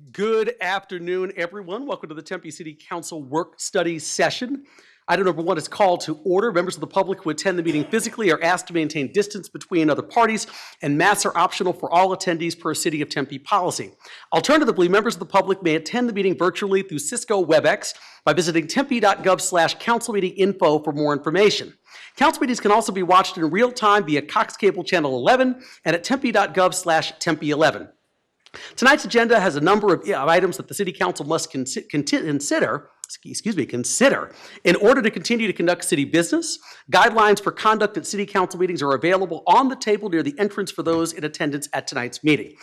Good afternoon, everyone. Welcome to the Tempe City Council work study session. Item number 1 is called to order. Members of the public who attend the meeting physically are asked to maintain distance between other parties, and masks are optional for all attendees per City of Tempe policy. Alternatively, members of the public may attend the meeting virtually through Cisco WebEx by visiting tempe.gov/councilmeetinginfo for more information. Council meetings can also be watched in real time via Cox Cable Channel 11 and at tempe.gov/tempe11. Tonight's agenda has a number of items that the City Council must consider in order to continue to conduct city business. Guidelines for conduct at City Council meetings are available on the table near the entrance for those in attendance at tonight's meeting.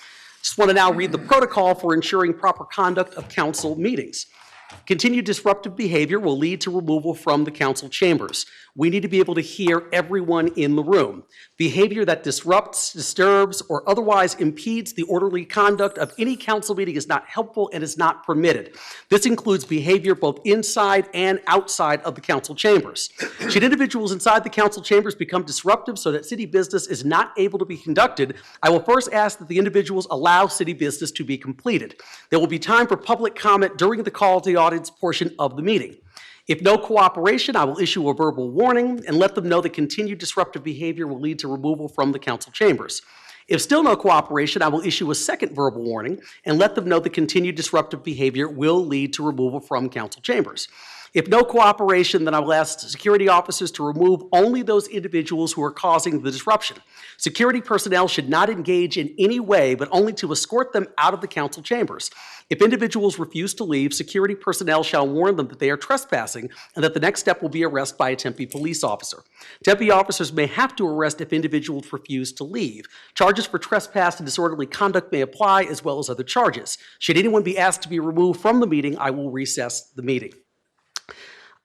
Just want to now read the protocol for ensuring proper conduct of council meetings. Continued disruptive behavior will lead to removal from the council chambers. We need to be able to hear everyone in the room. Behavior that disrupts, disturbs, or otherwise impedes the orderly conduct of any council meeting is not helpful and is not permitted. This includes behavior both inside and outside of the council chambers. Should individuals inside the council chambers become disruptive so that city business is not able to be conducted, I will first ask that the individuals allow city business to be completed. There will be time for public comment during the call to the audience portion of the meeting. If no cooperation, I will issue a verbal warning and let them know that continued disruptive behavior will lead to removal from the council chambers. If still no cooperation, I will issue a second verbal warning and let them know that continued disruptive behavior will lead to removal from council chambers. If no cooperation, then I will ask security officers to remove only those individuals who are causing the disruption. Security personnel should not engage in any way, but only to escort them out of the council chambers. If individuals refuse to leave, security personnel shall warn them that they are trespassing and that the next step will be arrest by a Tempe police officer. Tempe officers may have to arrest if individuals refuse to leave. Charges for trespass and disorderly conduct may apply, as well as other charges. Should anyone be asked to be removed from the meeting, I will recess the meeting.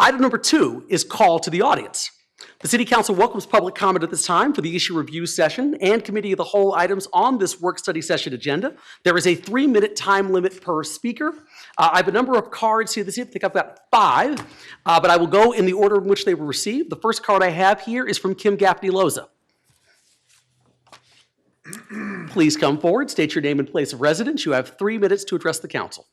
Item number 2 is call to the audience. The City Council welcomes public comment at this time for the issue review session and committee of the whole items on this work study session agenda. There is a 3-minute time limit per speaker. I have a number of cards here this evening. I think I've got 5, but I will go in the order in which they were received. The first card I have here is from Kim Gaffney-Loza. Please come forward, state your name and place of residence. You have 3 minutes to address the council.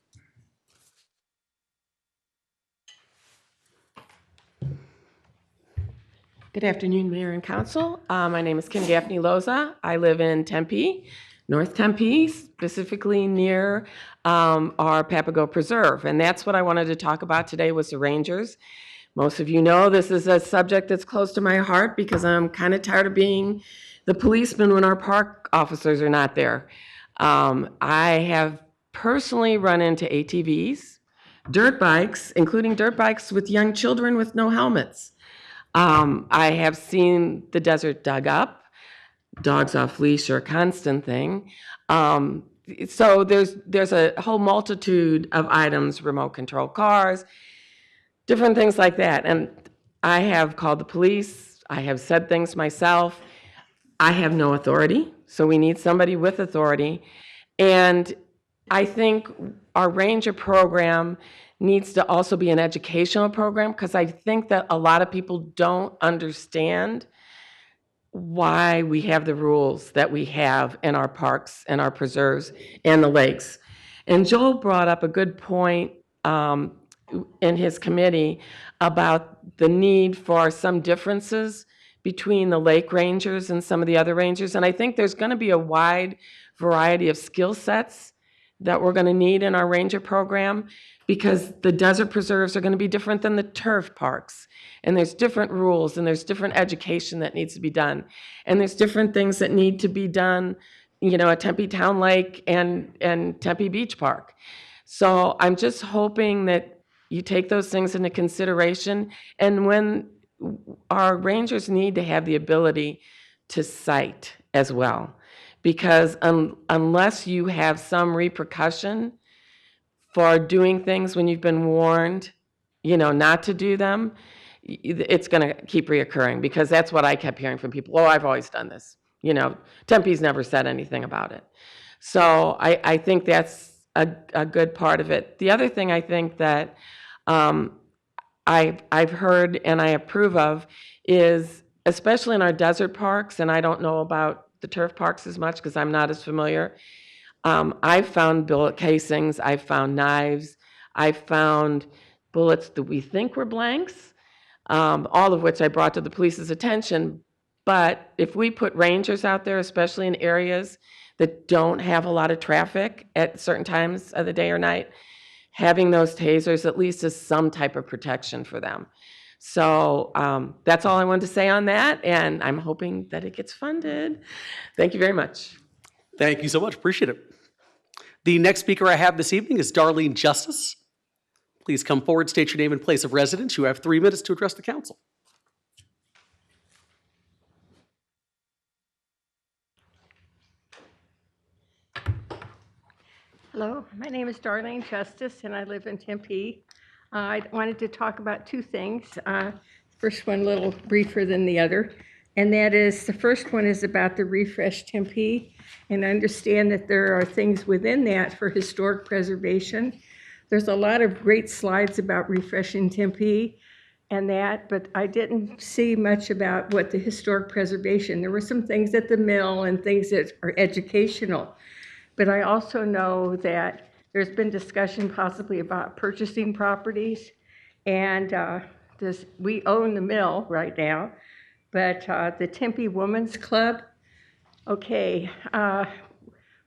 Good afternoon, Mayor and Council. My name is Kim Gaffney-Loza. I live in Tempe, North Tempe, specifically near our Papago Preserve. And that's what I wanted to talk about today was the Rangers. Most of you know this is a subject that's close to my heart because I'm kind of tired of being the policeman when our park officers are not there. I have personally run into ATVs, dirt bikes, including dirt bikes with young children with no helmets. I have seen the desert dug up. Dogs off leash are a constant thing. So there's a whole multitude of items, remote control cars, different things like that. And I have called the police. I have said things myself. I have no authority, so we need somebody with authority. And I think our ranger program needs to also be an educational program because I think that a lot of people don't understand why we have the rules that we have in our parks and our preserves and the lakes. And Joel brought up a good point in his committee about the need for some differences between the lake rangers and some of the other rangers. And I think there's going to be a wide variety of skill sets that we're going to need in our ranger program because the desert preserves are going to be different than the turf parks. And there's different rules and there's different education that needs to be done. And there's different things that need to be done, you know, at Tempe Town Lake and Tempe Beach Park. So I'm just hoping that you take those things into consideration. And when our rangers need to have the ability to cite as well, because unless you have some repercussion for doing things when you've been warned, you know, not to do them, it's going to keep reoccurring because that's what I kept hearing from people. Oh, I've always done this. You know, Tempe's never said anything about it. So I think that's a good part of it. The other thing I think that I've heard and I approve of is, especially in our desert parks, and I don't know about the turf parks as much because I'm not as familiar, I've found bullet casings, I've found knives, I've found bullets that we think were blanks, all of which I brought to the police's attention. But if we put rangers out there, especially in areas that don't have a lot of traffic at certain times of the day or night, having those tasers at least is some type of protection for them. So that's all I wanted to say on that, and I'm hoping that it gets funded. Thank you very much. Thank you so much. Appreciate it. The next speaker I have this evening is Darlene Justice. Please come forward, state your name and place of residence. You have 3 minutes to address the council. Hello, my name is Darlene Justice, and I live in Tempe. I wanted to talk about two things. First one a little briefer than the other, and that is, the first one is about the Refresh Tempe, and I understand that there are things within that for historic preservation. There's a lot of great slides about refreshing Tempe and that, but I didn't see much about what the historic preservation. There were some things at the mill and things that are educational. But I also know that there's been discussion possibly about purchasing properties. And we own the mill right now, but the Tempe Women's Club, okay,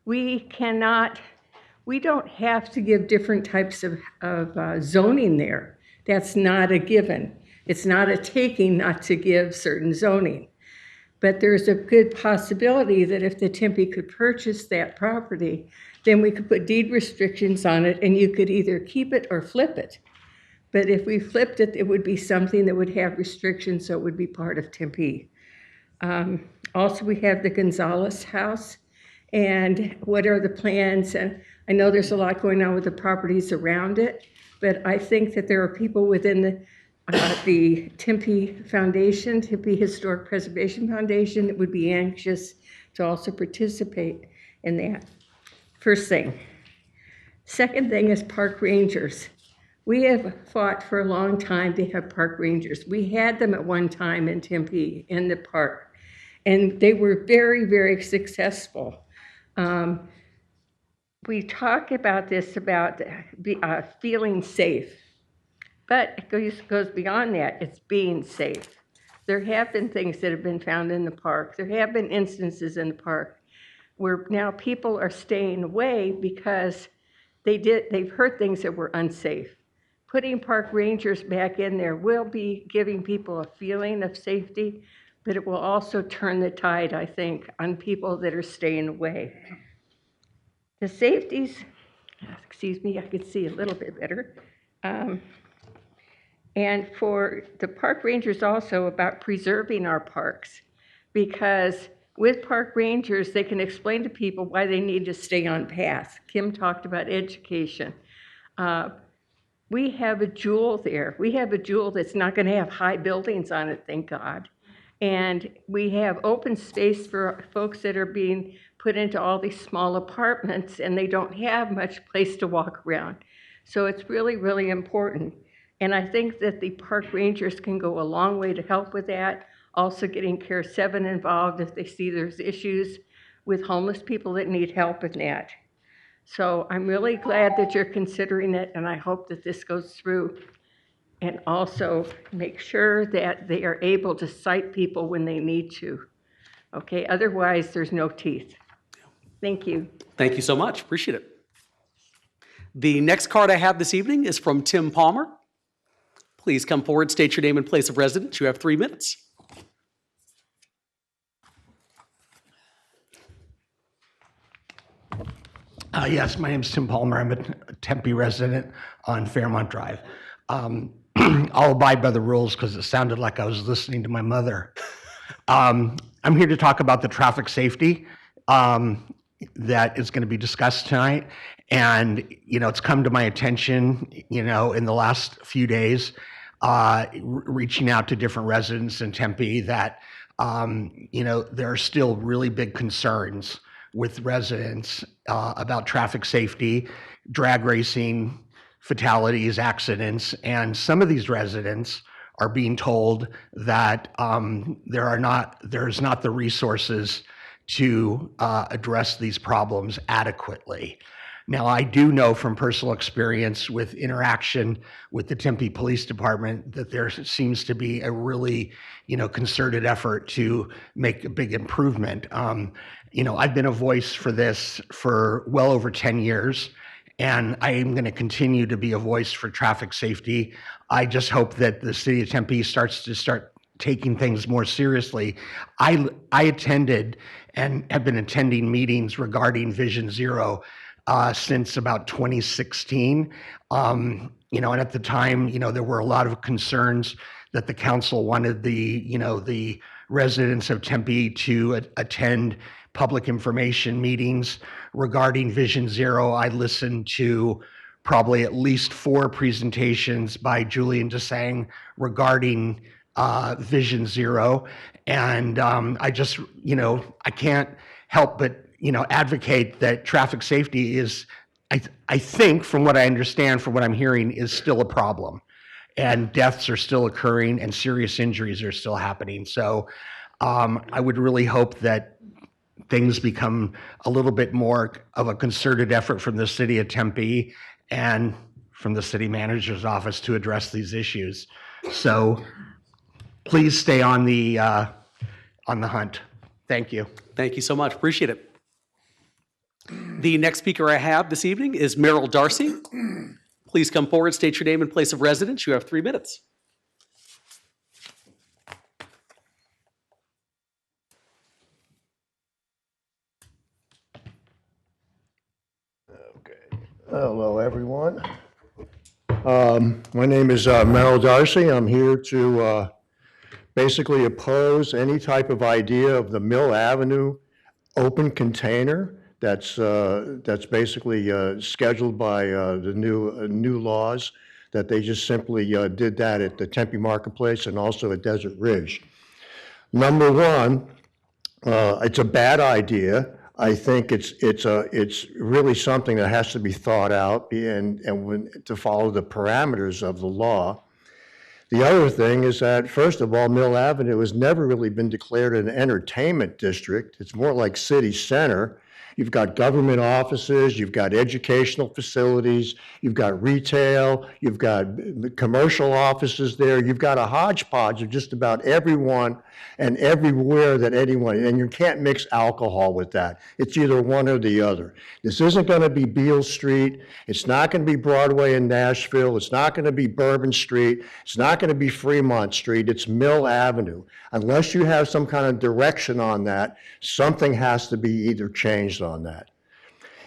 we don't have to give different types of zoning there. That's not a given. It's not a taking not to give certain zoning. But there's a good possibility that if the Tempe could purchase that property, then we could put deed restrictions on it, and you could either keep it or flip it. But if we flipped it, it would be something that would have restrictions, so it would be part of Tempe. Also, we have the Gonzalez House, and what are the plans? And I know there's a lot going on with the properties around it, but I think that there are people within the Tempe Foundation, Tempe Historic Preservation Foundation, that would be anxious to also participate in that. First thing. Second thing is park rangers. We have fought for a long time to have park rangers. We had them at one time in Tempe, in the park, and they were very, very successful. We talk about this, about feeling safe. But it goes beyond that. It's being safe. There have been things that have been found in the park. There have been instances in the park where now people are staying away because they've heard things that were unsafe. Putting park rangers back in there will be giving people a feeling of safety, but it will also turn the tide, I think, on people that are staying away. The safeties, excuse me, I can see a little bit better. And for the park rangers also about preserving our parks, because with park rangers, they can explain to people why they need to stay on path. Kim talked about education. We have a jewel there. We have a jewel that's not going to have high buildings on it, thank God. And we have open space for folks that are being put into all these small apartments, and they don't have much place to walk around. So it's really, really important. And I think that the park rangers can go a long way to help with that. Also getting Care 7 involved if they see there's issues with homeless people that need help in that. So I'm really glad that you're considering it, and I hope that this goes through. And also make sure that they are able to cite people when they need to. Okay, otherwise there's no teeth. Thank you. Thank you so much. Appreciate it. The next card I have this evening is from Tim Palmer. Please come forward, state your name and place of residence. You have 3 minutes. Yes, my name is Tim Palmer. I'm a Tempe resident on Fairmont Drive. I'll abide by the rules because it sounded like I was listening to my mother. I'm here to talk about the traffic safety that is going to be discussed tonight. And, it's come to my attention, in the last few days, reaching out to different residents in Tempe that, there are still really big concerns with residents about traffic safety, drag racing, fatalities, accidents, and some of these residents are being told that there's not the resources to address these problems adequately. Now, I do know from personal experience with interaction with the Tempe Police Department that there seems to be a really, concerted effort to make a big improvement. I've been a voice for this for well over 10 years, and I am going to continue to be a voice for traffic safety. I just hope that the city of Tempe starts taking things more seriously. I attended and have been attending meetings regarding Vision Zero since about 2016. And at the time, there were a lot of concerns that the council wanted the residents of Tempe to attend public information meetings regarding Vision Zero. I listened to probably at least 4 presentations by Julian Desang regarding Vision Zero. And I just, I can't help but, advocate that traffic safety is, I think, from what I understand, from what I'm hearing, is still a problem. And deaths are still occurring and serious injuries are still happening. So I would really hope that things become a little bit more of a concerted effort from the city of Tempe and from the city manager's office to address these issues. So please stay on the hunt. Thank you. Thank you so much. Appreciate it. The next speaker I have this evening is Merrill Darcy. Please come forward, state your name and place of residence. You have 3 minutes. Hello, everyone. My name is Merrill Darcy. I'm here to basically oppose any type of idea of the Mill Avenue open container that's basically scheduled by the new laws that they just simply did that at the Tempe Marketplace and also at Desert Ridge. Number one, it's a bad idea. I think it's really something that has to be thought out and to follow the parameters of the law. The other thing is that, first of all, Mill Avenue has never really been declared an entertainment district. It's more like city center. You've got government offices, you've got educational facilities, you've got retail, you've got commercial offices there, you've got a hodgepodge of just about everyone and everywhere that anyone, and you can't mix alcohol with that. It's either one or the other. This isn't going to be Beale Street, it's not going to be Broadway in Nashville, it's not going to be Bourbon Street, it's not going to be Fremont Street, it's Mill Avenue. Unless you have some kind of direction on that, something has to be either changed on that.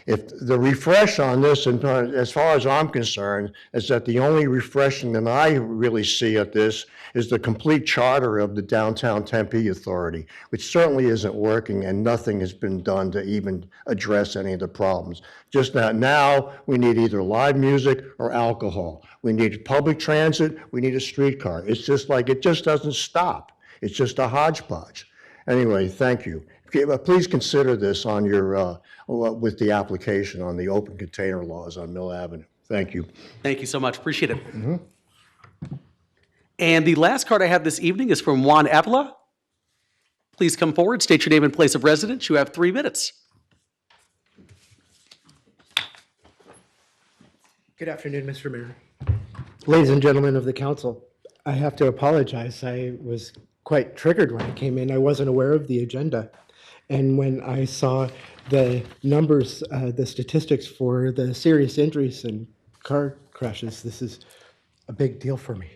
If the refresh on this, and as far as I'm concerned, is that the only refreshing that I really see at this is the complete charter of the Downtown Tempe Authority, which certainly isn't working and nothing has been done to even address any of the problems. Just now we need either live music or alcohol. We need public transit, we need a streetcar. It's just like, it just doesn't stop. It's just a hodgepodge. Anyway, thank you. Please consider this on your, with the application on the open container laws on Mill Avenue. Thank you. Thank you so much. Appreciate it. And the last card I have this evening is from Juan Avila. Please come forward, state your name and place of residence. You have 3 minutes. Good afternoon, Mr. Mayor. Ladies and gentlemen of the council, I have to apologize. I was quite triggered when I came in. I wasn't aware of the agenda. And when I saw the numbers, the statistics for the serious injuries and car crashes, this is a big deal for me.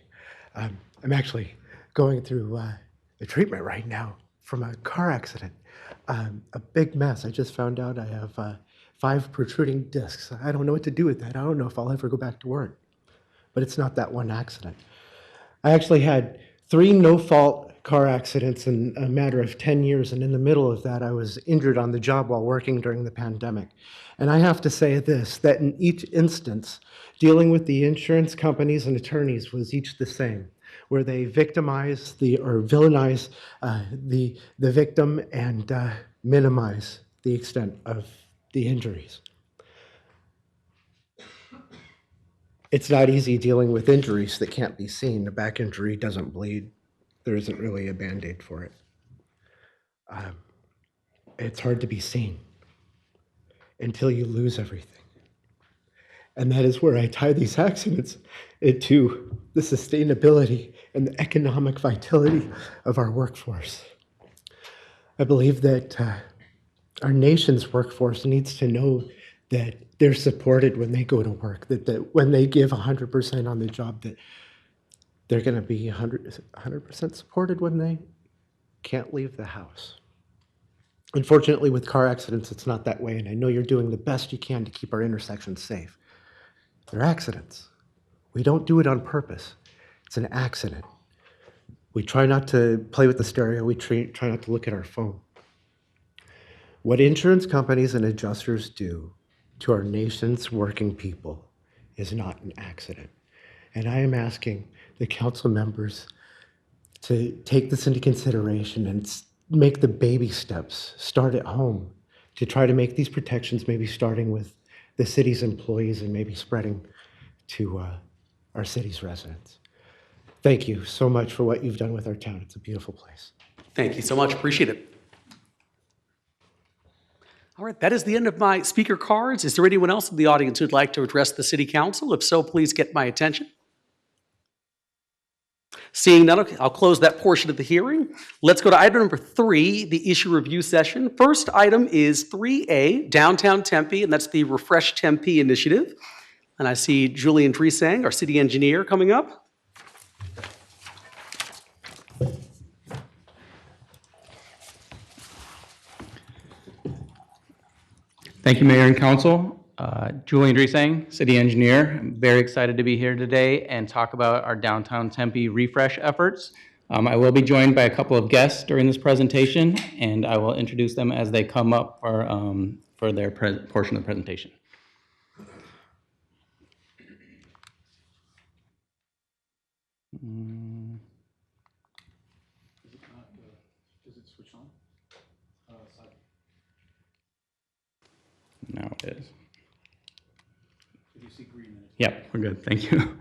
I'm actually going through the treatment right now from a car accident. A big mess. I just found out I have 5 protruding discs. I don't know what to do with that. I don't know if I'll ever go back to work. But it's not that one accident. I actually had 3 no-fault car accidents in a matter of 10 years, and in the middle of that, I was injured on the job while working during the pandemic. And I have to say this, that in each instance, dealing with the insurance companies and attorneys was each the same, where they victimize or villainize the victim and minimize the extent of the injuries. It's not easy dealing with injuries that can't be seen. A back injury doesn't bleed. There isn't really a Band-Aid for it. it's hard to be seen until you lose everything. And that is where I tie these accidents into the sustainability and the economic vitality of our workforce. I believe that our nation's workforce needs to know that they're supported when they go to work, that when they give 100% on the job, that they're going to be 100% supported when they can't leave the house. Unfortunately, with car accidents, it's not that way, and I know you're doing the best you can to keep our intersections safe. They're accidents. We don't do it on purpose. It's an accident. We try not to play with the stereo. We try not to look at our phone. What insurance companies and adjusters do to our nation's working people is not an accident. And I am asking the council members to take this into consideration and make the baby steps, start at home, to try to make these protections, maybe starting with the city's employees and maybe spreading to our city's residents. Thank you so much for what you've done with our town. It's a beautiful place. Thank you so much. Appreciate it. All right, that is the end of my speaker cards. Is there anyone else in the audience who'd like to address the City Council? If so, please get my attention. Seeing none, I'll close that portion of the hearing. Let's go to item number 3, the issue review session. First item is 3A, Downtown Tempe, and that's the Refresh Tempe initiative. And I see Julian Dresang, our city engineer, coming up. Thank you, Mayor and Council. Julian Dresang, City Engineer. I'm very excited to be here today and talk about our downtown Tempe refresh efforts. I will be joined by a couple of guests during this presentation, and I will introduce them as they come up for their portion of the presentation. Now it is. Did you see green? Yep, we're good. Thank you.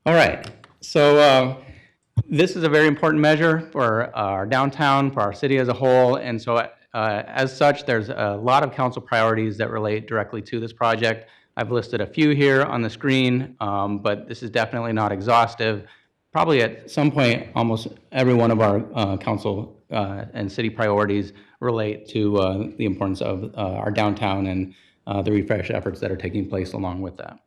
All right. So this is a very important measure for our downtown, for our city as a whole. And so as such, there's a lot of council priorities that relate directly to this project. I've listed a few here on the screen, but this is definitely not exhaustive. Probably at some point, almost every one of our council and city priorities relate to the importance of our downtown and the refresh efforts that are taking place along with that.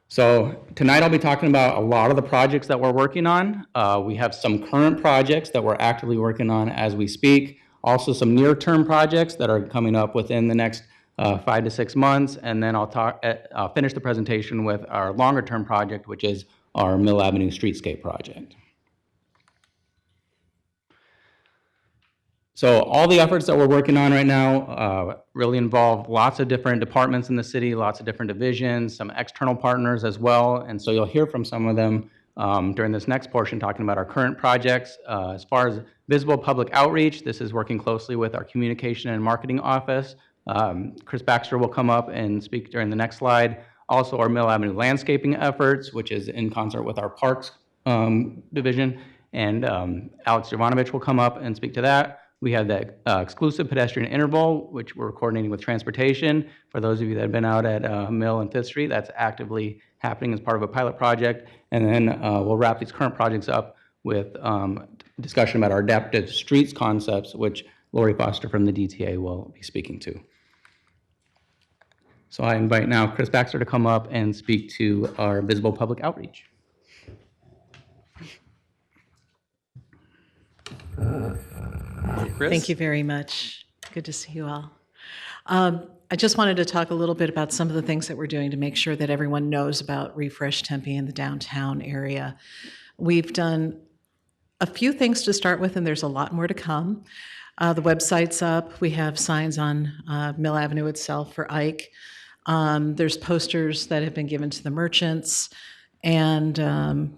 So tonight I'll be talking about a lot of the projects that we're working on. We have some current projects that we're actively working on as we speak. Also some near-term projects that are coming up within the next 5 to 6 months. And then I'll finish the presentation with our longer-term project, which is our Mill Avenue Streetscape project. So all the efforts that we're working on right now really involve lots of different departments in the city, lots of different divisions, some external partners as well. And so you'll hear from some of them during this next portion talking about our current projects. As far as visible public outreach, this is working closely with our communication and marketing office. Chris Baxter will come up and speak during the next slide. Also our Mill Avenue landscaping efforts, which is in concert with our parks division. And Alex Jovanovich will come up and speak to that. We have that exclusive pedestrian interval, which we're coordinating with transportation. For those of you that have been out at Mill and 5th Street, that's actively happening as part of a pilot project. And then we'll wrap these current projects up with discussion about our adaptive streets concepts, which Lori Foster from the DTA will be speaking to. So I invite now Chris Baxter to come up and speak to our visible public outreach. Chris? Thank you very much. Good to see you all. I just wanted to talk a little bit about some of the things that we're doing to make sure that everyone knows about Refresh Tempe in the downtown area. We've done a few things to start with, and there's a lot more to come. The website's up. We have signs on Mill Avenue itself for Ike. There's posters that have been given to the merchants, and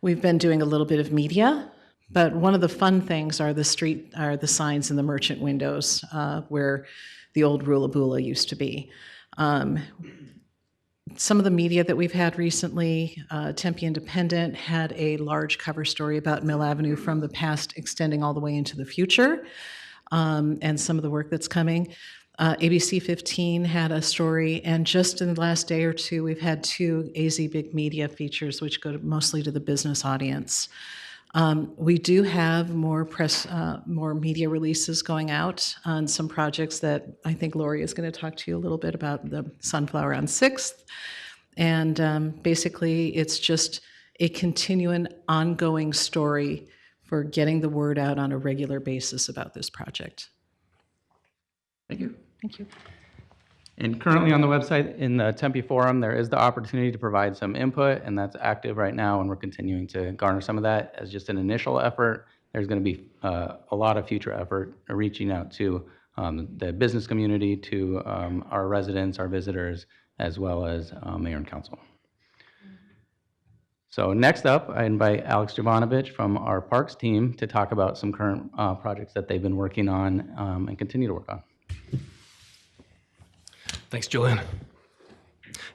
we've been doing a little bit of media. But one of the fun things are the signs in the merchant windows where the old Rula Bula used to be. some of the media that we've had recently, Tempe Independent had a large cover story about Mill Avenue from the past extending all the way into the future, and some of the work that's coming. ABC 15 had a story, and just in the last day or two, we've had 2 AZ Big Media features, which go mostly to the business audience. We do have more more media releases going out on some projects that I think Lori is going to talk to you a little bit about, the Sunflower on 6th. And basically, it's just a continuing, ongoing story for getting the word out on a regular basis about this project. Thank you. Thank you. And currently on the website in the Tempe Forum, there is the opportunity to provide some input, and that's active right now, and we're continuing to garner some of that as just an initial effort. There's going to be a lot of future effort reaching out to the business community, to our residents, our visitors, as well as mayor and council. So next up, I invite Alex Jovanovich from our parks team to talk about some current projects that they've been working on and continue to work on. Thanks, Julian.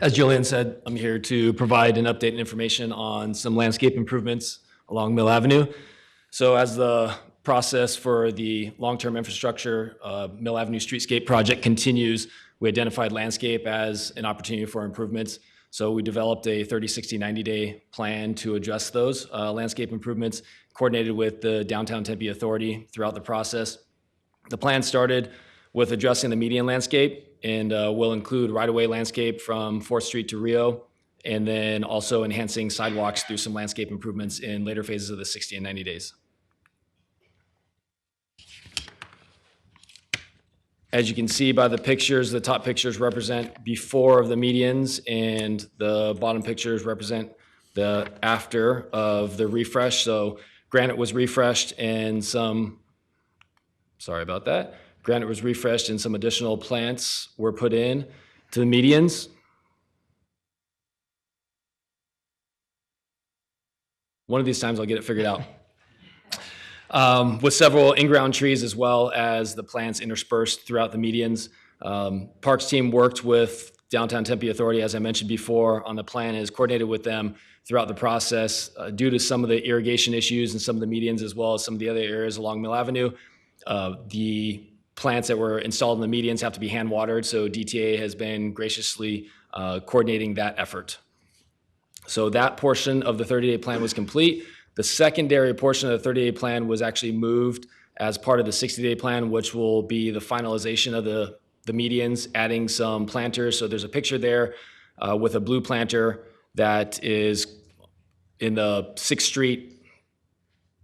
As Julian said, I'm here to provide an update and information on some landscape improvements along Mill Avenue. So as the process for the long-term infrastructure Mill Avenue Streetscape project continues, we identified landscape as an opportunity for improvements. So we developed a 30, 60, 90-day plan to address those landscape improvements, coordinated with the Downtown Tempe Authority throughout the process. The plan started with addressing the median landscape, and will include right-of-way landscape from 4th Street to Rio, and then also enhancing sidewalks through some landscape improvements in later phases of the 60 and 90 days. As you can see by the pictures, the top pictures represent before of the medians, and the bottom pictures represent the after of the refresh. So granite was refreshed and some, sorry about that. Granite was refreshed and some additional plants were put in to the medians. One of these times I'll get it figured out. With several in-ground trees as well as the plants interspersed throughout the medians. Parks team worked with Downtown Tempe Authority, as I mentioned before, on the plan, has coordinated with them throughout the process. Due to some of the irrigation issues and some of the medians as well as some of the other areas along Mill Avenue, the plants that were installed in the medians have to be hand watered, so DTA has been graciously coordinating that effort. So that portion of the 30-day plan was complete. The secondary portion of the 30-day plan was actually moved as part of the 60-day plan, which will be the finalization of the medians, adding some planters. So there's a picture there with a blue planter that is in the 6th Street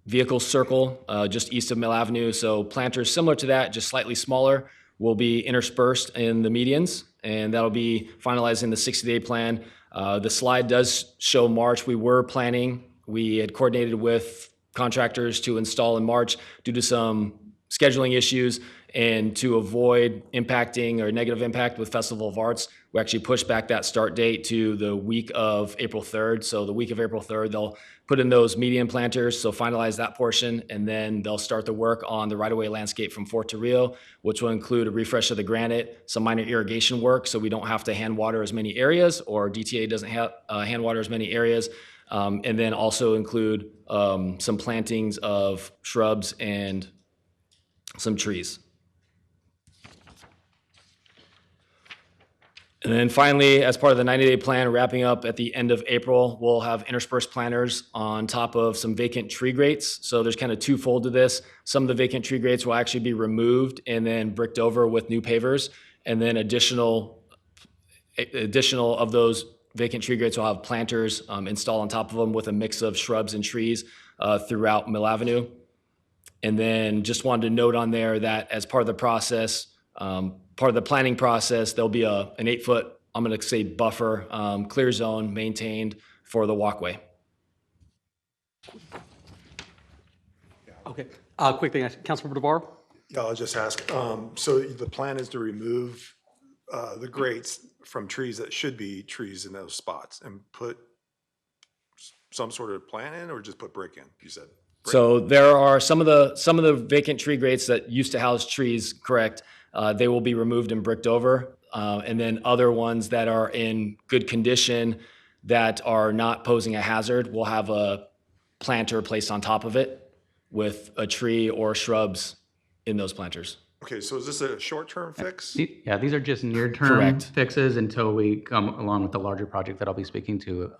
vehicle circle just east of Mill Avenue. So planters similar to that, just slightly smaller, will be interspersed in the medians, and that'll be finalized in the 60-day plan. The slide does show March. We had coordinated with contractors to install in March due to some scheduling issues, and to avoid impacting or negative impact with Festival of Arts, we actually pushed back that start date to the week of April 3rd. So the week of April 3rd, they'll put in those median planters, so finalize that portion, and then they'll start the work on the right-of-way landscape from Fort to Rio, which will include a refresh of the granite, some minor irrigation work, so we don't have to hand water as many areas, or DTA doesn't have hand water as many areas, and then also include some plantings of shrubs and some trees. And then finally, as part of the 90-day plan, wrapping up at the end of April, we'll have interspersed planters on top of some vacant tree grates. So there's kind of twofold to this. Some of the vacant tree grates will actually be removed and then bricked over with new pavers. And then additional of those vacant tree grates will have planters installed on top of them with a mix of shrubs and trees throughout Mill Avenue. And then just wanted to note on there that as part of the process, part of the planning process, there'll be an 8-foot, I'm going to say buffer, clear zone maintained for the walkway. Okay. Quick thing, Councilmember DeVar? Yeah, I'll just ask, so the plan is to remove the grates from trees that should be trees in those spots and put some sort of plant in, or just put brick in, you said? Brick. So there are some of the vacant tree grates that used to house trees, correct? They will be removed and bricked over. And then other ones that are in good condition that are not posing a hazard, we'll have a planter placed on top of it with a tree or shrubs in those planters. Okay, so is this a short-term fix? Yeah, these are just near-term Correct. fixes until we come along with the larger project that I'll be speaking to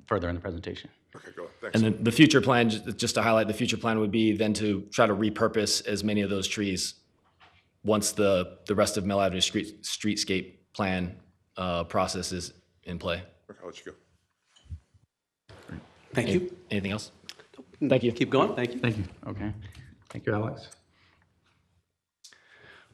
further in the presentation. Okay, go, thanks. And then the future plan, just to highlight, the future plan would be then to try to repurpose as many of those trees once the rest of Mill Avenue streetscape plan process is in play. Okay, I'll let you go. Thank you. Anything else? Thank you. Keep going, thank you. Thank you. Okay. Thank you, Alex.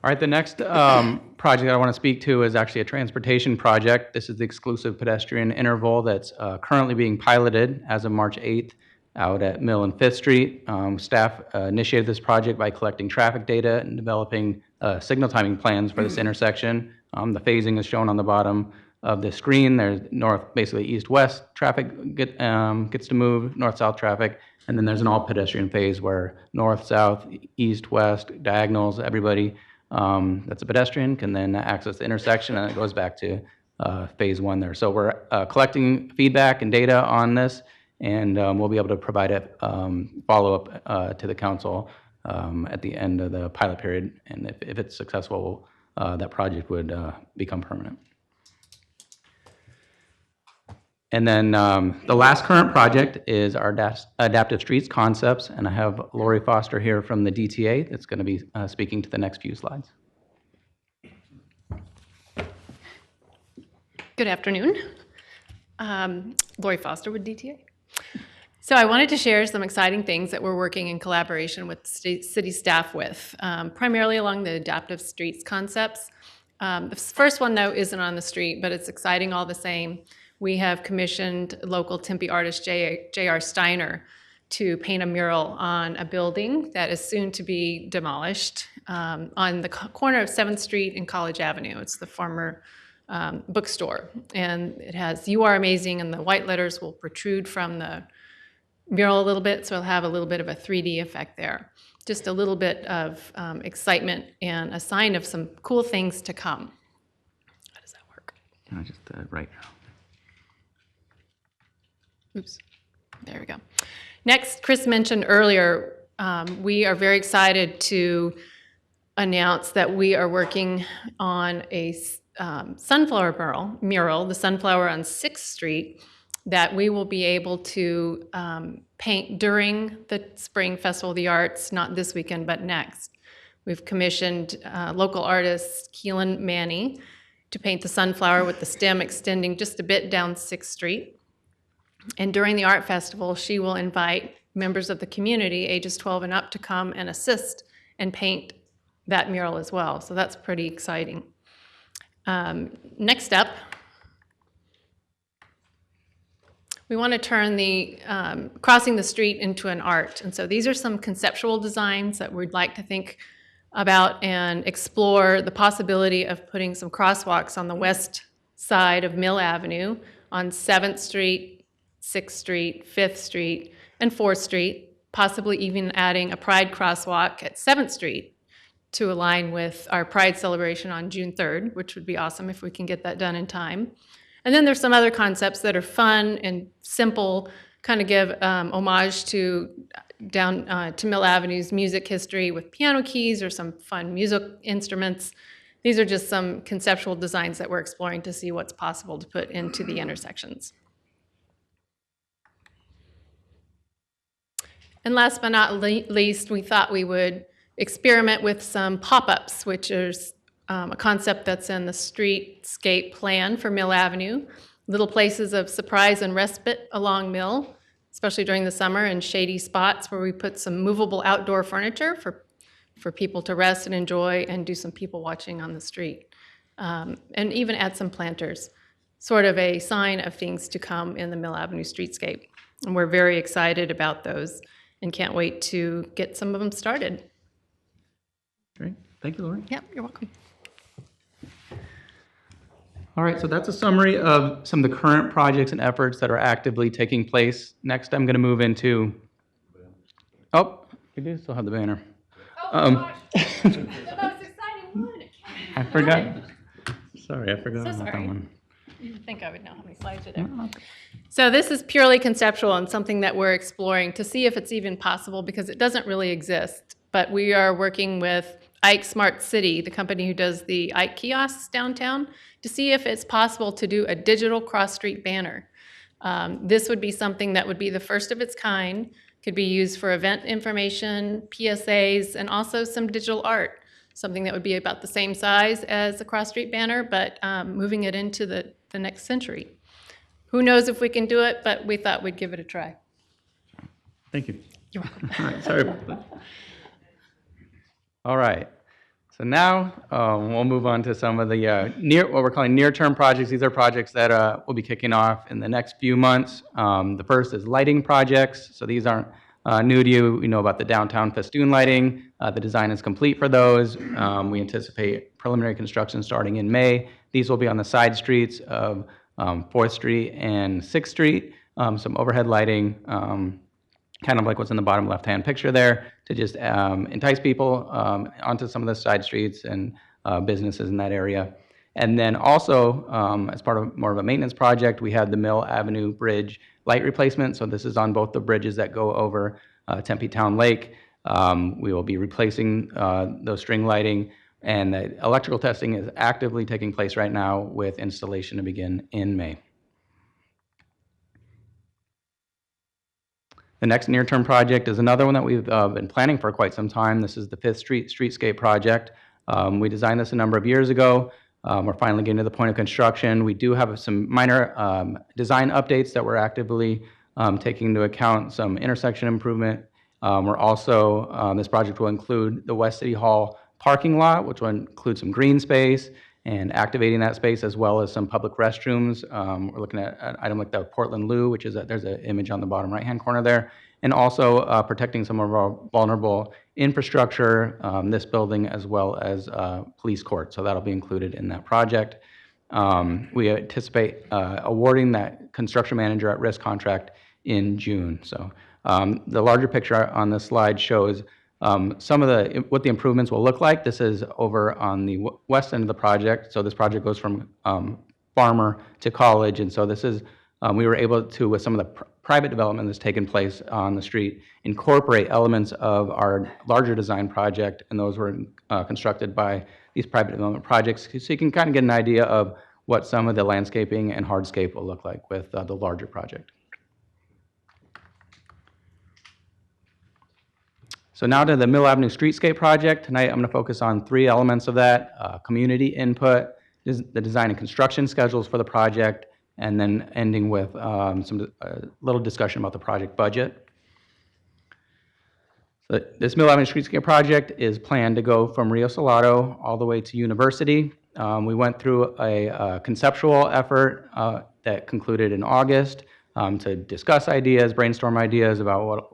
All right, the next project I want to speak to is actually a transportation project. This is the exclusive pedestrian interval that's currently being piloted as of March 8th out at Mill and 5th Street. Staff initiated this project by collecting traffic data and developing signal timing plans for this intersection. The phasing is shown on the bottom of the screen. There's north, basically east-west traffic gets to move, north-south traffic, and then there's an all-pedestrian phase where north, south, east, west, diagonals, everybody that's a pedestrian can then access the intersection, and it goes back to phase one there. So we're collecting feedback and data on this, and we'll be able to provide a follow-up to the council at the end of the pilot period. And if it's successful, that project would become permanent. And then the last current project is our Adaptive Streets Concepts, and I have Lori Foster here from the DTA that's going to be speaking to the next few slides. Good afternoon. Lori Foster with DTA. So I wanted to share some exciting things that we're working in collaboration with city staff with, primarily along the Adaptive Streets Concepts. The first one, though, isn't on the street, but it's exciting all the same. We have commissioned local Tempe artist J.R. Steiner to paint a mural on a building that is soon to be demolished on the corner of 7th Street and College Avenue. It's the former bookstore. And it has "You Are Amazing," and the white letters will protrude from the mural a little bit, so it'll have a little bit of a 3D effect there. Just a little bit of excitement and a sign of some cool things to come. How does that work? Can I just right now? Oops, there we go. Next, Chris mentioned earlier, we are very excited to announce that we are working on a sunflower mural, the sunflower on 6th Street, that we will be able to paint during the Spring Festival of the Arts, not this weekend, but next. We've commissioned local artist Keelan Manny to paint the sunflower with the stem extending just a bit down 6th Street. And during the art festival, she will invite members of the community, ages 12 and up, to come and assist and paint that mural as well. So that's pretty exciting. Next up, we want to turn the crossing the street into an art. And so these are some conceptual designs that we'd like to think about and explore the possibility of putting some crosswalks on the west side of Mill Avenue on 7th Street, 6th Street, 5th Street, and 4th Street, possibly even adding a Pride crosswalk at 7th Street to align with our Pride celebration on June 3rd, which would be awesome if we can get that done in time. And then there's some other concepts that are fun and simple, kind of give homage to down to Mill Avenue's music history with piano keys or some fun music instruments. These are just some conceptual designs that we're exploring to see what's possible to put into the intersections. And last but not least, we thought we would experiment with some pop-ups, which is a concept that's in the streetscape plan for Mill Avenue. Little places of surprise and respite along Mill, especially during the summer, and shady spots where we put some movable outdoor furniture for people to rest and enjoy and do some people watching on the street. And even add some planters, sort of a sign of things to come in the Mill Avenue streetscape. And we're very excited about those and can't wait to get some of them started. Great. Thank you, Lori. Yep, you're welcome. All right, so that's a summary of some of the current projects and efforts that are actively taking place. Next, I'm going to move into, oh, we do still have the banner. Oh, gosh. The most exciting one. I forgot. Sorry, I forgot So about that sorry. one. You'd think I would know how many slides are there. So this is purely conceptual and something that we're exploring to see if it's even possible because it doesn't really exist. But we are working with Ike Smart City, the company who does the Ike kiosks downtown, to see if it's possible to do a digital cross-street banner. This would be something that would be the first of its kind, could be used for event information, PSAs, and also some digital art, something that would be about the same size as the cross-street banner, but moving it into the next century. Who knows if we can do it, but we thought we'd give it a try. Thank you. You're welcome. All right, sorry about that. All right. So now we'll move on to some of the what we're calling near-term projects. These are projects that will be kicking off in the next few months. The first is lighting projects. So these aren't new to you. We know about the downtown festoon lighting. The design is complete for those. We anticipate preliminary construction starting in May. These will be on the side streets of 4th Street and 6th Street. Some overhead lighting, kind of like what's in the bottom left-hand picture there, to just entice people onto some of the side streets and businesses in that area. And then also, as part of more of a maintenance project, we had the Mill Avenue Bridge light replacement. So this is on both the bridges that go over Tempe Town Lake. We will be replacing those string lighting, and the electrical testing is actively taking place right now with installation to begin in May. The next near-term project is another one that we've been planning for quite some time. This is the 5th Street Streetscape project. We designed this a number of years ago. We're finally getting to the point of construction. We do have some minor design updates that we're actively taking into account, some intersection improvement. We're also, this project will include the West City Hall parking lot, which will include some green space and activating that space, as well as some public restrooms. We're looking at an item like the Portland Loo, which is there's an image on the bottom right-hand corner there, and also protecting some of our vulnerable infrastructure, this building, as well as police court. So that'll be included in that project. We anticipate awarding that construction manager at risk contract in June. So the larger picture on this slide shows some of what the improvements will look like. This is over on the west end of the project. So this project goes from Farmer to College, and so this is we were able to, with some of the private development that's taken place on the street, incorporate elements of our larger design project, and those were constructed by these private development projects. So you can kind of get an idea of what some of the landscaping and hardscape will look like with the larger project. So now to the Mill Avenue Streetscape project. Tonight I'm going to focus on 3 elements of that: community input, the design and construction schedules for the project, and then ending with some little discussion about the project budget. So this Mill Avenue Streetscape project is planned to go from Rio Salado all the way to University. We went through a conceptual effort that concluded in August to discuss ideas, brainstorm ideas about what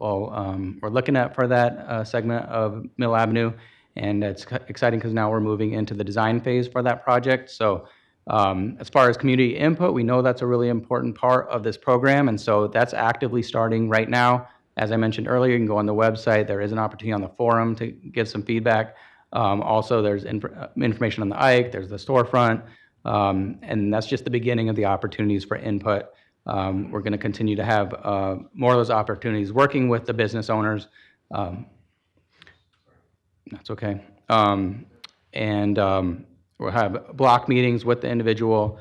we're looking at for that segment of Mill Avenue. And it's exciting because now we're moving into the design phase for that project. So as far as community input, we know that's a really important part of this program, and so that's actively starting right now. As I mentioned earlier, you can go on the website. There is an opportunity on the forum to give some feedback. Also, there's information on the Ike, there's the storefront, and that's just the beginning of the opportunities for input. We're going to continue to have more of those opportunities working with the business owners. That's okay. We'll have block meetings with the individual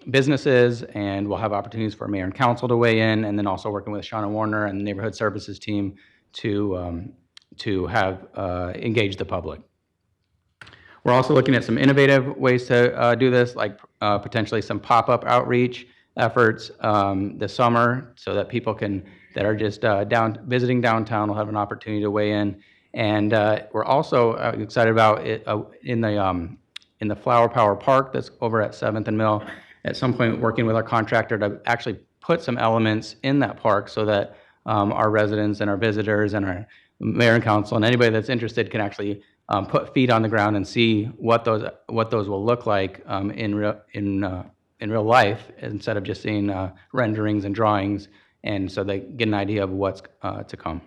businesses, and we'll have opportunities for mayor and council to weigh in, and then also working with Shauna Warner and the neighborhood services team to have engage the public. We're also looking at some innovative ways to do this, like potentially some pop-up outreach efforts this summer, so that people that are just visiting downtown will have an opportunity to weigh in. And we're also excited about it in the Flower Power Park that's over at 7th and Mill. At some point, working with our contractor to actually put some elements in that park so that our residents and our visitors and our mayor and council and anybody that's interested can actually put feet on the ground and see what those will look like in real life, instead of just seeing renderings and drawings, and so they get an idea of what's to come.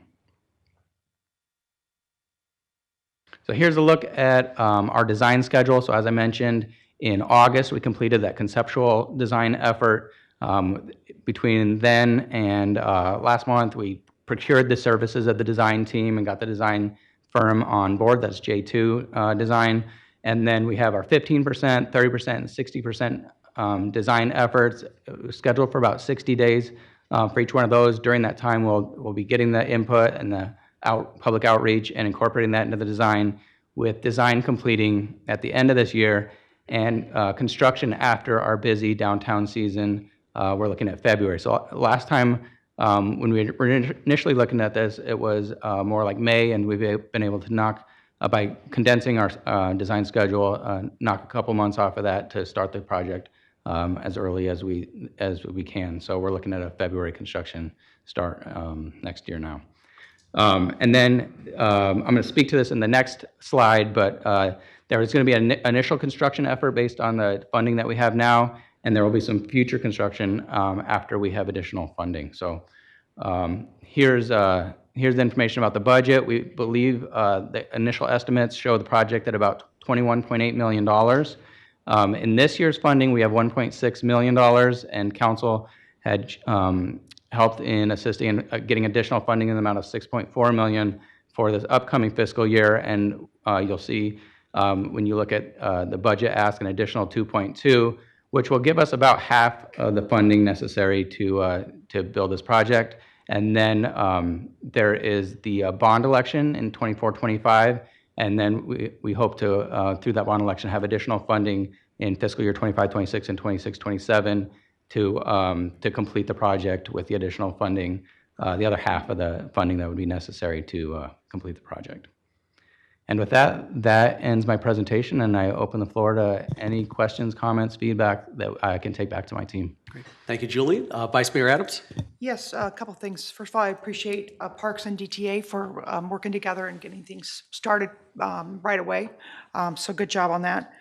So here's a look at our design schedule. So as I mentioned, In August, we completed that conceptual design effort. Between then and last month, we procured the services of the design team and got the design firm on board. That's J2 Design. And then we have our 15%, 30%, and 60% design efforts scheduled for about 60 days for each one of those. During that time, we'll be getting the input and the public outreach and incorporating that into the design, with design completing at the end of this year and construction after our busy downtown season. We're looking at February. So last time when we were initially looking at this, it was more like May, and we've been able to knock, by condensing our design schedule, knock a couple months off of that to start the project as early as we can. So we're looking at a February construction start next year now. And then I'm going to speak to this in the next slide, but there is going to be an initial construction effort based on the funding that we have now, and there will be some future construction after we have additional funding. So here's the information about the budget. We believe the initial estimates show the project at about $21.8 million. In this year's funding, we have $1.6 million, and council had helped in assisting in getting additional funding in the amount of $6.4 million for this upcoming fiscal year. And you'll see when you look at the budget ask an additional 2.2, which will give us about half of the funding necessary to build this project. And then there is the bond election in 24-25, and then we hope to, through that bond election, have additional funding in fiscal year 25-26 and 26-27 to complete the project with the additional funding, the other half of the funding that would be necessary to complete the project. And with that, that ends my presentation, and I open the floor to any questions, comments, feedback that I can take back to my team. Great. Thank you, Julie. Vice Mayor Adams? Yes, a couple things. First of all, I appreciate Parks and DTA for working together and getting things started right away. So good job on that.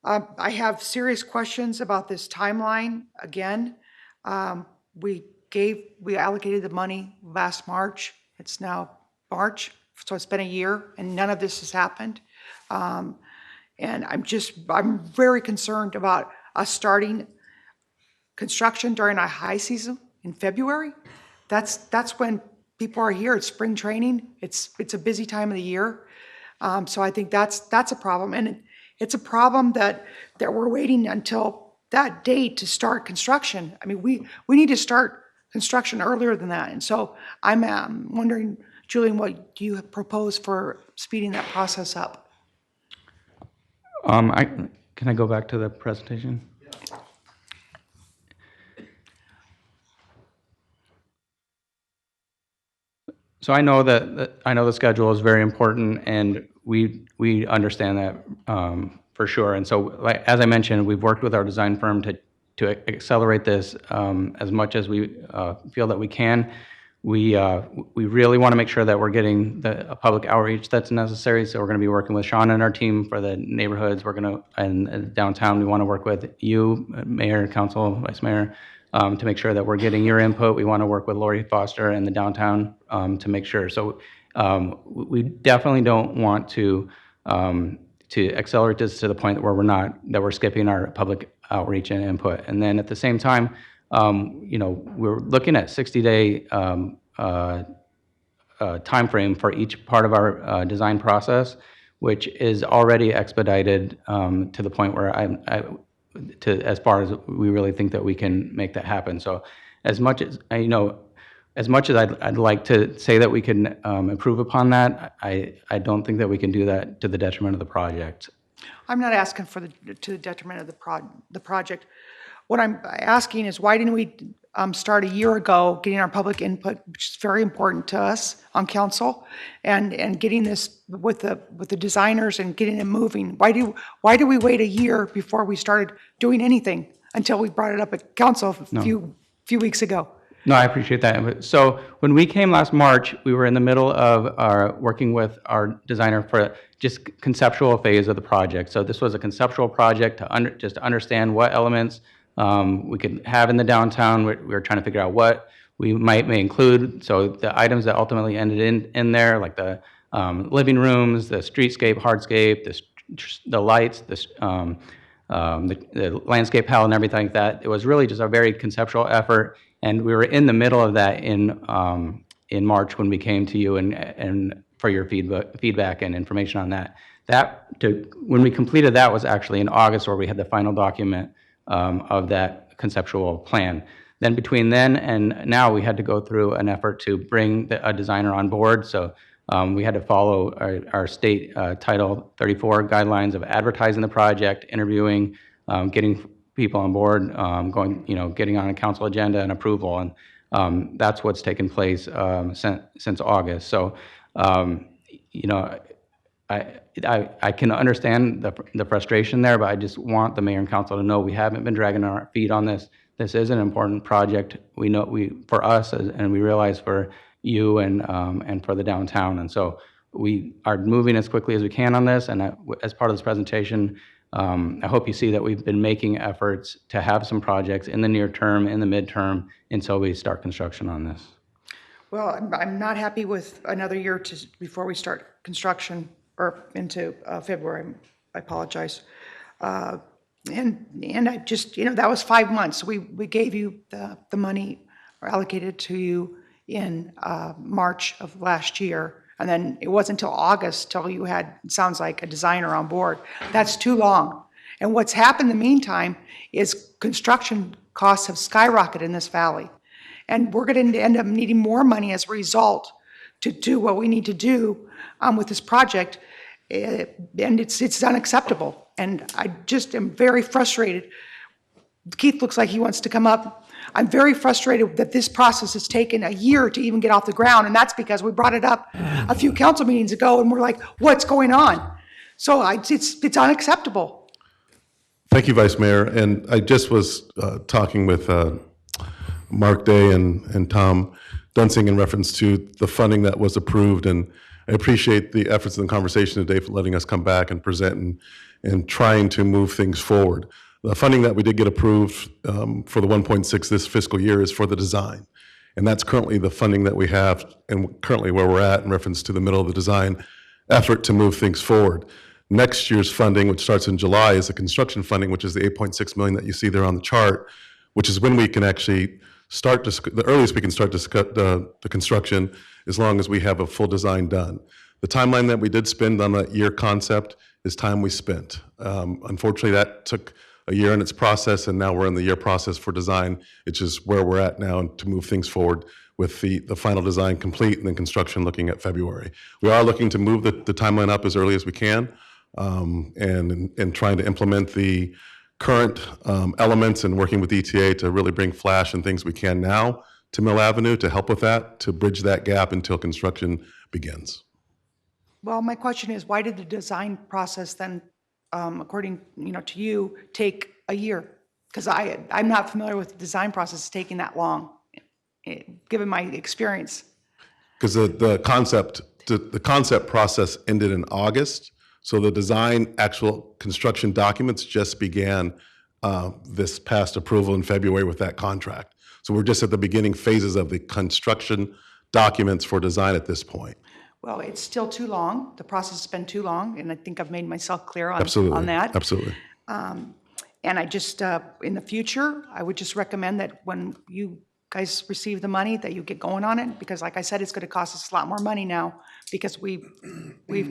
I have serious questions about this timeline. Again, we allocated the money last March. It's now March, so it's been a year, and none of this has happened. And I'm very concerned about us starting construction during a high season in February. That's when people are here. It's spring training. It's a busy time of the year. So I think that's a problem, and it's a problem that we're waiting until that date to start construction. I mean, we need to start construction earlier than that. And so I'm wondering, Julian, what do you propose for speeding that process up? Can I go back to the presentation? So I know that the schedule is very important, and we understand that for sure. And so, as I mentioned, we've worked with our design firm to accelerate this as much as we feel that we can. We really want to make sure that we're getting the public outreach that's necessary. So we're going to be working with Sean and our team for the neighborhoods. We're going to, and downtown, we want to work with you, Mayor, Council, Vice Mayor, to make sure that we're getting your input. We want to work with Lori Foster and the downtown to make sure. So we definitely don't want to accelerate this to the point where we're skipping our public outreach and input. And then at the same time, we're looking at 60-day time frame for each part of our design process, which is already expedited to the point where as far as we really think that we can make that happen. So as much as I'd like to say that we can improve upon that, I don't think that we can do that to the detriment of the project. I'm not asking to the detriment of the project. What I'm asking is, why didn't we start a year ago getting our public input, which is very important to us on council, and getting this with the designers and getting it moving? Why do we wait a year before we started doing anything until we brought it up at council a few weeks ago? No, I appreciate that. So when we came last March, we were in the middle of working with our designer for just conceptual phase of the project. So this was a conceptual project to just understand what elements we could have in the downtown. We were trying to figure out what we may include. So the items that ultimately ended in there, like the living rooms, the streetscape, hardscape, the lights, the landscape held and everything like that. It was really just a very conceptual effort, and we were in the middle of that in March when we came to you and for your feedback and information on that. When we completed that was actually in August, where we had the final document of that conceptual plan. Then between then and now, we had to go through an effort to bring a designer on board. So we had to follow our state Title 34 guidelines of advertising the project, interviewing, getting people on board, getting on a council agenda and approval. And that's what's taken place since August. So, I can understand the frustration there, but I just want the mayor and council to know we haven't been dragging our feet on this. This is an important project. We know for us, and we realize for you and for the downtown. And so we are moving as quickly as we can on this. And as part of this presentation, I hope you see that we've been making efforts to have some projects in the near term, in the midterm, until we start construction on this. Well, I'm not happy with another year before we start construction, or into February. I apologize. And I just, that was 5 months. We gave you the money, or allocated to you in March of last year. And then it wasn't until August till you had, it sounds like, a designer on board. That's too long. And what's happened in the meantime is construction costs have skyrocketed in this valley. And we're going to end up needing more money as a result to do what we need to do with this project. And it's unacceptable. And I just am very frustrated. Keith looks like he wants to come up. I'm very frustrated that this process has taken a year to even get off the ground, and that's because we brought it up a few council meetings ago, and we're like, what's going on? So it's unacceptable. Thank you, Vice Mayor. And I just was talking with Mark Day and Tom Dunsing in reference to the funding that was approved, and I appreciate the efforts and the conversation today for letting us come back and present and trying to move things forward. The funding that we did get approved for the 1.6 this fiscal year is for the design. And that's currently the funding that we have and currently where we're at in reference to the middle of the design effort to move things forward. Next year's funding, which starts in July, is the construction funding, which is the 8.6 million that you see there on the chart, which is when we can actually start, the earliest we can start the construction, as long as we have a full design done. The timeline that we did spend on that year concept is time we spent. Unfortunately, that took a year in its process, and now we're in the year process for design, which is where we're at now to move things forward with the final design complete and then construction looking at February. We are looking to move the timeline up as early as we can, and trying to implement the current elements and working with ETA to really bring flash and things we can now to Mill Avenue to help with that, to bridge that gap until construction begins. Well, my question is, why did the design process then, according to you, take a year? Because I'm not familiar with the design process taking that long, given my experience. Because the concept process ended in August, so the design actual construction documents just began this past approval in February with that contract. So we're just at the beginning phases of the construction documents for design at this point. Well, it's still too long. The process has been too long, and I think I've made myself clear on that. Absolutely. And I just, in the future, I would just recommend that when you guys receive the money, that you get going on it, because like I said, it's going to cost us a lot more money now because we've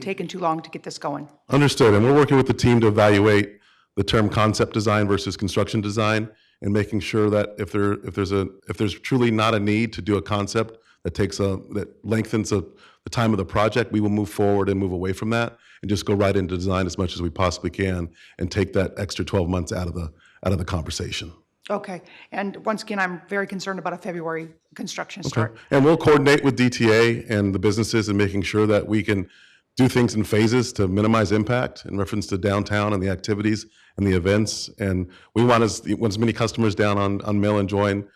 taken too long to get this going. Understood. And we're working with the team to evaluate the term concept design versus construction design, and making sure that if there's truly not a need to do a concept that lengthens the time of the project, we will move forward and move away from that and just go right into design as much as we possibly can and take that extra 12 months out of the conversation. Okay. And once again, I'm very concerned about a February construction start. Okay. And we'll coordinate with DTA and the businesses in making sure that we can do things in phases to minimize impact in reference to downtown and the activities and the events. And we want as many customers down on Mill enjoying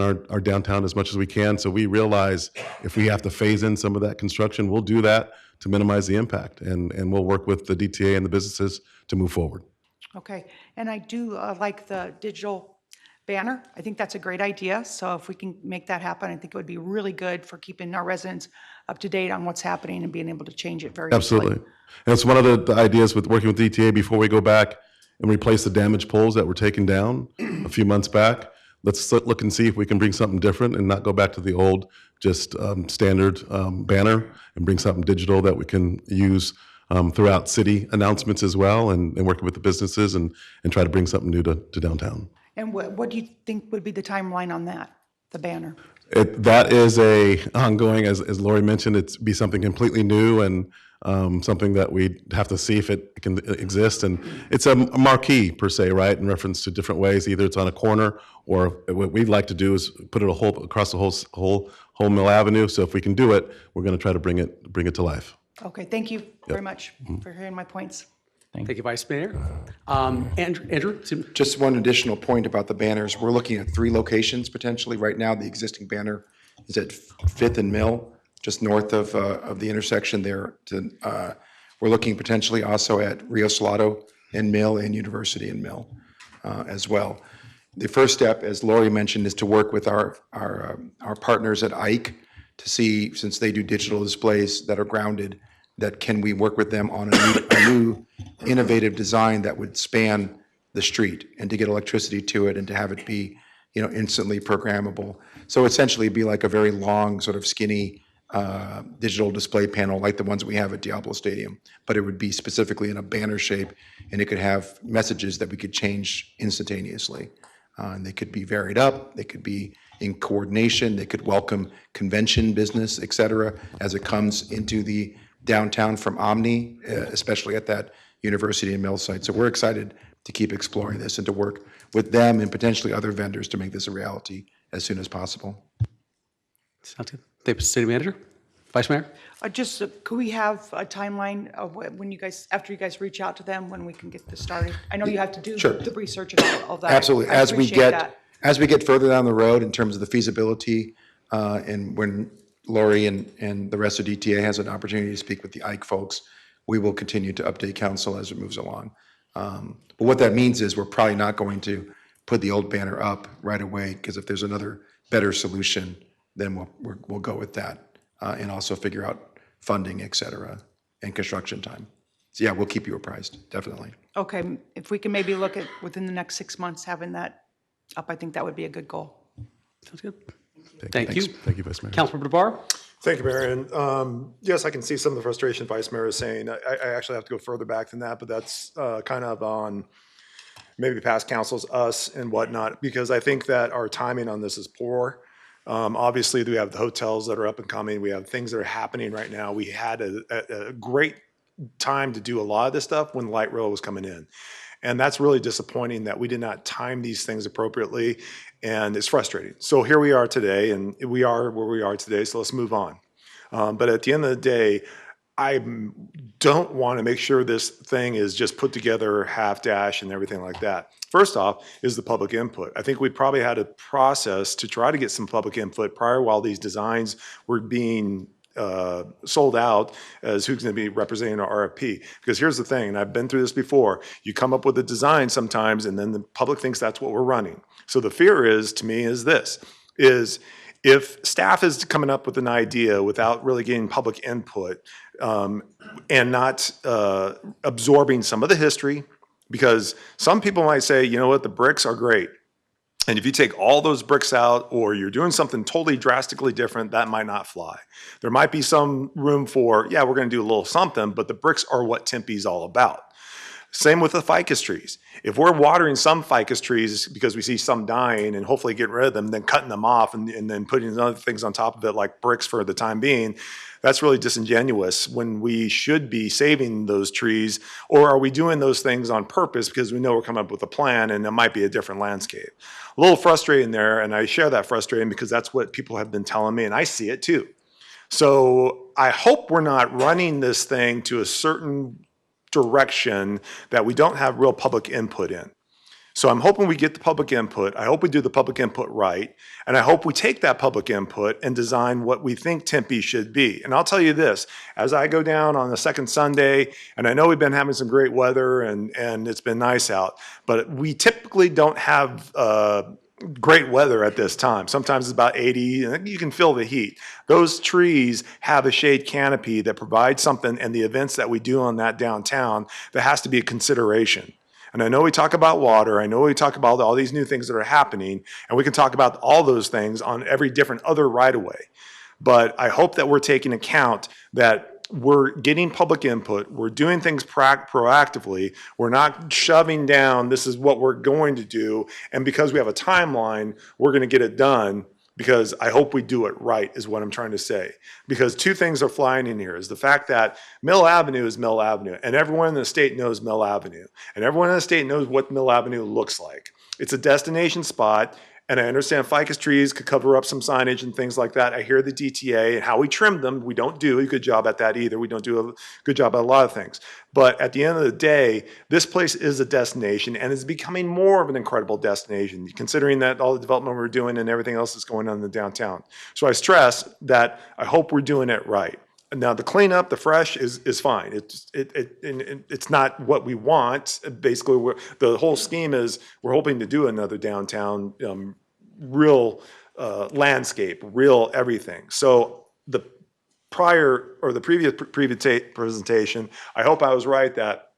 our downtown as much as we can. So we realize if we have to phase in some of that construction, we'll do that to minimize the impact. And we'll work with the DTA and the businesses to move forward. Okay. And I do like the digital banner. I think that's a great idea. So if we can make that happen, I think it would be really good for keeping our residents up to date on what's happening and being able to change it very Absolutely. easily. And it's one of the ideas with working with DTA before we go back and replace the damaged poles that were taken down a few months back. Let's look and see if we can bring something different and not go back to the old, just standard banner, and bring something digital that we can use throughout city announcements as well, and working with the businesses and try to bring something new to downtown. And what do you think would be the timeline on that, the banner? That is a ongoing, as Lori mentioned, it's be something completely new and something that we have to see if it can exist. And it's a marquee per se, right, in reference to different ways. Either it's on a corner, or what we'd like to do is put it across the whole Mill Avenue. So if we can do it, we're going to try to bring it to life. Okay, thank you very much for hearing my points. Thank you, Vice Mayor. Andrew? Just one additional point about the banners. We're looking at 3 locations potentially. Right now, the existing banner is at 5th and Mill, just north of the intersection there. We're looking potentially also at Rio Salado and Mill and University and Mill as well. The first step, as Lori mentioned, is to work with our partners at Ike to see, since they do digital displays that are grounded, that can we work with them on a new innovative design that would span the street, and to get electricity to it and to have it be, instantly programmable. So essentially be like a very long, sort of skinny digital display panel like the ones we have at Diablo Stadium, but it would be specifically in a banner shape, and it could have messages that we could change instantaneously. And they could be varied up, they could be in coordination, they could welcome convention business, et cetera, as it comes into the downtown from Omni, especially at that University and Mill site. So we're excited to keep exploring this and to work with them and potentially other vendors to make this a reality as soon as possible. Sounds good. Thank you, City Manager. Vice Mayor? Could we have a timeline of when you guys, after you guys reach out to them, when we can get this started? I know you have to do the research and all that. Absolutely. I appreciate that. As we get further down the road in terms of the feasibility, and when Lori and the rest of DTA has an opportunity to speak with the Ike folks, we will continue to update council as it moves along. But what that means is we're probably not going to put the old banner up right away, because if there's another better solution, then we'll go with that, and also figure out funding, et cetera, and construction time. So yeah, we'll keep you apprised, definitely. Okay, if we can maybe look at within the next 6 months having that up, I think that would be a good goal. Sounds good. Thank you. Thank you, Vice Mayor. Councilmember DeBar? Thank you, Mayor. And yes, I can see some of the frustration Vice Mayor is saying. I actually have to go further back than that, but that's kind of on maybe past councils, us and whatnot, because I think that our timing on this is poor. Obviously, we have the hotels that are up and coming. We have things that are happening right now. We had a great time to do a lot of this stuff when light rail was coming in. And that's really disappointing that we did not time these things appropriately, and it's frustrating. So here we are today, and we are where we are today, so let's move on. But at the end of the day, I don't want to make sure this thing is just put together half-dash and everything like that. First off is the public input. I think we probably had a process to try to get some public input prior while these designs were being sold out as who's going to be representing our RFP. Because here's the thing, and I've been through this before, you come up with a design sometimes and then the public thinks that's what we're running. So the fear is, to me, is this, is if staff is coming up with an idea without really getting public input and not absorbing some of the history, because some people might say, you know what, the bricks are great. And if you take all those bricks out, or you're doing something totally drastically different, that might not fly. There might be some room for, yeah, we're going to do a little something, but the bricks are what Tempe's all about. Same with the ficus trees. If we're watering some ficus trees because we see some dying and hopefully getting rid of them, then cutting them off and then putting other things on top of it like bricks for the time being, that's really disingenuous when we should be saving those trees. Or are we doing those things on purpose because we know we're coming up with a plan and it might be a different landscape? A little frustrating there, and I share that frustration because that's what people have been telling me, and I see it too. So I hope we're not running this thing to a certain direction that we don't have real public input in. So I'm hoping we get the public input. I hope we do the public input right. And I hope we take that public input and design what we think Tempe should be. And I'll tell you this, as I go down on the second Sunday, and I know we've been having some great weather and it's been nice out, but we typically don't have great weather at this time. Sometimes it's about 80 and you can feel the heat. Those trees have a shade canopy that provides something, and the events that we do on that downtown, that has to be a consideration. And I know we talk about water, I know we talk about all these new things that are happening, and we can talk about all those things on every different other right-of-way. But I hope that we're taking account that we're getting public input, we're doing things proactively, we're not shoving down, this is what we're going to do, and because we have a timeline, we're going to get it done, because I hope we do it right, is what I'm trying to say. Because two things are flying in here, is the fact that Mill Avenue is Mill Avenue, and everyone in the state knows Mill Avenue, and everyone in the state knows what Mill Avenue looks like. It's a destination spot. And I understand ficus trees could cover up some signage and things like that. I hear the DTA and how we trim them. We don't do a good job at that either. We don't do a good job at a lot of things. But at the end of the day, this place is a destination and is becoming more of an incredible destination, considering that all the development we're doing and everything else that's going on in the downtown. So I stress that I hope we're doing it right. Now the cleanup, the fresh is fine. It's not what we want. Basically, the whole scheme is we're hoping to do another downtown real landscape, real everything. So the previous presentation, I hope I was right that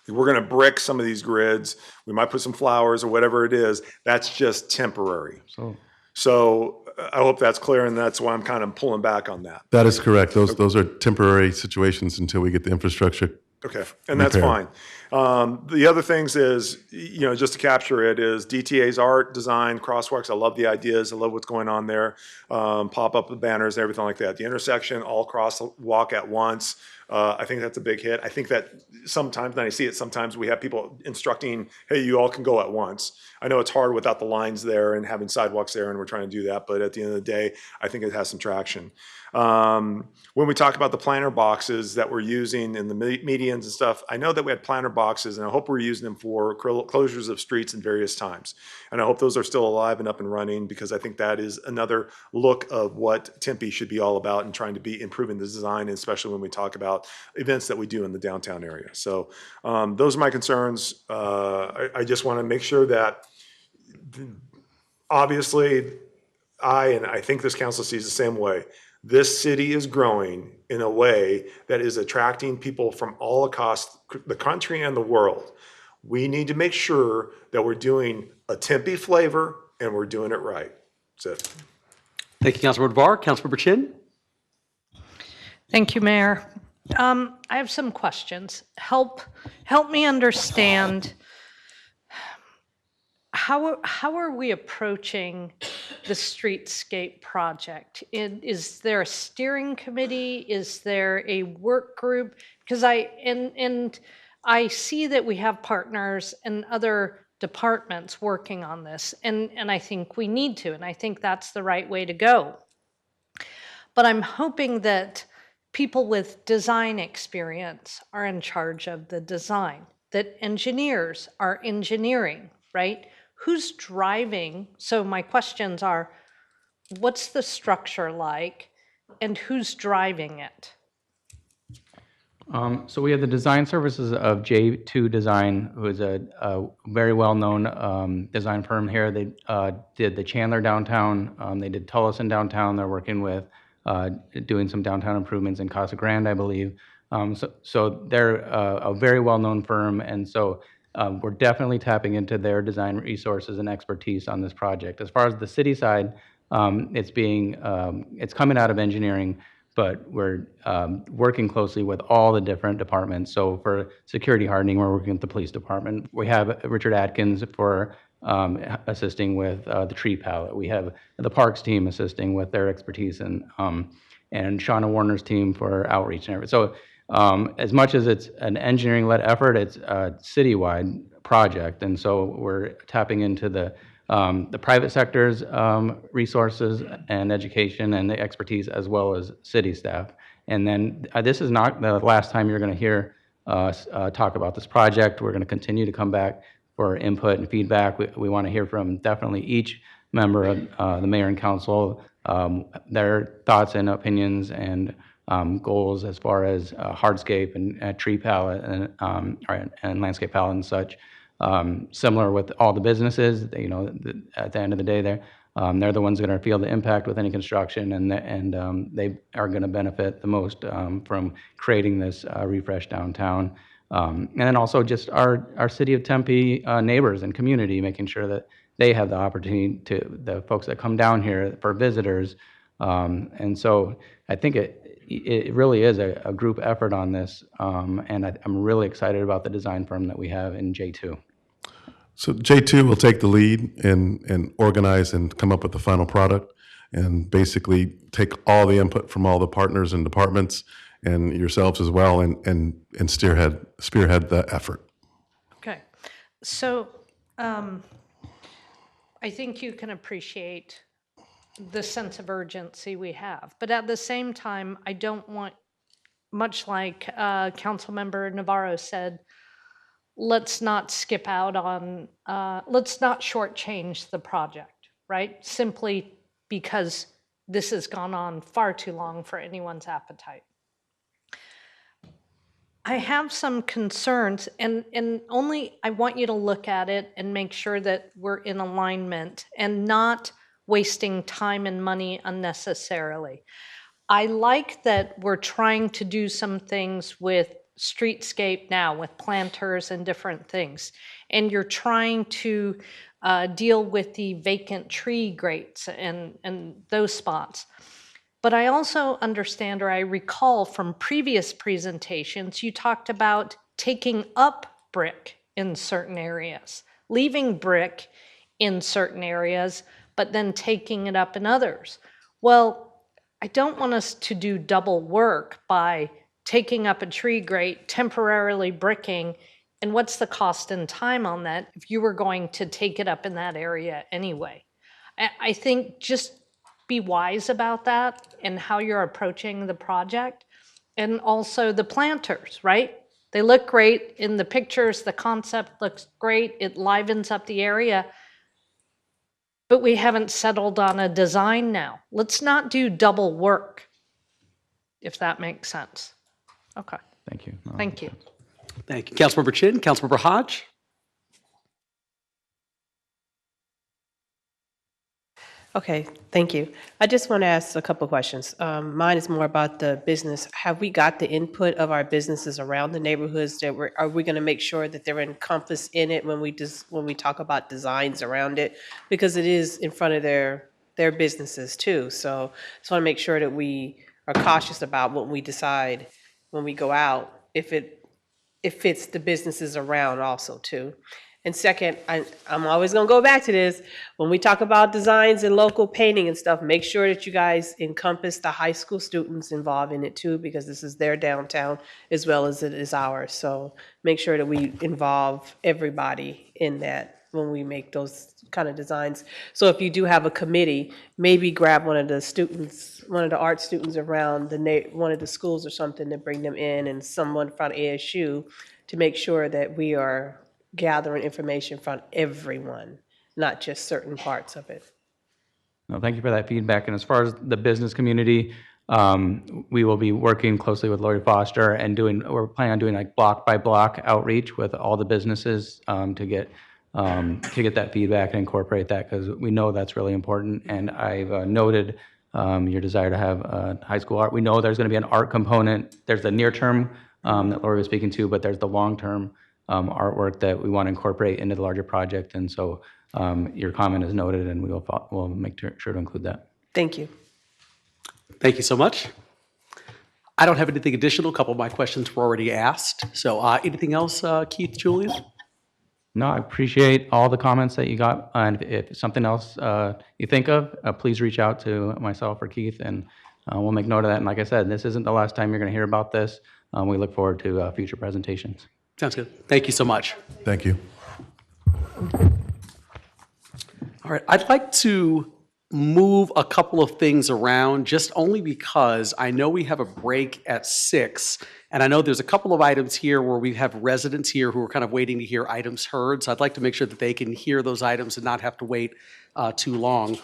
we're going to brick some of these grids. We might put some flowers or whatever it is. That's just temporary. So I hope that's clear, and that's why I'm kind of pulling back on that. That is correct. Those are temporary situations until we get the infrastructure. Okay, and that's fine. The other things is, just to capture it, is DTA's art, design, crosswalks. I love the ideas. I love what's going on there. Pop up the banners, everything like that. The intersection, all crosswalk at once. I think that's a big hit. I think that sometimes, and I see it sometimes, we have people instructing, hey, you all can go at once. I know it's hard without the lines there and having sidewalks there, and we're trying to do that, but at the end of the day, I think it has some traction. When we talk about the planter boxes that we're using in the medians and stuff, I know that we had planter boxes, and I hope we're using them for closures of streets in various times. And I hope those are still alive and up and running, because I think that is another look of what Tempe should be all about and trying to be improving the design, especially when we talk about events that we do in the downtown area. So those are my concerns. I just want to make sure that obviously and I think this council sees the same way. This city is growing in a way that is attracting people from all across the country and the world. We need to make sure that we're doing a Tempe flavor and we're doing it right. That's it. Thank you, Councilmember Barr. Councilmember Chin? Thank you, Mayor. I have some questions. Help me understand, how are we approaching the streetscape project? Is there a steering committee? Is there a work group? Because I see that we have partners and other departments working on this, and I think we need to, and I think that's the right way to go. But I'm hoping that people with design experience are in charge of the design, that engineers are engineering, right? Who's driving? So my questions are, what's the structure like, and who's driving it? So we have the design services of J2 Design, who is a very well-known design firm here. They did the Chandler downtown. They did Tullison downtown. They're working with doing some downtown improvements in Casa Grande, I believe. So they're a very well-known firm, and so we're definitely tapping into their design resources and expertise on this project. As far as the city side, it's coming out of engineering, but we're working closely with all the different departments. So for security hardening, we're working with the police department. We have Richard Atkins for assisting with the tree palette. We have the parks team assisting with their expertise, and Shauna Warner's team for outreach and everything. So as much as it's an engineering-led effort, it's a citywide project, and so we're tapping into the private sector's resources and education and the expertise, as well as city staff. And then this is not the last time you're going to hear us talk about this project. We're going to continue to come back for input and feedback. We want to hear from definitely each member of the mayor and council, their thoughts and opinions and goals as far as hardscape and tree palette and landscape palette and such. Similar with all the businesses, at the end of the day, they're the ones that are going to feel the impact with any construction, and they are going to benefit the most from creating this refresh downtown. And then also just our city of Tempe neighbors and community, making sure that they have the opportunity the folks that come down here for visitors. And so I think it really is a group effort on this. And I'm really excited about the design firm that we have in J2. So J2 will take the lead and organize and come up with the final product and basically take all the input from all the partners and departments and yourselves as well and spearhead the effort. Okay. So I think you can appreciate the sense of urgency we have. But at the same time, I don't want, much like Councilmember Navarro said, let's not skip out on, let's not shortchange the project, right? Simply because this has gone on far too long for anyone's appetite. I have some concerns, and only I want you to look at it and make sure that we're in alignment and not wasting time and money unnecessarily. I like that we're trying to do some things with streetscape now, with planters and different things. And you're trying to deal with the vacant tree grates and those spots. But I also understand, or I recall from previous presentations, you talked about taking up brick in certain areas, leaving brick in certain areas, but then taking it up in others. Well, I don't want us to do double work by taking up a tree grate, temporarily bricking, and what's the cost and time on that if you were going to take it up in that area anyway? I think just be wise about that and how you're approaching the project. And also the planters, right? They look great in the pictures, the concept looks great, it livens up the area, but we haven't settled on a design now. Let's not do double work, if that makes sense. Okay. Thank you. Thank you. Thank you. Councilmember Chin, Councilmember Hodge. Okay, thank you. I just want to ask a couple of questions. Mine is more about the business. Have we got the input of our businesses around the neighborhoods that are we going to make sure that they're encompassed in it when we talk about designs around it? Because it is in front of their businesses too. So just want to make sure that we are cautious about what we decide when we go out, if it fits the businesses around also too. And second, I'm always gonna go back to this, when we talk about designs and local painting and stuff, make sure that you guys encompass the high school students involved in it too, because this is their downtown as well as it is ours. So make sure that we involve everybody in that when we make those kind of designs. So if you do have a committee, maybe grab one of the students, one of the art students around one of the schools or something to bring them in, and someone from ASU to make sure that we are gathering information from everyone, not just certain parts of it. No, thank you for that feedback. And as far as the business community, we will be working closely with Lori Foster and we're planning on doing like block by block outreach with all the businesses to get that feedback and incorporate that, because we know that's really important. And I've noted your desire to have high school art. We know there's going to be an art component. There's the near term that Lori was speaking to, but there's the long term artwork that we want to incorporate into the larger project. And so your comment is noted, and we'll make sure to include that. Thank you. Thank you so much. I don't have anything additional. A couple of my questions were already asked. So anything else, Keith, Julian? No, I appreciate all the comments that you got. And if something else you think of, please reach out to myself or Keith, and we'll make note of that. And like I said, this isn't the last time you're going to hear about this. We look forward to future presentations. Sounds good. Thank you so much. Thank you. All right, I'd like to move a couple of things around, just only because I know we have a break at 6, and I know there's a couple of items here where we have residents here who are kind of waiting to hear items heard, so I'd like to make sure that they can hear those items and not have to wait too long.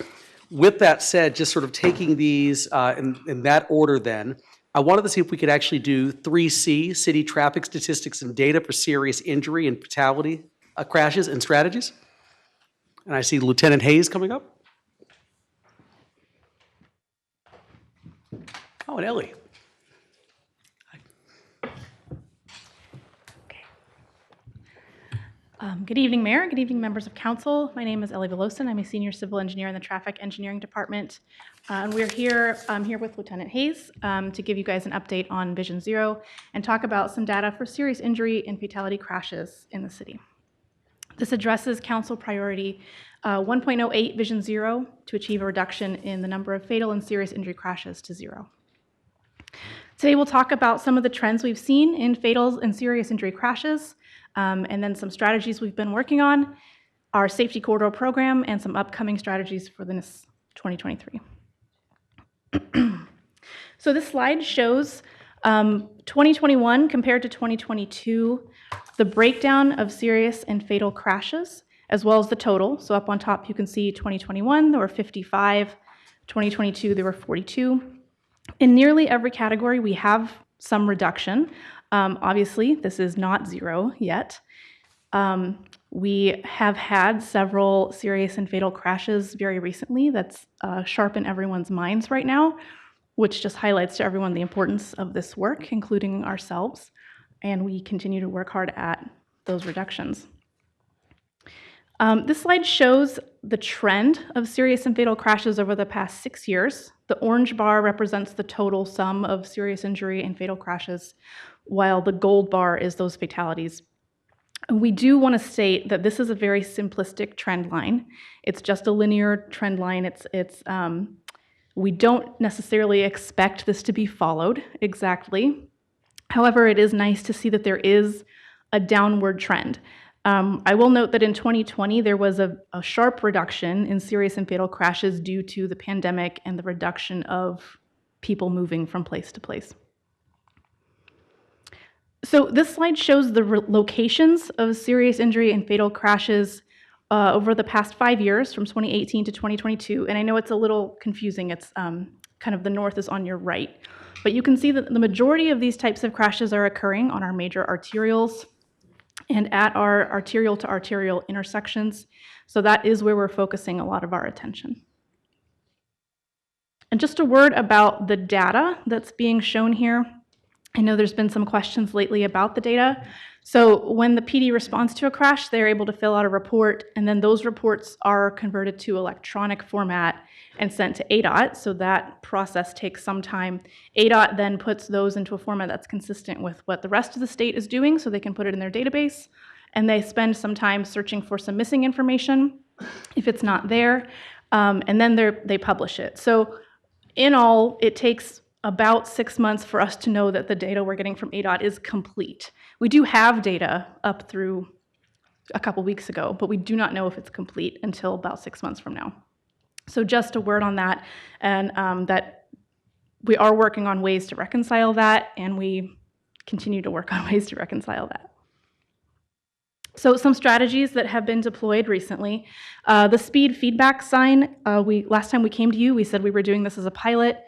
With that said, just sort of taking these in that order then, I wanted to see if we could actually do 3C, city traffic statistics and data for serious injury and fatality crashes and strategies. And I see Lieutenant Hayes coming up. Oh, and Ellie. Okay. Good evening, Mayor. Good evening, members of council. My name is Ellie Velosin. I'm a senior civil engineer in the traffic engineering department. And I'm here with Lieutenant Hayes to give you guys an update on Vision Zero and talk about some data for serious injury and fatality crashes in the city. This addresses council priority 1.08 Vision Zero to achieve a reduction in the number of fatal and serious injury crashes to zero. Today we'll talk about some of the trends we've seen in fatal and serious injury crashes, and then some strategies we've been working on, our safety corridor program, and some upcoming strategies for this 2023. So this slide shows 2021 compared to 2022, the breakdown of serious and fatal crashes, as well as the total. So up on top, you can see 2021, there were 55, 2022, there were 42. In nearly every category, we have some reduction. Obviously, this is not zero yet. We have had several serious and fatal crashes very recently that's sharp in everyone's minds right now, which just highlights to everyone the importance of this work, including ourselves, and we continue to work hard at those reductions. This slide shows the trend of serious and fatal crashes over the past 6 years. The orange bar represents the total sum of serious injury and fatal crashes, while the gold bar is those fatalities. We do want to state that this is a very simplistic trend line. It's just a linear trend line. We don't necessarily expect this to be followed exactly. However, it is nice to see that there is a downward trend. I will note that in 2020, there was a sharp reduction in serious and fatal crashes due to the pandemic and the reduction of people moving from place to place. So this slide shows the locations of serious injury and fatal crashes over the past 5 years, from 2018 to 2022. And I know it's a little confusing. It's kind of the north is on your right. But you can see that the majority of these types of crashes are occurring on our major arterials and at our arterial to arterial intersections. So that is where we're focusing a lot of our attention. And just a word about the data that's being shown here. I know there's been some questions lately about the data. So when the PD responds to a crash, they're able to fill out a report, and then those reports are converted to electronic format and sent to ADOT. So that process takes some time. ADOT then puts those into a format that's consistent with what the rest of the state is doing, so they can put it in their database. And they spend some time searching for some missing information if it's not there, and then they publish it. So in all, it takes about 6 months for us to know that the data we're getting from ADOT is complete. We do have data up through a couple weeks ago, but we do not know if it's complete until about 6 months from now. So just a word on that, and that we are working on ways to reconcile that, and we continue to work on ways to reconcile that. So some strategies that have been deployed recently. The speed feedback sign, last time we came to you, we said we were doing this as a pilot.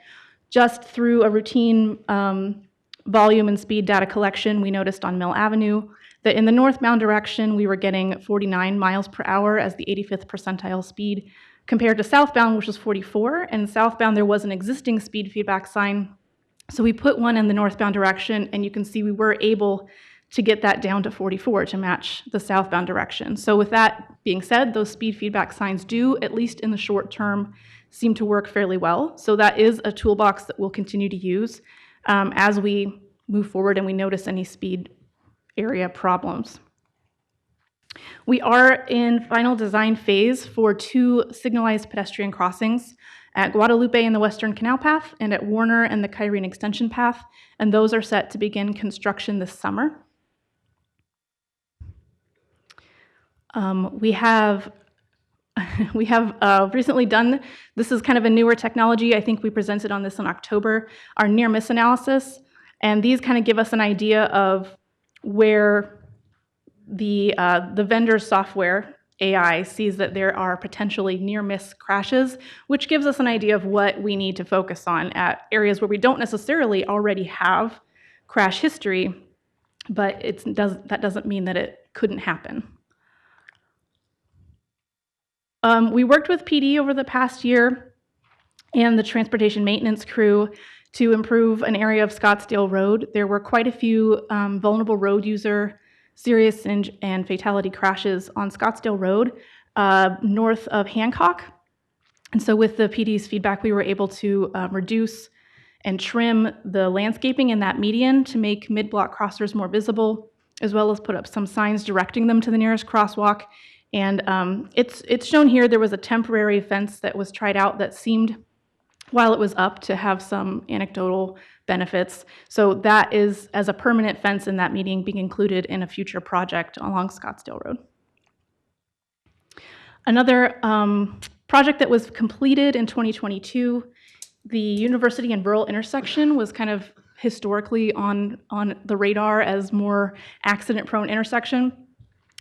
Just through a routine volume and speed data collection, we noticed on Mill Avenue that in the northbound direction, we were getting 49 miles per hour as the 85th percentile speed, compared to southbound, which was 44. And southbound, there was an existing speed feedback sign. So we put one in the northbound direction, and you can see we were able to get that down to 44 to match the southbound direction. So with that being said, those speed feedback signs do, at least in the short term, seem to work fairly well. So that is a toolbox that we'll continue to use as we move forward and we notice any speed area problems. We are in final design phase for 2 signalized pedestrian crossings at Guadalupe in the Western Canal Path and at Warner and the Kyrene Extension Path, and those are set to begin construction this summer. We have recently done, this is kind of a newer technology. I think we presented on this in October, our near miss analysis. And these kind of give us an idea of where the vendor's software, AI, sees that there are potentially near miss crashes, which gives us an idea of what we need to focus on at areas where we don't necessarily already have crash history, but that doesn't mean that it couldn't happen. We worked with PD over the past year and the transportation maintenance crew to improve an area of Scottsdale Road. There were quite a few vulnerable road user serious and fatality crashes on Scottsdale Road, north of Hancock. And so with the PD's feedback, we were able to reduce and trim the landscaping in that median to make mid-block crossers more visible, as well as put up some signs directing them to the nearest crosswalk. And it's shown here, there was a temporary fence that was tried out that seemed, while it was up, to have some anecdotal benefits. So that is, as a permanent fence in that median, being included in a future project along Scottsdale Road. Another project that was completed in 2022, the University and Rural intersection was kind of historically on the radar as more accident-prone intersection.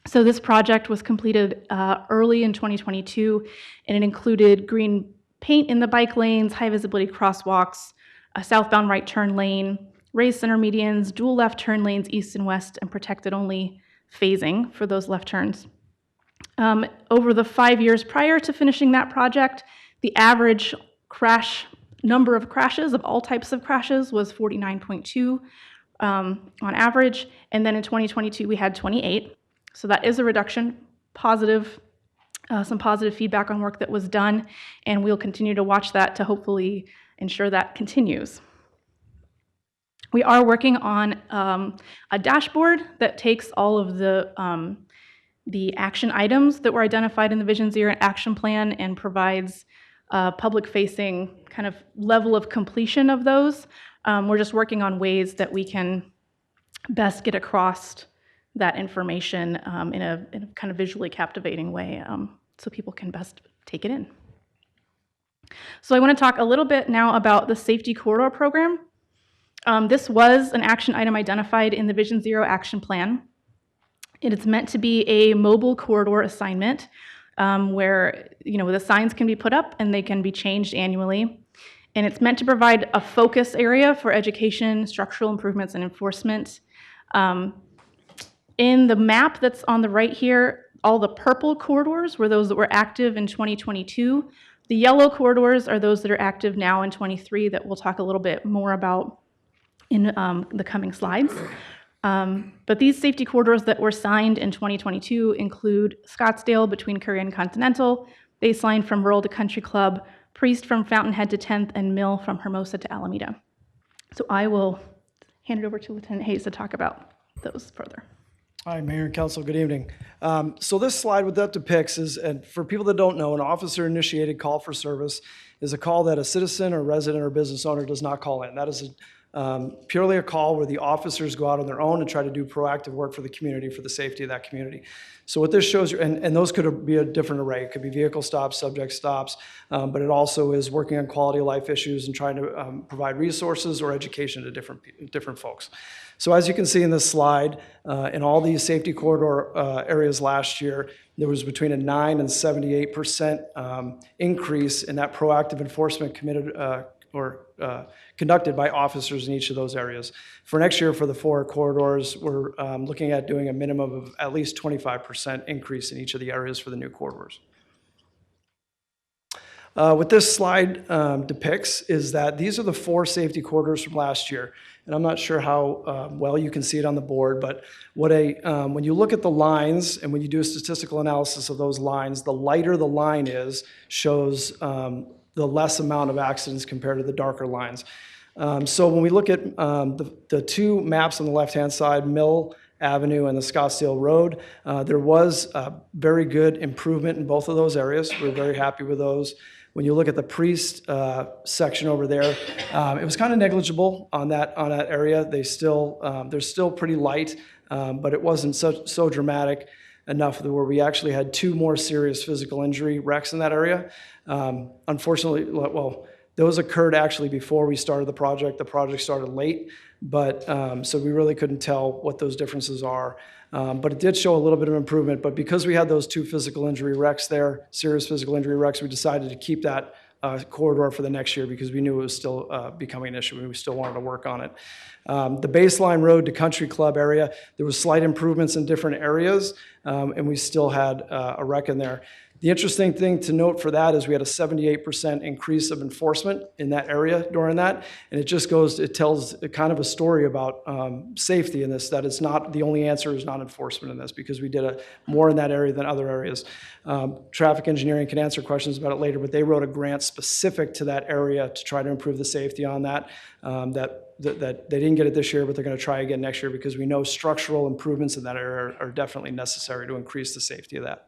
So this project was completed early in 2022, and it included green paint in the bike lanes, high visibility crosswalks, a southbound right turn lane, raised center medians, dual left turn lanes east and west, and protected only phasing for those left turns. Over the 5 years prior to finishing that project, the average number of crashes of all types of crashes was 49.2 on average, and then in 2022 we had 28. So that is a reduction, positive, some positive feedback on work that was done, and we'll continue to watch that to hopefully ensure that continues. We are working on a dashboard that takes all of the action items that were identified in the Vision Zero action plan and provides public-facing kind of level of completion of those. We're just working on ways that we can best get across that information in a kind of visually captivating way so people can best take it in. So I want to talk a little bit now about the Safety Corridor Program. This was an action item identified in the Vision Zero action plan. It is meant to be a mobile corridor assignment where the signs can be put up and they can be changed annually. And it's meant to provide a focus area for education, structural improvements, and enforcement. In the map that's on the right here, all the purple corridors were those that were active in 2022. The yellow corridors are those that are active now in 23 that we'll talk a little bit more about in the coming slides. But these safety corridors that were signed in 2022 include Scottsdale between Curry and Continental, Baseline from Rural to Country Club, Priest from Fountainhead to 10th, and Mill from Hermosa to Alameda. So I will hand it over to Lieutenant Hayes to talk about those further. Hi, Mayor and Council, good evening. So this slide, what that depicts is, and for people that don't know, an officer-initiated call for service is a call that a citizen or resident or business owner does not call in. That is purely a call where the officers go out on their own and try to do proactive work for the community, for the safety of that community. So what this shows you, and those could be a different array. It could be vehicle stops, subject stops, but it also is working on quality of life issues and trying to provide resources or education to different folks. So as you can see in this slide, in all these safety corridor areas last year, there was between a 9 and 78% increase in that proactive enforcement conducted by officers in each of those areas. For next year, for the 4 corridors, we're looking at doing a minimum of at least 25% increase in each of the areas for the new corridors. What this slide depicts is that these are the 4 safety corridors from last year. And I'm not sure how well you can see it on the board, but when you look at the lines and when you do a statistical analysis of those lines, the lighter the line is, shows the less amount of accidents compared to the darker lines. So when we look at the 2 maps on the left-hand side, Mill Avenue and the Scottsdale Road, there was a very good improvement in both of those areas. We're very happy with those. When you look at the Priest section over there, it was kind of negligible on that area. They're still pretty light, but it wasn't so dramatic enough where we actually had 2 more serious physical injury wrecks in that area. Unfortunately, well, those occurred actually before we started the project. The project started late, but so we really couldn't tell what those differences are. But it did show a little bit of improvement. But because we had those 2 physical injury wrecks there, serious physical injury wrecks, we decided to keep that corridor for the next year because we knew it was still becoming an issue and we still wanted to work on it. The Baseline Road to Country Club area, there was slight improvements in different areas, and we still had a wreck in there. The interesting thing to note for that is we had a 78% increase of enforcement in that area during that. And it tells kind of a story about safety in this, that it's not, the only answer is not enforcement in this, because we did more in that area than other areas. Traffic engineering can answer questions about it later, but they wrote a grant specific to that area to try to improve the safety on that. That they didn't get it this year, but they're going to try again next year, because we know structural improvements in that area are definitely necessary to increase the safety of that.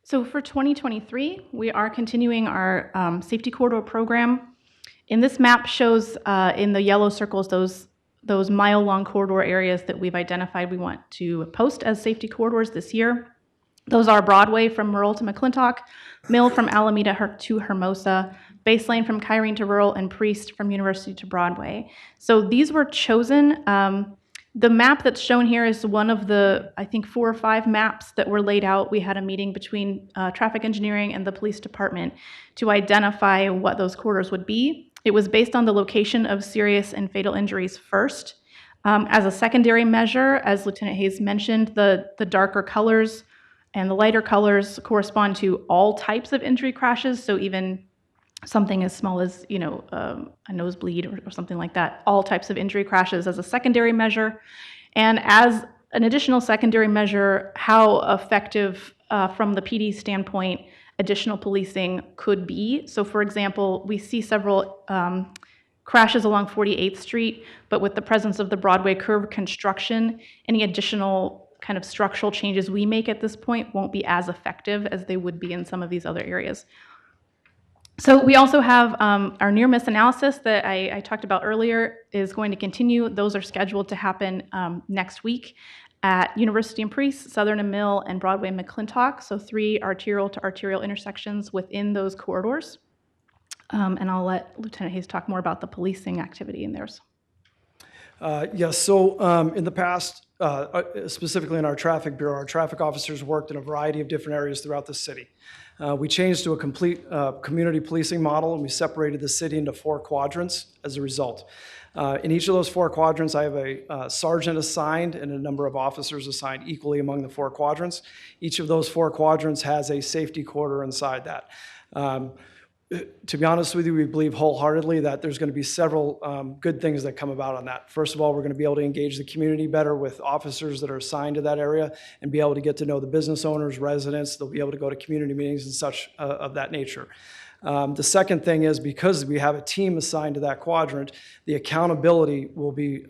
So for 2023, we are continuing our safety corridor program. And this map shows in the yellow circles those mile-long corridor areas that we've identified we want to post as safety corridors this year. Those are Broadway from Merle to McClintock, Mill from Alameda to Hermosa, Base Lane from Kyrene to Rural, and Priest from University to Broadway. So these were chosen. The map that's shown here is one of the, I think, 4 or 5 maps that were laid out. We had a meeting between traffic engineering and the police department to identify what those corridors would be. It was based on the location of serious and fatal injuries first. As a secondary measure, as Lieutenant Hayes mentioned, the darker colors and the lighter colors correspond to all types of injury crashes, so even something as small as, a nosebleed or something like that, all types of injury crashes as a secondary measure. And as an additional secondary measure, how effective from the PD standpoint additional policing could be. So for example, we see several crashes along 48th Street, but with the presence of the Broadway curve construction, any additional kind of structural changes we make at this point won't be as effective as they would be in some of these other areas. So we also have our near miss analysis that I talked about earlier is going to continue. Those are scheduled to happen next week at University and Priest, Southern and Mill, and Broadway and McClintock. So 3 arterial to arterial intersections within those corridors. And I'll let Lieutenant Hayes talk more about the policing activity in theirs. Yes, so in the past, specifically in our traffic bureau, our traffic officers worked in a variety of different areas throughout the city. We changed to a complete community policing model, and we separated the city into 4 quadrants as a result. In each of those 4 quadrants, I have a sergeant assigned and a number of officers assigned equally among the 4 quadrants. Each of those 4 quadrants has a safety corridor inside that. To be honest with you, we believe wholeheartedly that there's going to be several good things that come about on that. First of all, we're going to be able to engage the community better with officers that are assigned to that area and be able to get to know the business owners, residents. They'll be able to go to community meetings and such of that nature. The second thing is, because we have a team assigned to that quadrant, the accountability will be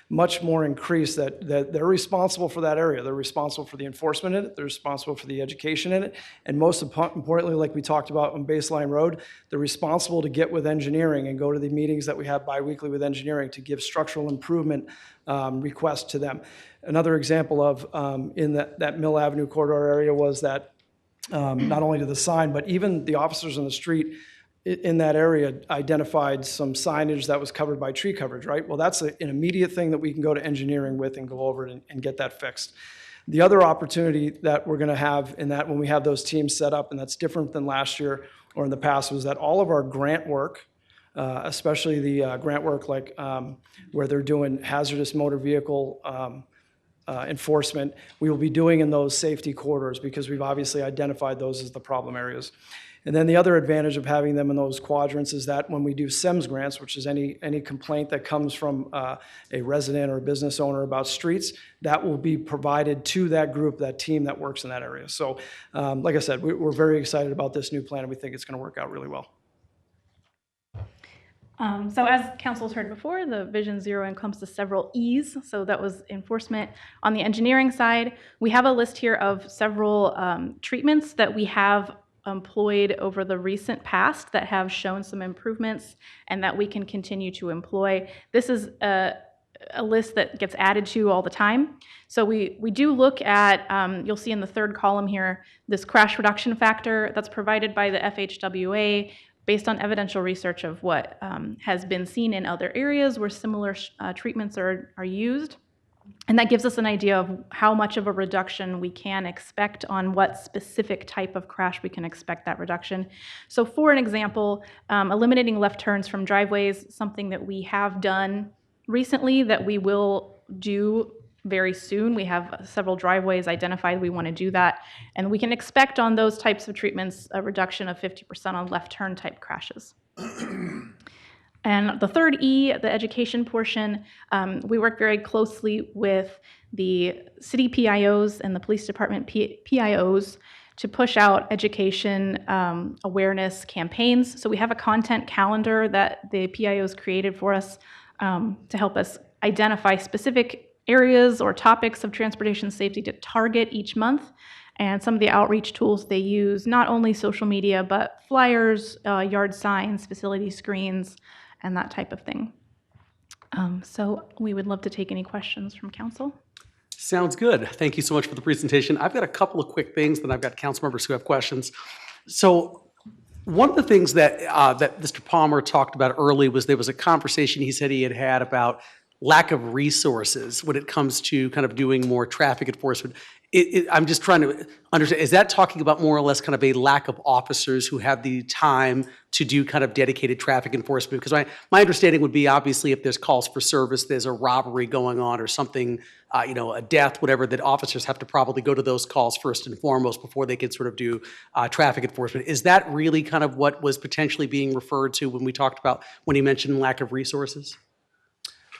much more increased, that they're responsible for that area. They're responsible for the enforcement in it. They're responsible for the education in it. And most importantly, like we talked about on Baseline Road, they're responsible to get with engineering and go to the meetings that we have biweekly with engineering to give structural improvement requests to them. Another example of in that Mill Avenue corridor area was that not only to the sign, but even the officers on the street in that area identified some signage that was covered by tree coverage, right? Well, that's an immediate thing that we can go to engineering with and go over it and get that fixed. The other opportunity that we're going to have in that when we have those teams set up, and that's different than last year or in the past, was that all of our grant work, especially the grant work like where they're doing hazardous motor vehicle enforcement, we will be doing in those safety corridors, because we've obviously identified those as the problem areas. And then the other advantage of having them in those quadrants is that when we do SEMS grants, which is any complaint that comes from a resident or a business owner about streets, that will be provided to that group, that team that works in that area. So like I said, we're very excited about this new plan, and we think it's going to work out really well. So as council's heard before, the Vision Zero encompasses several E's. So that was enforcement. On the engineering side, we have a list here of several treatments that we have employed over the recent past that have shown some improvements and that we can continue to employ. This is a list that gets added to all the time. So we do look at, you'll see in the 3rd column here, this crash reduction factor that's provided by the FHWA based on evidential research of what has been seen in other areas where similar treatments are used. And that gives us an idea of how much of a reduction we can expect on what specific type of crash we can expect that reduction. So for an example, eliminating left turns from driveways, something that we have done recently that we will do very soon. We have several driveways identified. We want to do that. And we can expect on those types of treatments a reduction of 50% on left turn type crashes. And the third E, the education portion, we work very closely with the city PIOs and the police department PIOs to push out education awareness campaigns. So we have a content calendar that the PIOs created for us to help us identify specific areas or topics of transportation safety to target each month. And some of the outreach tools they use, not only social media, but flyers, yard signs, facility screens, and that type of thing. So we would love to take any questions from council. Sounds good. Thank you so much for the presentation. I've got a couple of quick things, then I've got council members who have questions. So one of the things that that Mr. Palmer talked about early was there was a conversation he said he had about lack of resources when it comes to kind of doing more traffic enforcement. I'm just trying to understand, is that talking about more or less kind of a lack of officers who have the time to do kind of dedicated traffic enforcement? Because my understanding would be, obviously, if there's calls for service, there's a robbery going on or something, a death, whatever, that officers have to probably go to those calls first and foremost before they can sort of do traffic enforcement. Is that really kind of what was potentially being referred to when we talked about, when he mentioned lack of resources?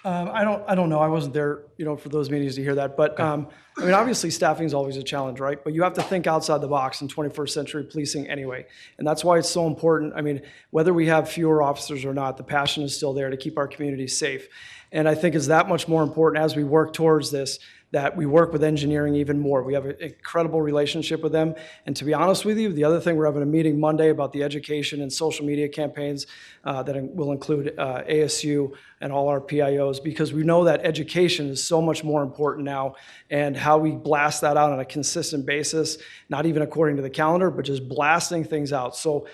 I don't know. I wasn't there, for those meetings to hear that. But obviously staffing is always a challenge, right? But you have to think outside the box in 21st century policing anyway. And that's why it's so important. Whether we have fewer officers or not, the passion is still there to keep our communities safe. And I think it's that much more important as we work towards this, that we work with engineering even more. We have an incredible relationship with them. And to be honest with you, the other thing, we're having a meeting Monday about the education and social media campaigns that will include ASU and all our PIOs, because we know that education is so much more important now, and how we blast that out on a consistent basis, not even according to the calendar, but just blasting things out. So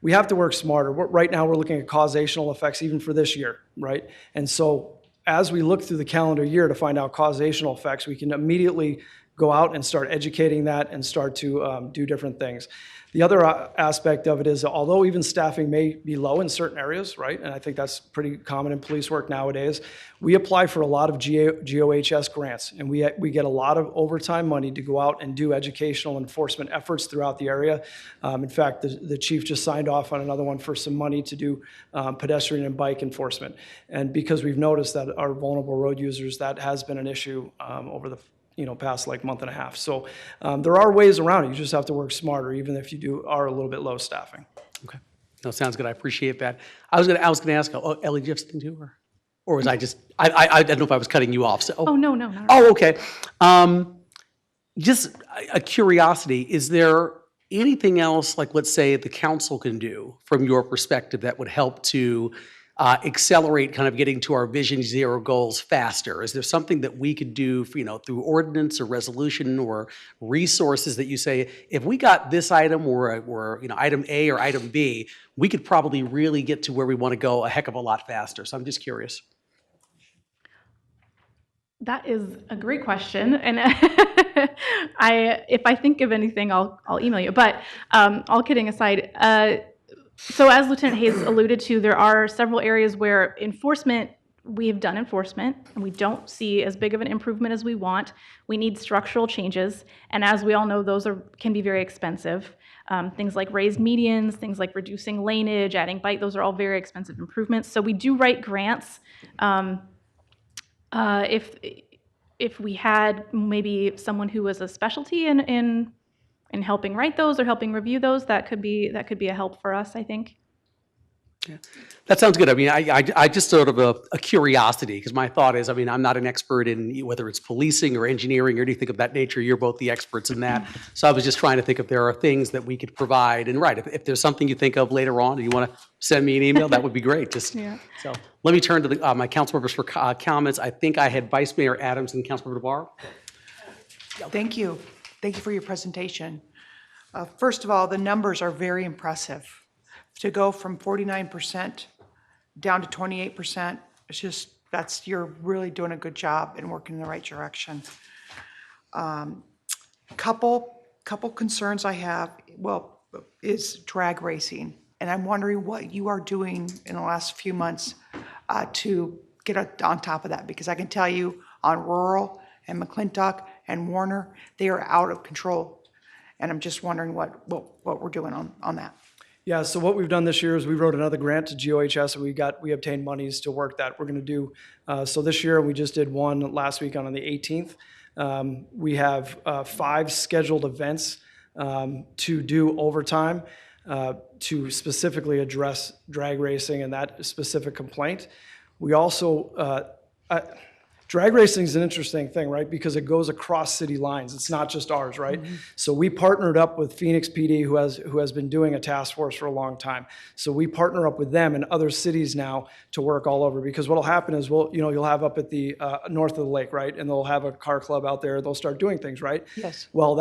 we have to work smarter. Right now, we're looking at causational effects even for this year, right? And so as we look through the calendar year to find out causational effects, we can immediately go out and start educating that and start to do different things. The other aspect of it is, although even staffing may be low in certain areas, right, and I think that's pretty common in police work nowadays, we apply for a lot of GOHS grants, and we get a lot of overtime money to go out and do educational enforcement efforts throughout the area. In fact, the chief just signed off on another one for some money to do pedestrian and bike enforcement. And because we've noticed that our vulnerable road users, that has been an issue over the past month and a half. So there are ways around it. You just have to work smarter, even if you are a little bit low staffing. Okay. No, sounds good. I appreciate that. I was going to ask, Ellie, do you have something too? Or was I just, I don't know if I was cutting you off. So, Oh, no, not at all. Oh, okay. Just a curiosity, is there anything else, let's say, the council can do from your perspective that would help to accelerate kind of getting to our Vision Zero goals faster? Is there something that we could do, through ordinance or resolution or resources that you say, if we got this item or item A or item B, we could probably really get to where we want to go a heck of a lot faster? So I'm just curious. That is a great question, and if I think of anything, I'll email you. But all kidding aside, so as Lieutenant Hayes alluded to, there are several areas where we have done enforcement, and we don't see as big of an improvement as we want. We need structural changes, and as we all know, those can be very expensive. Things like raised medians, things like reducing laneage, adding bike, those are all very expensive improvements. So we do write grants. If we had maybe someone who was a specialty in helping write those or helping review those, that could be a help for us, I think. Yeah. That sounds good. I just sort of a curiosity, because my thought is, I'm not an expert in whether it's policing or engineering or anything of that nature. You're both the experts in that. So I was just trying to think if there are things that we could provide. And if there's something you think of later on, and you want to send me an email, that would be great. Yeah. So let me turn to my council members for comments. I think I had Vice Mayor Adams and Councilmember DeBar. Thank you. Thank you for your presentation. First of all, the numbers are very impressive. To go from 49% down to 28%, you're really doing a good job and working in the right direction. Couple concerns I have, is drag racing. And I'm wondering what you are doing in the last few months to get on top of that, because I can tell you on Rural and McClintock and Warner. They are out of control. And I'm just wondering what we're doing on that. Yeah, so what we've done this year is we wrote another grant to GOHS, and we obtained monies to work that. We're going to do, so this year, we just did one last week on the 18th. We have 5 scheduled events to do overtime to specifically address drag racing and that specific complaint. We also, drag racing is an interesting thing, right? Because it goes across city lines. It's not just ours, right? Mm-hmm. So we partnered up with Phoenix PD, who has been doing a task force for a long time. So we partner up with them and other cities now to work all over. Because what'll happen is you'll have up at the north of the lake, right? And they'll have a car club out there. They'll start doing things, right? Yes. Well,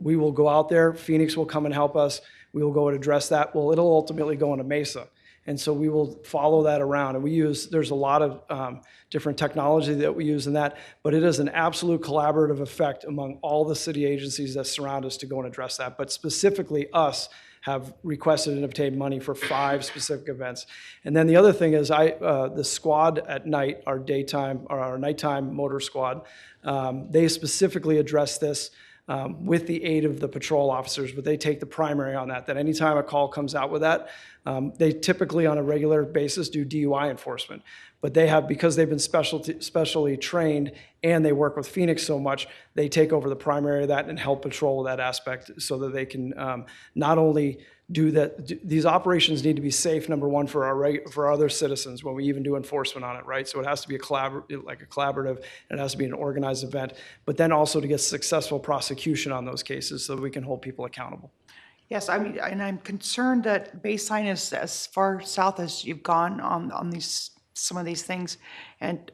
we will go out there. Phoenix will come and help us. We will go and address that. Well, it'll ultimately go into Mesa. And so we will follow that around. And there's a lot of different technology that we use in that, but it is an absolute collaborative effect among all the city agencies that surround us to go and address that. But specifically us have requested and obtained money for 5 specific events. And then the other thing is the squad at night, our nighttime motor squad, they specifically address this with the aid of the patrol officers, but they take the primary on that anytime a call comes out with that, they typically on a regular basis do DUI enforcement. But they have, because they've been specially trained and they work with Phoenix so much, they take over the primary of that and help patrol that aspect so that they can not only do that. These operations need to be safe, number one, for our other citizens when we even do enforcement on it, right? So it has to be a collaborative, and it has to be an organized event, but then also to get successful prosecution on those cases so that we can hold people accountable. Yes, and I'm concerned that baseline is as far south as you've gone on some of these things, and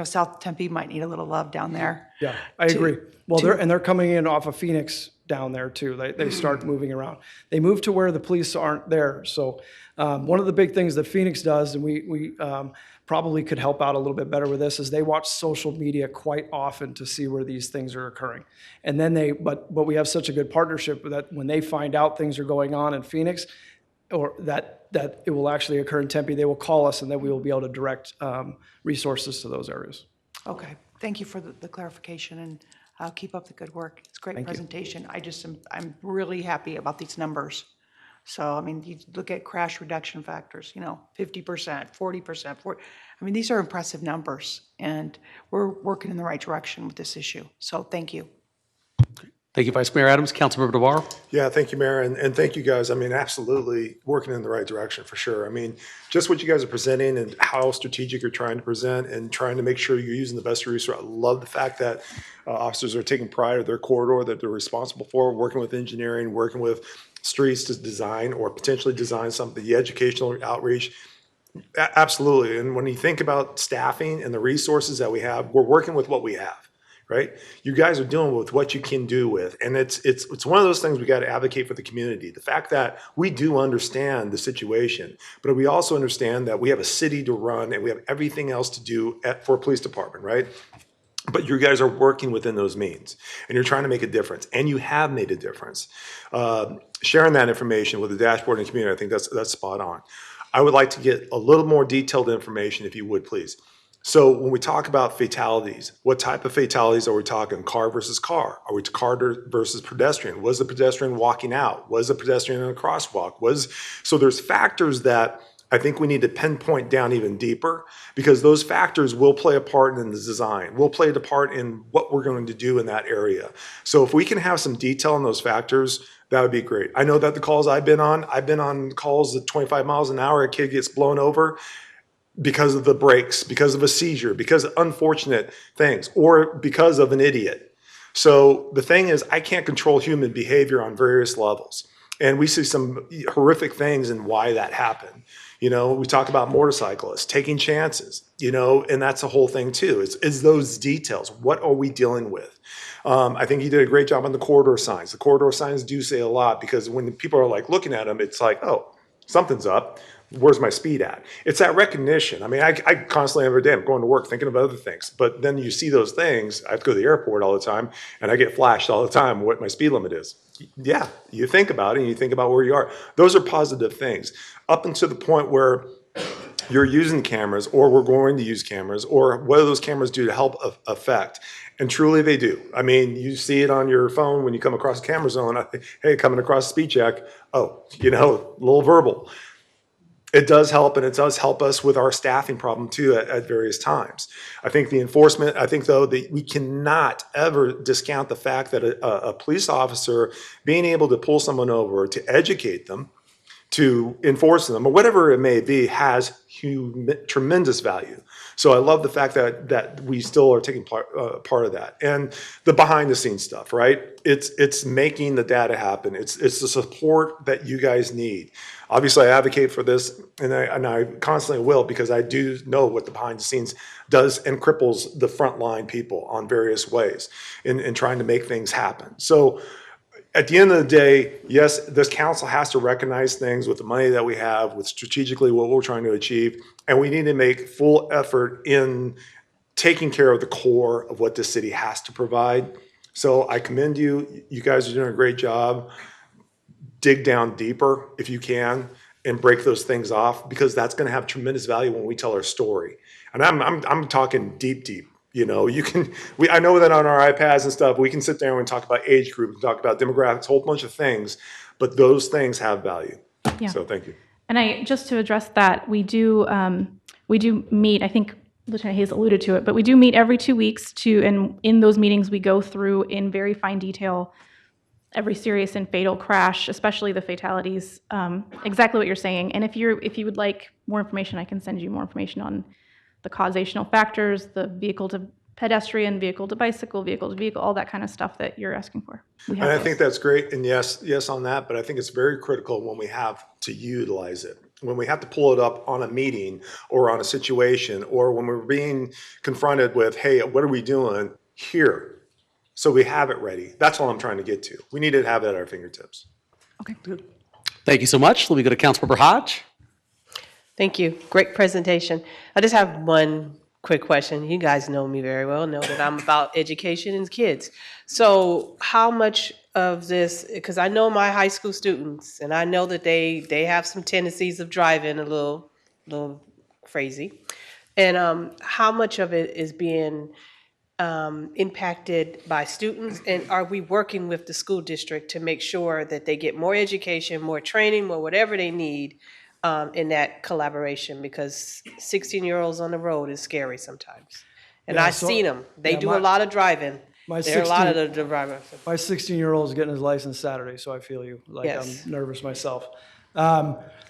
South Tempe might need a little love down there. Yeah, I agree. Well, they're coming in off of Phoenix down there too. They start moving around. They move to where the police aren't there. So one of the big things that Phoenix does, and we probably could help out a little bit better with this, is they watch social media quite often to see where these things are occurring. And then but we have such a good partnership that when they find out things are going on in Phoenix, or that it will actually occur in Tempe, they will call us, and then we will be able to direct resources to those areas. Okay, thank you for the clarification, and keep up the good work. It's a great presentation. I'm really happy about these numbers. So, I mean, you look at crash reduction factors, 50%, 40%, these are impressive numbers, and we're working in the right direction with this issue. So thank you. Thank you, Vice Mayor Adams. Councilmember Navarro. Yeah, thank you, Mayor, and thank you guys. Absolutely working in the right direction for sure. Just what you guys are presenting and how strategic you're trying to present and trying to make sure you're using the best resource. I love the fact that officers are taking pride of their corridor that they're responsible for, working with engineering, working with streets to design or potentially design something, the educational outreach. Absolutely. And when you think about staffing and the resources that we have, we're working with what we have. Right? You guys are dealing with what you can do with. And it's one of those things we got to advocate for the community. The fact that we do understand the situation, but we also understand that we have a city to run and we have everything else to do for a police department, right? But you guys are working within those means and you're trying to make a difference, and you have made a difference. Sharing that information with the dashboard and community, I think that's spot on. I would like to get a little more detailed information, if you would, please. So when we talk about fatalities, what type of fatalities are we talking? Car versus car? Are we car versus pedestrian? Was the pedestrian walking out? Was the pedestrian in a crosswalk? So there's factors that I think we need to pinpoint down even deeper, because those factors will play a part in the design, will play a part in what we're going to do in that area. So if we can have some detail on those factors, that would be great. I know that the calls I've been on calls at 25 miles an hour, a kid gets blown over because of the brakes, because of a seizure, because of unfortunate things, or because of an idiot. So the thing is, I can't control human behavior on various levels. And we see some horrific things and why that happened. We talk about motorcyclists taking chances, and that's the whole thing too, is those details. What are we dealing with? I think you did a great job on the corridor signs. The corridor signs do say a lot, because when people are looking at them, it's like, oh, something's up. Where's my speed at? It's that recognition. I constantly every day I'm going to work thinking of other things, but then you see those things. I have to go to the airport all the time, and I get flashed all the time what my speed limit is. Yeah, you think about it, and you think about where you are. Those are positive things. Up until the point where you're using cameras, or we're going to use cameras, or what do those cameras do to help affect? And truly they do. I mean, you see it on your phone when you come across a camera zone. I think, hey, coming across a speed check, oh, a little verbal. It does help, and it does help us with our staffing problem too at various times. I think the enforcement, I think though that we cannot ever discount the fact that a police officer being able to pull someone over to educate them, to enforce them, or whatever it may be, has tremendous value. So I love the fact that we still are taking part of that, and the behind the scenes stuff. Right? It's making the data happen. It's the support that you guys need. Obviously, I advocate for this, and I constantly will, because I do know what the behind the scenes does and cripples the frontline people on various ways in trying to make things happen. So at the end of the day, yes, this council has to recognize things with the money that we have, with strategically what we're trying to achieve, and we need to make full effort in taking care of the core of what this city has to provide. So I commend you. You guys are doing a great job. Dig down deeper if you can and break those things off, because that's going to have tremendous value when we tell our story. And I'm talking deep. I know that on our iPads and stuff, we can sit there and talk about age group, talk about demographics, a whole bunch of things, but those things have value. Yeah. So thank you. And just to address that, we do meet, I think Lieutenant Hayes alluded to it, but we do meet every 2 weeks and in those meetings, we go through in very fine detail every serious and fatal crash, especially the fatalities, exactly what you're saying. And if you would like more information, I can send you more information on the causational factors, the vehicle to pedestrian, vehicle to bicycle, vehicle to vehicle, all that kind of stuff that you're asking for. And I think that's great. And yes on that, but I think it's very critical when we have to utilize it. When we have to pull it up on a meeting or on a situation, or when we're being confronted with, hey, what are we doing here? So we have it ready. That's all I'm trying to get to. We need to have it at our fingertips. Okay. Good. Thank you so much. Let me go to Councilmember Hodge. Thank you. Great presentation. I just have one quick question. You guys know me very well, know that I'm about education and kids. So how much of this, because I know my high school students, and I know that they have some tendencies of driving a little crazy. And how much of it is being impacted by students, and are we working with the school district to make sure that they get more education, more training, more whatever they need in that collaboration? Because 16-year-olds on the road is scary sometimes. And Yeah, I've so- seen them. They yeah, do a lot of driving. My There are a lot of 16 the drivers. My 16-year-old is getting his license Saturday, so I feel you. Yes. I'm nervous myself.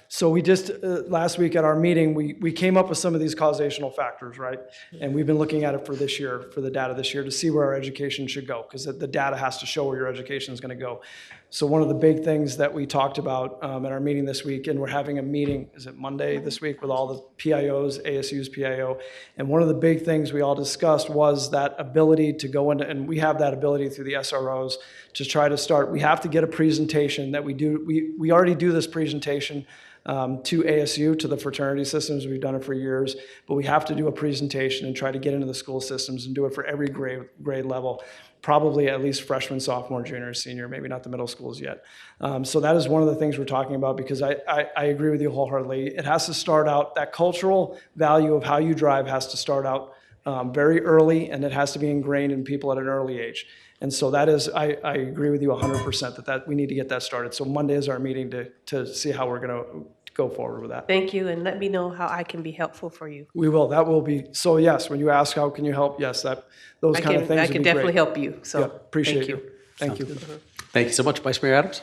So we just, last week at our meeting, we came up with some of these causational factors, right? And we've been looking at it for this year, for the data this year, to see where our education should go, because the data has to show where your education is going to go. So one of the big things that we talked about at our meeting this week, and we're having a meeting, is it Monday this week, with all the PIOs, ASU's PIO, and one of the big things we all discussed was that ability to go into, and we have that ability through the SROs, to try to start, we have to get a presentation that we already do this presentation to ASU, to the fraternity systems. We've done it for years, but we have to do a presentation and try to get into the school systems and do it for every grade level, probably at least freshman, sophomore, junior, senior, maybe not the middle schools yet. So that is one of the things we're talking about, because I agree with you wholeheartedly. It has to start out, that cultural value of how you drive has to start out very early, and it has to be ingrained in people at an early age. And so that is, I agree with you 100% that we need to get that started. So Monday is our meeting to see how we're going to go forward with that. Thank you, and let me know how I can be helpful for you. We will. That will be, so yes, when you ask how can you help, yes, those kind of things I would be can definitely great. help you, so Yeah, appreciate thank you. Thank you. Thank you so much, Vice Mayor Adams.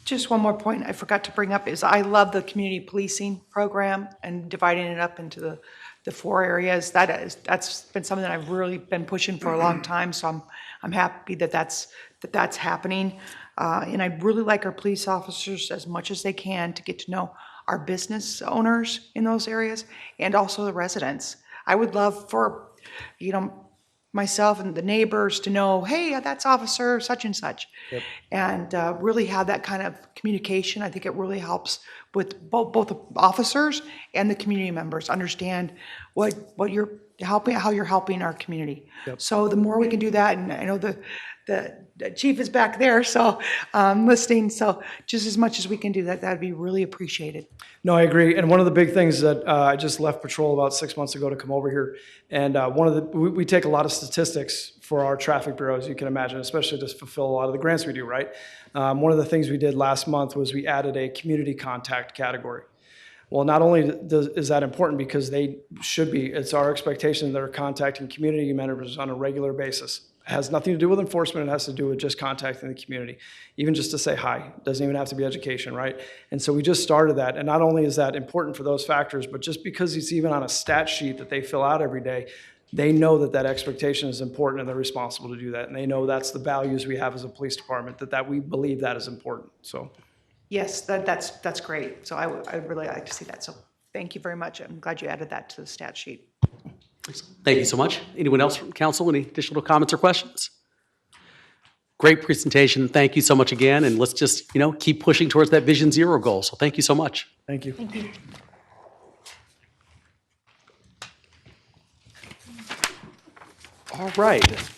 Just one more point I forgot to bring up is I love the community policing program and dividing it up into the 4 areas. That's been something that I've really been pushing for a long time. So I'm happy that that's happening. And I really like our police officers as much as they can to get to know our business owners in those areas and also the residents. I would love for, myself and the neighbors to know, hey, that's Officer such and such. Yep. And really have that kind of communication. I think it really helps with both the officers and the community members understand what you're helping, how you're helping our community. So the more we can do that, and I know the chief is back there, so listening. So just as much as we can do that, that'd be really appreciated. No, I agree. And one of the big things that I just left patrol about 6 months ago to come over here, and we take a lot of statistics for our traffic bureau, as you can imagine, especially to fulfill a lot of the grants we do, right? One of the things we did last month was we added a community contact category. Well, not only is that important because they should be, it's our expectation that they're contacting community members on a regular basis. It has nothing to do with enforcement. It has to do with just contacting the community, even just to say hi. It doesn't even have to be education, right? And so we just started that. And not only is that important for those factors, but just because it's even on a stat sheet that they fill out every day, they know that that expectation is important and they're responsible to do that. And they know that's the values we have as a police department, that we believe that is important, so. Yes, that's great. So I'd really like to see that. So thank you very much. I'm glad you added that to the stat sheet. Thank you so much. Anyone else from council, any additional comments or questions? Great presentation. Thank you so much again. And let's just, keep pushing towards that Vision Zero goal. So thank you so much. Thank you. Thank you. All right.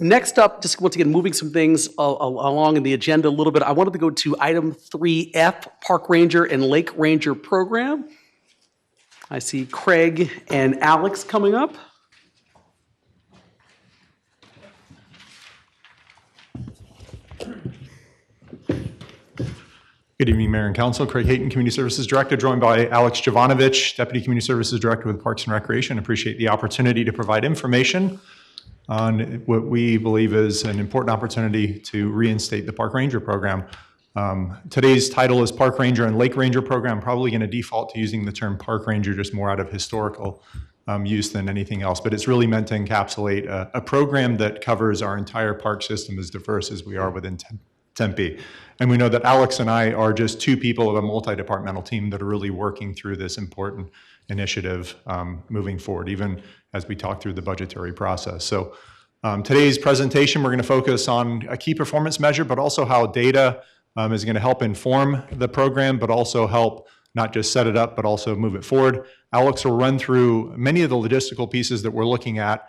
Next up, just once again, moving some things along in the agenda a little bit, I wanted to go to item 3F, Park Ranger and Lake Ranger Program. I see Craig and Alex coming up. Good evening, Mayor and Council. Craig Hayton, Community Services Director, joined by Alex Jovanovich, Deputy Community Services Director with Parks and Recreation. Appreciate the opportunity to provide information on what we believe is an important opportunity to reinstate the Park Ranger program. Today's title is Park Ranger and Lake Ranger Program. Probably going to default to using the term Park Ranger just more out of historical use than anything else, but it's really meant to encapsulate a program that covers our entire park system, as diverse as we are within Tempe. And we know that Alex and I are just two people of a multi-departmental team that are really working through this important initiative moving forward, even as we talk through the budgetary process. So today's presentation, we're going to focus on a key performance measure, but also how data is going to help inform the program, but also help not just set it up, but also move it forward. Alex will run through many of the logistical pieces that we're looking at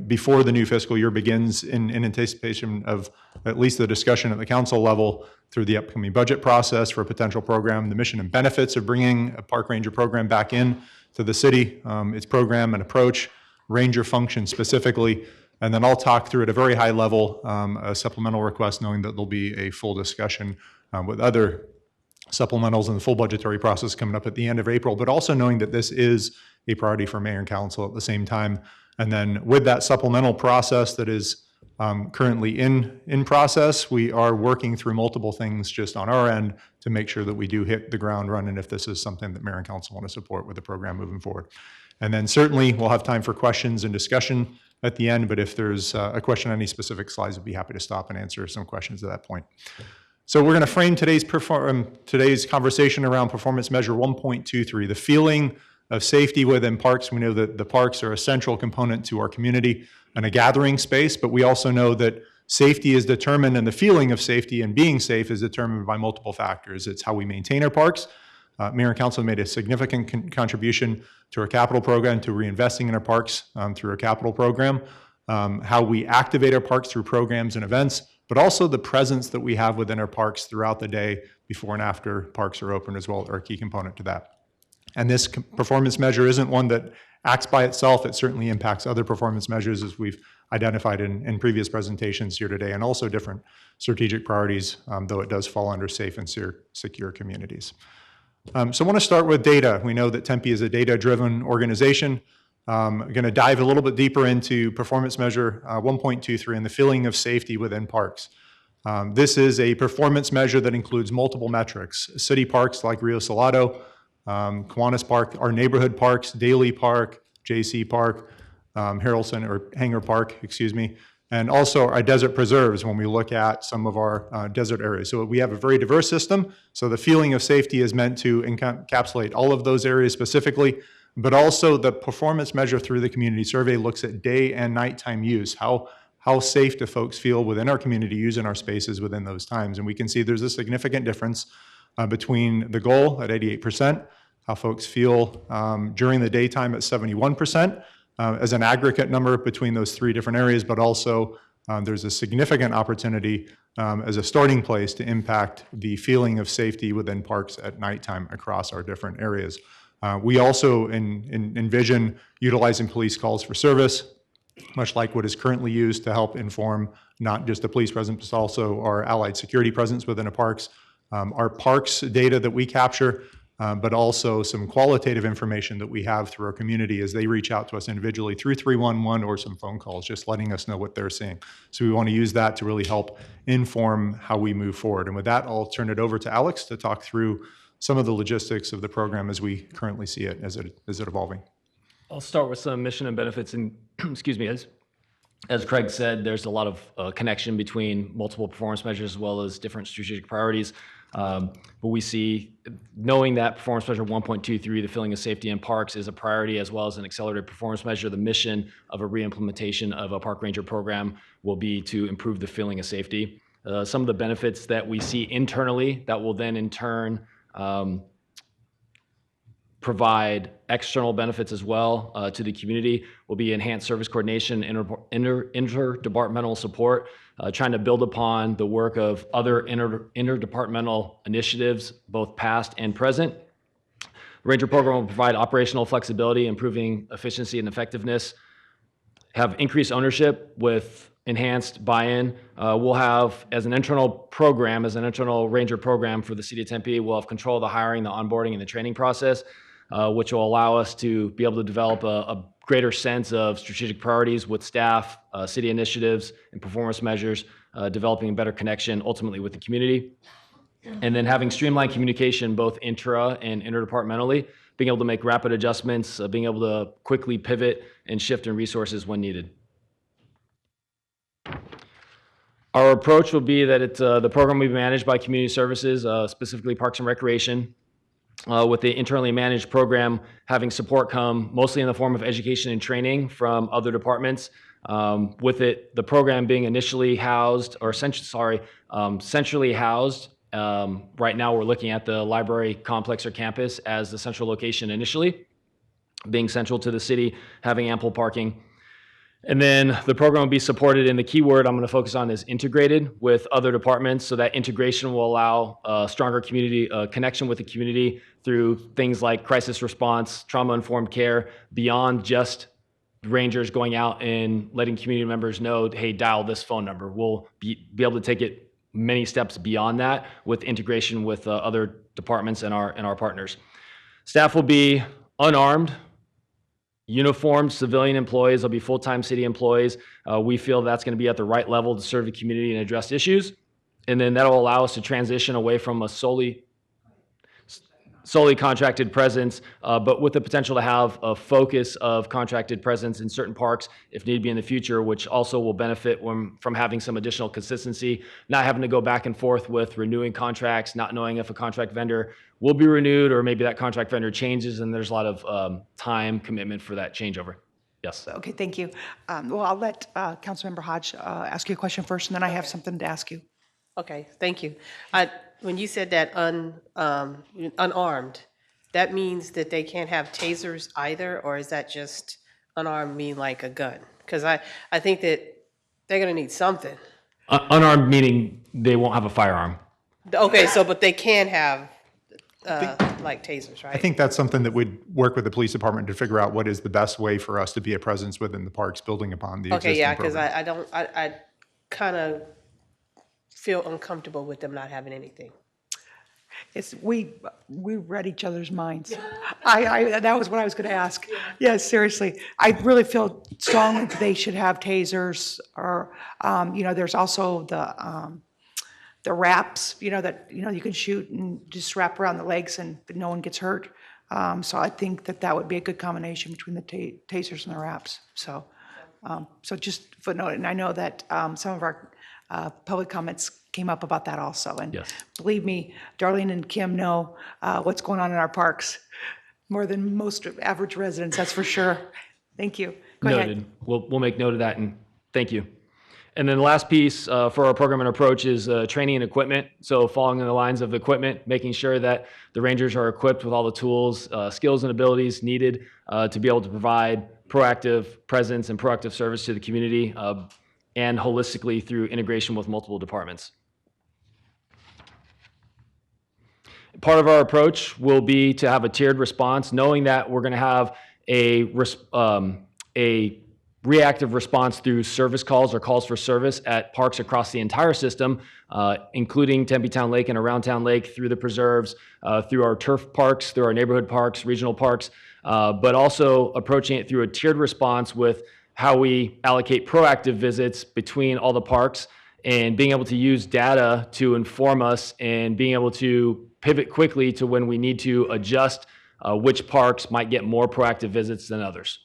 before the new fiscal year begins in anticipation of at least the discussion at the council level through the upcoming budget process for a potential program, the mission and benefits of bringing a Park Ranger program back in to the city, its program and approach, ranger function specifically, and then I'll talk through at a very high level a supplemental request, knowing that there'll be a full discussion with other supplementals and the full budgetary process coming up at the end of April, but also knowing that this is a priority for Mayor and Council at the same time. And then with that supplemental process that is currently in process, we are working through multiple things just on our end to make sure that we do hit the ground running if this is something that Mayor and Council want to support with the program moving forward. And then certainly we'll have time for questions and discussion at the end, but if there's a question on any specific slides, we'd be happy to stop and answer some questions at that point. So we're going to frame today's conversation around performance measure 1.23, the feeling of safety within parks. We know that the parks are a central component to our community and a gathering space, but we also know that safety is determined, and the feeling of safety and being safe is determined by multiple factors. It's how we maintain our parks. Mayor and Council made a significant contribution to our capital program, to reinvesting in our parks through our capital program, how we activate our parks through programs and events, but also the presence that we have within our parks throughout the day before and after parks are open as well are a key component to that. And this performance measure isn't one that acts by itself. It certainly impacts other performance measures as we've identified in previous presentations here today, and also different strategic priorities, though it does fall under safe and secure communities. So I want to start with data. We know that Tempe is a data-driven organization. I'm going to dive a little bit deeper into performance measure 1.23 and the feeling of safety within parks. This is a performance measure that includes multiple metrics. City parks like Rio Salado, Kiwanis Park, our neighborhood parks, Daly Park, JC Park, Hanger Park, excuse me, and also our desert preserves when we look at some of our desert areas. So we have a very diverse system. So the feeling of safety is meant to encapsulate all of those areas specifically, but also the performance measure through the community survey looks at day and nighttime use. How safe do folks feel within our community using our spaces within those times? And we can see there's a significant difference between the goal at 88% how folks feel. During the daytime at 71% as an aggregate number between those three different areas, but also there's a significant opportunity as a starting place to impact the feeling of safety within parks at nighttime across our different areas. We also envision utilizing police calls for service, much like what is currently used to help inform not just the police presence, but also our allied security presence within the parks. Our parks data that we capture, but also some qualitative information that we have through our community as they reach out to us individually through 311 or some phone calls, just letting us know what they're seeing. So we want to use that to really help inform how we move forward. And with that, I'll turn it over to Alex to talk through some of the logistics of the program as we currently see it, as it evolving. I'll start with some mission and benefits, and excuse me, as Craig said, there's a lot of connection between multiple performance measures as well as different strategic priorities. But we see, knowing that performance measure 1.23, the feeling of safety in parks, is a priority as well as an accelerated performance measure. The mission of a re-implementation of a park ranger program will be to improve the feeling of safety. Some of the benefits that we see internally that will then in turn provide external benefits as well to the community will be enhanced service coordination, interdepartmental support, trying to build upon the work of other interdepartmental initiatives, both past and present. The Ranger program will provide operational flexibility, improving efficiency and effectiveness, have increased ownership with enhanced buy-in. We'll have, as an internal program, as an internal Ranger program for the City of Tempe, we'll have control of the hiring, the onboarding, and the training process, which will allow us to be able to develop a greater sense of strategic priorities with staff, city initiatives, and performance measures, developing a better connection ultimately with the community. And then having streamlined communication both intra and interdepartmentally, being able to make rapid adjustments, being able to quickly pivot and shift in resources when needed. Our approach will be that the program will be managed by community services, specifically Parks and Recreation, with the internally managed program having support come mostly in the form of education and training from other departments. With the program being initially housed, or centrally housed. Right now we're looking at the library complex or campus as the central location initially, being central to the city, having ample parking. And then the program will be supported, and the key word I'm going to focus on is integrated with other departments, so that integration will allow stronger community connection with the community through things like crisis response, trauma-informed care, beyond just Rangers going out and letting community members know, hey, dial this phone number. We'll be able to take it many steps beyond that with integration with other departments and our partners. Staff will be unarmed, uniformed civilian employees. They'll be full-time city employees. We feel that's going to be at the right level to serve the community and address issues. And then that'll allow us to transition away from a solely contracted presence, but with the potential to have a focus of contracted presence in certain parks if need be in the future, which also will benefit from having some additional consistency, not having to go back and forth with renewing contracts, not knowing if a contract vendor will be renewed or maybe that contract vendor changes, and there's a lot of time commitment for that changeover. Yes. Okay, thank you. Well, I'll let Councilmember Hodge ask you a question first, and then I have something to ask you. Okay, thank you. When you said that unarmed, that means that they can't have tasers either, or is that just unarmed mean like a gun? Because I think that they're going to need something. Unarmed meaning they won't have a firearm. Okay, but they can have like tasers, right? I think that's something that we'd work with the police department to figure out what is the best way for us to be a presence within the parks, building upon the existing because program. I kind of feel uncomfortable with them not having anything. We read each other's minds. I that was what I was going to ask. Yes, seriously. I really feel strongly that they should have tasers, or there's also the wraps, that you can shoot and just wrap around the legs and no one gets hurt. So I think that would be a good combination between the tasers and the wraps. So just footnote, and I know that some of our public comments came up about that also. And yes, believe me, Darlene and Kim know what's going on in our parks more than most average residents, that's for sure. Thank you. Go Noted. ahead. We'll make note of that, and thank you. And then the last piece for our program and approach is training and equipment. So following in the lines of equipment, making sure that the Rangers are equipped with all the tools, skills, and abilities needed to be able to provide proactive presence and proactive service to the community and holistically through integration with multiple departments. Part of our approach will be to have a tiered response, knowing that we're going to have a reactive response through service calls or calls for service at parks across the entire system, including Tempe Town Lake and around Town Lake, through the preserves, through our turf parks, through our neighborhood parks, regional parks, but also approaching it through a tiered response with how we allocate proactive visits between all the parks and being able to use data to inform us and being able to pivot quickly to when we need to adjust which parks might get more proactive visits than others.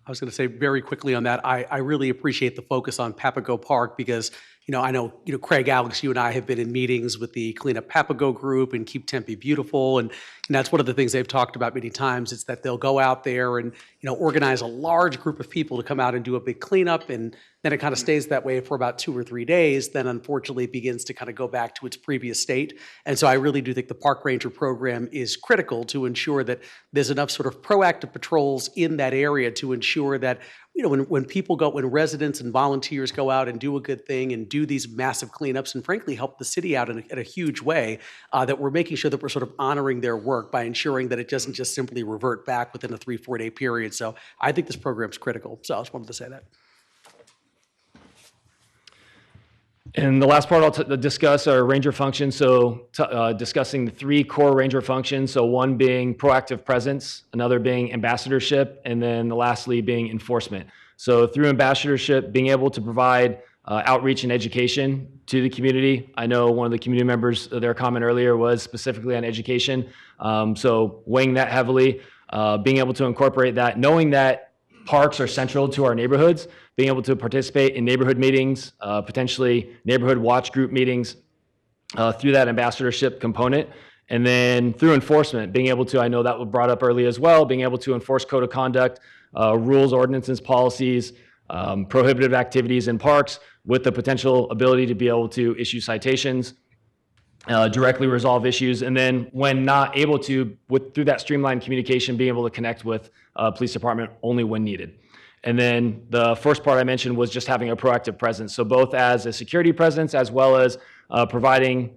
I was going to say very quickly on that, I really appreciate the focus on Papago Park because, I know, Craig, Alex, you and I have been in meetings with the Clean Up Papago group and Keep Tempe Beautiful. And that's one of the things they've talked about many times is that they'll go out there and, organize a large group of people to come out and do a big cleanup. And then it kind of stays that way for about 2 or 3 days. Then unfortunately it begins to kind of go back to its previous state. And so I really do think the Park Ranger program is critical to ensure that there's enough sort of proactive patrols in that area to ensure that, when residents and volunteers go out and do a good thing and do these massive cleanups and frankly help the city out in a huge way, that we're making sure that we're sort of honoring their work by ensuring that it doesn't just simply revert back within a 3-4 day period. So I think this program's critical. So I just wanted to say that. And the last part I'll discuss are ranger functions. So discussing the 3 core ranger functions. So one being proactive presence, another being ambassadorship, and then lastly being enforcement. So through ambassadorship, being able to provide outreach and education to the community. I know one of the community members, their comment earlier was specifically on education. So weighing that heavily, being able to incorporate that, knowing that parks are central to our neighborhoods, being able to participate in neighborhood meetings, potentially neighborhood watch group meetings through that ambassadorship component. And then through enforcement, being able to, I know that was brought up early as well, being able to enforce code of conduct, rules, ordinances, policies, prohibitive activities in parks with the potential ability to be able to issue citations, directly resolve issues, and then when not able to, through that streamlined communication, being able to connect with police department only when needed. And then the first part I mentioned was just having a proactive presence. So both as a security presence as well as providing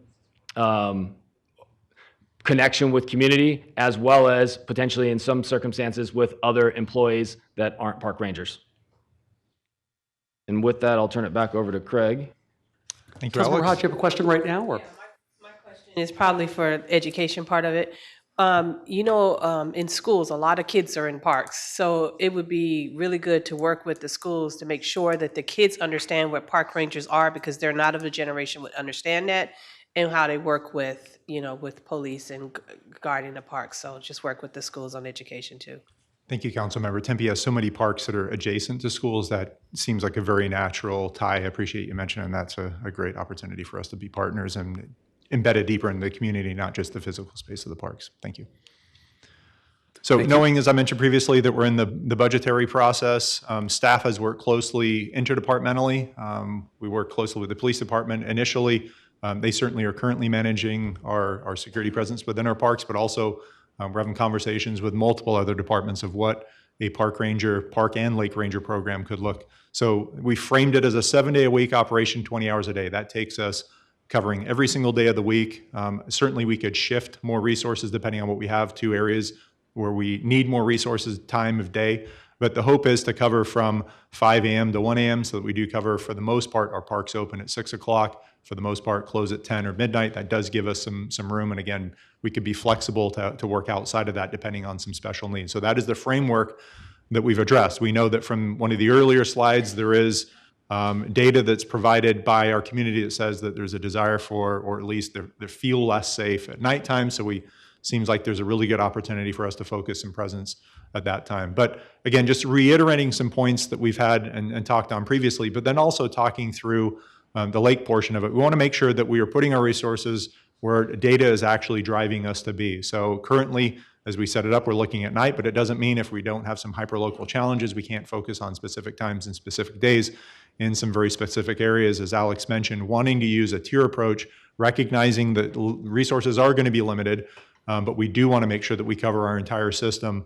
connection with community, as well as potentially in some circumstances with other employees that aren't park rangers. And with that, I'll turn it back over to Craig. Thank you, Councilmember Alex. Hodge, you have a question right now? Or? It's probably for education part of it. In schools, a lot of kids are in parks. So it would be really good to work with the schools to make sure that the kids understand what park rangers are, because they're not of a generation would understand that, and how they work with, with police and guarding the parks. So just work with the schools on education too. Thank you, Councilmember. Tempe has so many parks that are adjacent to schools that seems like a very natural tie. I appreciate you mentioning that's a great opportunity for us to be partners and embedded deeper in the community, not just the physical space of the parks. Thank you. So knowing, as I mentioned previously, that we're in the budgetary process, staff has worked closely interdepartmentally. We work closely with the police department initially. They certainly are currently managing our security presence within our parks, but also we're having conversations with multiple other departments of what a park and lake ranger program could look. So we framed it as a 7-day-a-week operation, 20 hours a day. That takes us covering every single day of the week. Certainly we could shift more resources depending on what we have to areas where we need more resources, time of day. But the hope is to cover from 5 a.m. to 1 a.m. so that we do cover, for the most part, our parks open at 6 o'clock. For the most part, close at 10 or midnight. That does give us some room. And again, we could be flexible to work outside of that depending on some special needs. So that is the framework that we've addressed. We know that from one of the earlier slides, there is data that's provided by our community that says that there's a desire for, or at least they feel less safe at nighttime. So seems like there's a really good opportunity for us to focus and presence at that time. But again, just reiterating some points that we've had and talked on previously, but then also talking through the lake portion of it. We want to make sure that we are putting our resources where data is actually driving us to be. So currently, as we set it up, we're looking at night, but it doesn't mean if we don't have some hyperlocal challenges, we can't focus on specific times and specific days. in some very specific areas, as Alex mentioned, wanting to use a tier approach, recognizing that resources are going to be limited, but we do want to make sure that we cover our entire system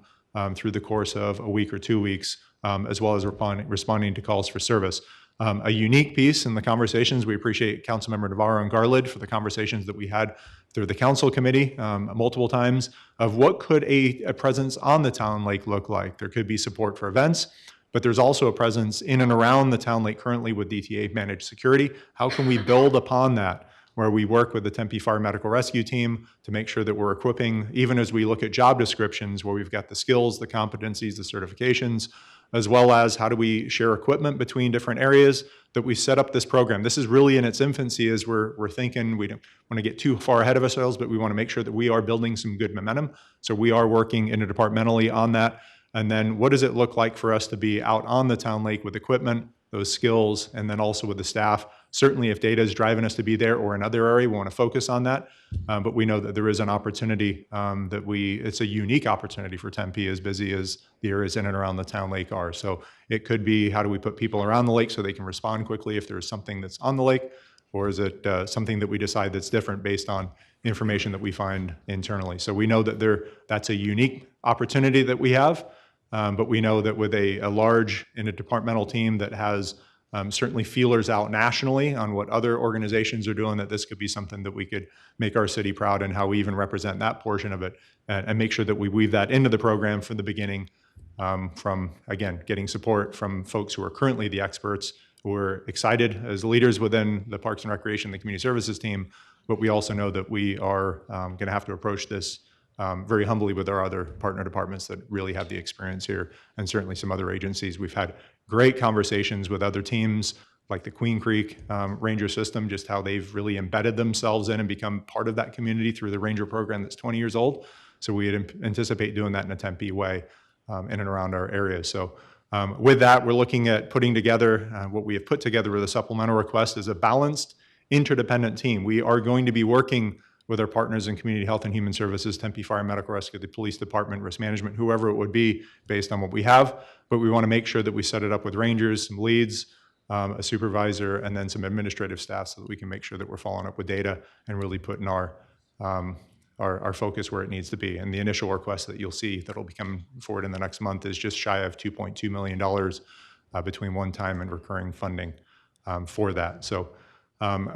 through the course of a week or 2 weeks, as well as responding to calls for service. A unique piece in the conversations, we appreciate Councilmember Navarro and Garland for the conversations that we had through the council committee multiple times of what could a presence on the town lake look like. There could be support for events, but there's also a presence in and around the town lake currently with DTA managed security. How can we build upon that, where we work with the Tempe Fire Medical Rescue Team to make sure that we're equipping, even as we look at job descriptions, where we've got the skills, the competencies, the certifications, as well as how do we share equipment between different areas, that we set up this program. This is really in its infancy as we're thinking. We don't want to get too far ahead of ourselves, but we want to make sure that we are building some good momentum. So we are working interdepartmentally on that. And then what does it look like for us to be out on the town lake with equipment, those skills, and then also with the staff? Certainly if data is driving us to be there or another area, we want to focus on that. But we know that there is an opportunity it's a unique opportunity for Tempe, as busy as the areas in and around the town lake are. So it could be, how do we put people around the lake so they can respond quickly if there's something that's on the lake? Or is it something that we decide that's different based on information that we find internally? So we know that that's a unique opportunity that we have. But we know that with a large interdepartmental team that has certainly feelers out nationally on what other organizations are doing, that this could be something that we could make our city proud and how we even represent that portion of it, and make sure that we weave that into the program from the beginning, from, again, getting support from folks who are currently the experts, who are excited as leaders within the Parks and Recreation, the Community Services team, but we also know that we are going to have to approach this very humbly with our other partner departments that really have the experience here, and certainly some other agencies. We've had great conversations with other teams like the Queen Creek Ranger system, just how they've really embedded themselves in and become part of that community through the Ranger program that's 20 years old. So we anticipate doing that in a Tempe way in and around our area. So with that, we're looking at putting together what we have put together with a supplemental request is a balanced, interdependent team. We are going to be working with our partners in Community Health and Human Services, Tempe Fire Medical Rescue, the Police Department, Risk Management, whoever it would be based on what we have. But we want to make sure that we set it up with rangers, some leads, a supervisor, and then some administrative staff so that we can make sure that we're following up with data and really putting our focus where it needs to be. And the initial request that you'll see that'll be coming forward in the next month is just shy of $2.2 million between one-time and recurring funding for that. So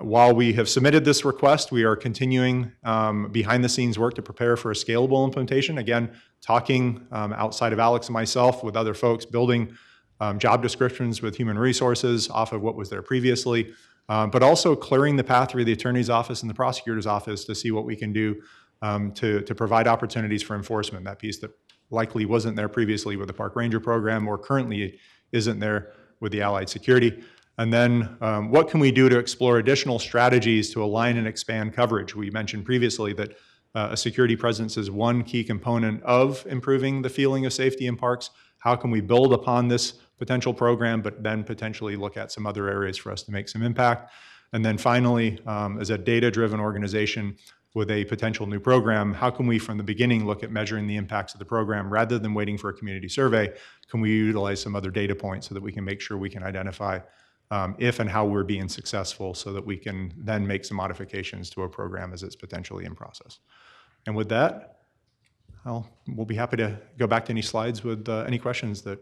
while we have submitted this request, we are continuing behind-the-scenes work to prepare for a scalable implementation. Again, talking outside of Alex and myself with other folks, building job descriptions with human resources off of what was there previously, but also clearing the path through the attorney's office and the prosecutor's office to see what we can do to provide opportunities for enforcement, that piece that likely wasn't there previously with the Park Ranger program or currently isn't there with the Allied Security. And then what can we do to explore additional strategies to align and expand coverage? We mentioned previously that a security presence is one key component of improving the feeling of safety in parks. How can we build upon this potential program, but then potentially look at some other areas for us to make some impact? And then finally, as a data-driven organization with a potential new program, how can we from the beginning look at measuring the impacts of the program rather than waiting for a community survey? Can we utilize some other data points so that we can make sure we can identify if and how we're being successful so that we can then make some modifications to a program as it's potentially in process. And with that, we'll be happy to go back to any slides with any questions that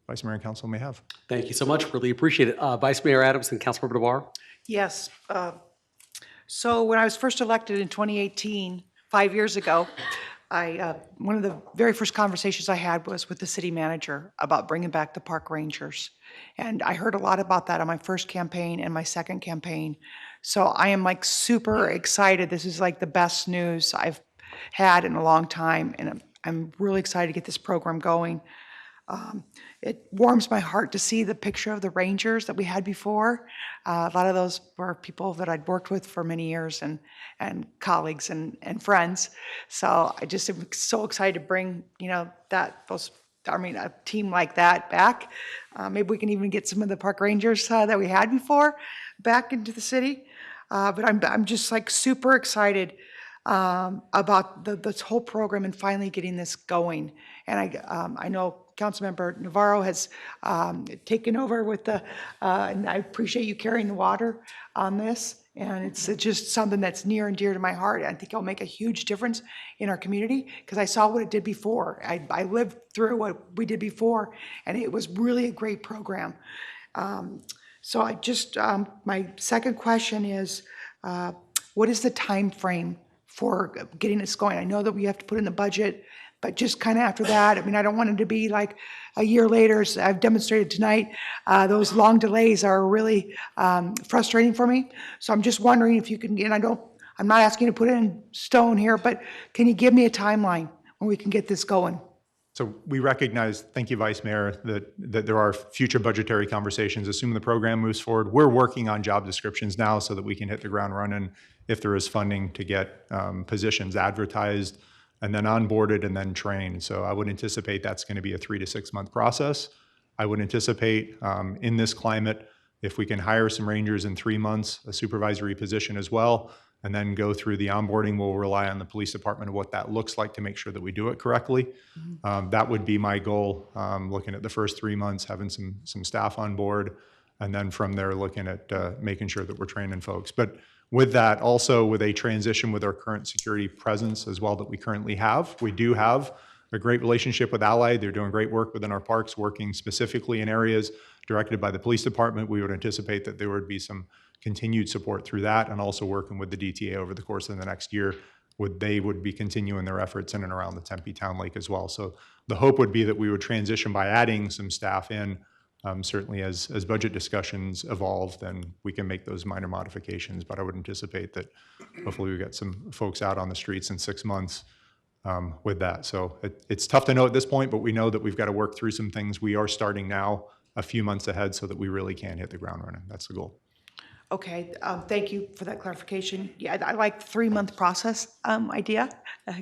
Vice Mayor and Council may have. Thank you so much. Really appreciate it. Vice Mayor Adams and Councilmember Navarro. Yes. So when I was first elected in 2018, 5 years ago, one of the very first conversations I had was with the city manager about bringing back the park rangers. And I heard a lot about that on my first campaign and my second campaign. So I am like super excited. This is like the best news I've had in a long time. And I'm really excited to get this program going. It warms my heart to see the picture of the rangers that we had before. A lot of those were people that I'd worked with for many years and colleagues and friends. So I just am so excited to bring, a team like that back. Maybe we can even get some of the park rangers that we had before back into the city. But I'm just like super excited about this whole program and finally getting this going. And I know Councilmember Navarro has taken over with and I appreciate you carrying the water on this. And it's just something that's near and dear to my heart. I think it'll make a huge difference in our community because I saw what it did before. I lived through what we did before, and it was really a great program. So I just, my second question is, what is the time frame for getting this going? I know that we have to put in the budget, but just kind of after that, I mean, I don't want it to be like a year later. So I've demonstrated tonight, those long delays are really frustrating for me. So I'm just wondering if you can, and I'm not asking you to put it in stone here, but can you give me a timeline when we can get this going? So we recognize, thank you, Vice Mayor, that there are future budgetary conversations, assuming the program moves forward. We're working on job descriptions now so that we can hit the ground running if there is funding to get positions advertised and then onboarded and then trained. So I would anticipate that's going to be a 3 to 6 month process. I would anticipate in this climate, if we can hire some rangers in 3 months, a supervisory position as well, and then go through the onboarding, we'll rely on the police department of what that looks like to make sure that we do it correctly. That would be my goal, looking at the first 3 months, having some staff on board, and then from there looking at making sure that we're training folks. But with that, also with a transition with our current security presence as well that we currently have, we do have a great relationship with Allied. They're doing great work within our parks, working specifically in areas directed by the police department. We would anticipate that there would be some continued support through that, and also working with the DTA over the course of the next year. They would be continuing their efforts in and around the Tempe Town Lake as well. So the hope would be that we would transition by adding some staff in. Certainly as budget discussions evolve, then we can make those minor modifications, but I would anticipate that hopefully we get some folks out on the streets in 6 months with that. So it's tough to know at this point, but we know that we've got to work through some things. We are starting now a few months ahead so that we really can hit the ground running. That's the goal. Okay, thank you for that clarification. Yeah, I like the 3 month process idea.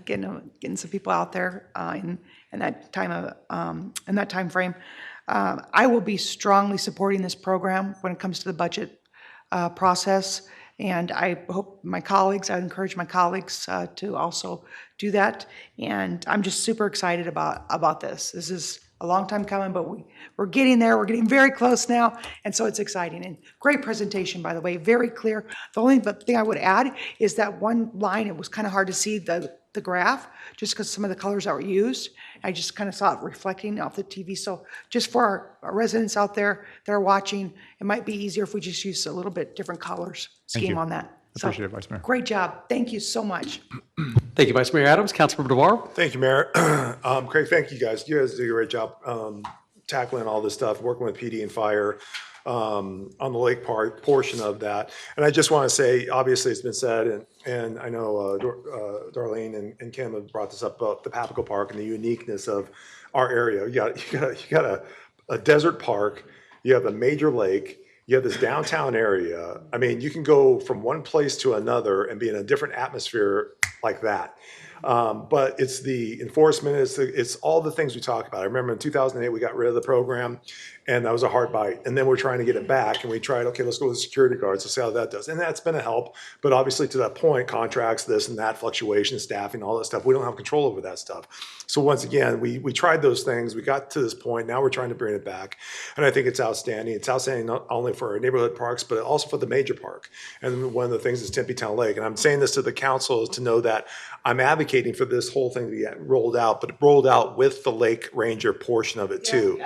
Getting some people out there in that time frame. I will be strongly supporting this program when it comes to the budget process, and I hope I encourage my colleagues to also do that. And I'm just super excited about this. This is a long time coming, but we're getting there. We're getting very close now, and so it's exciting. And great presentation, by the way, very clear. The only thing I would add is that one line, it was kind of hard to see the graph, just because some of the colors that were used. I just kind of saw it reflecting off the TV. So just for our residents out there that are watching, it might be easier if we just use a little bit different colors scheme on that. Appreciate it, Vice Mayor. Great job. Thank you so much. Thank you, Vice Mayor Adams. Councilmember Navarro. Thank you, Mayor. Craig, thank you guys. You guys do a great job tackling all this stuff, working with PD and fire on the lake park portion of that. And I just want to say, obviously it's been said, and I know Darlene and Kim have brought this up about the Papago Park and the uniqueness of our area. You got a desert park, you have a major lake, you have this downtown area. I mean, you can go from one place to another and be in a different atmosphere like that. But it's the enforcement, it's all the things we talk about. I remember in 2008, we got rid of the program, and that was a hard bite. And then we're trying to get it back, and we tried, okay, let's go with security guards, let's see how that does. And that's been a help, but obviously to that point, contracts, this and that, fluctuation, staffing, all that stuff, we don't have control over that stuff. So once again, we tried those things, we got to this point, now we're trying to bring it back. And I think it's outstanding. It's outstanding not only for our neighborhood parks, but also for the major park. And one of the things is Tempe Town Lake. And I'm saying this to the council is to know that I'm advocating for this whole thing to get rolled out, but rolled out with the Lake Ranger portion of it too,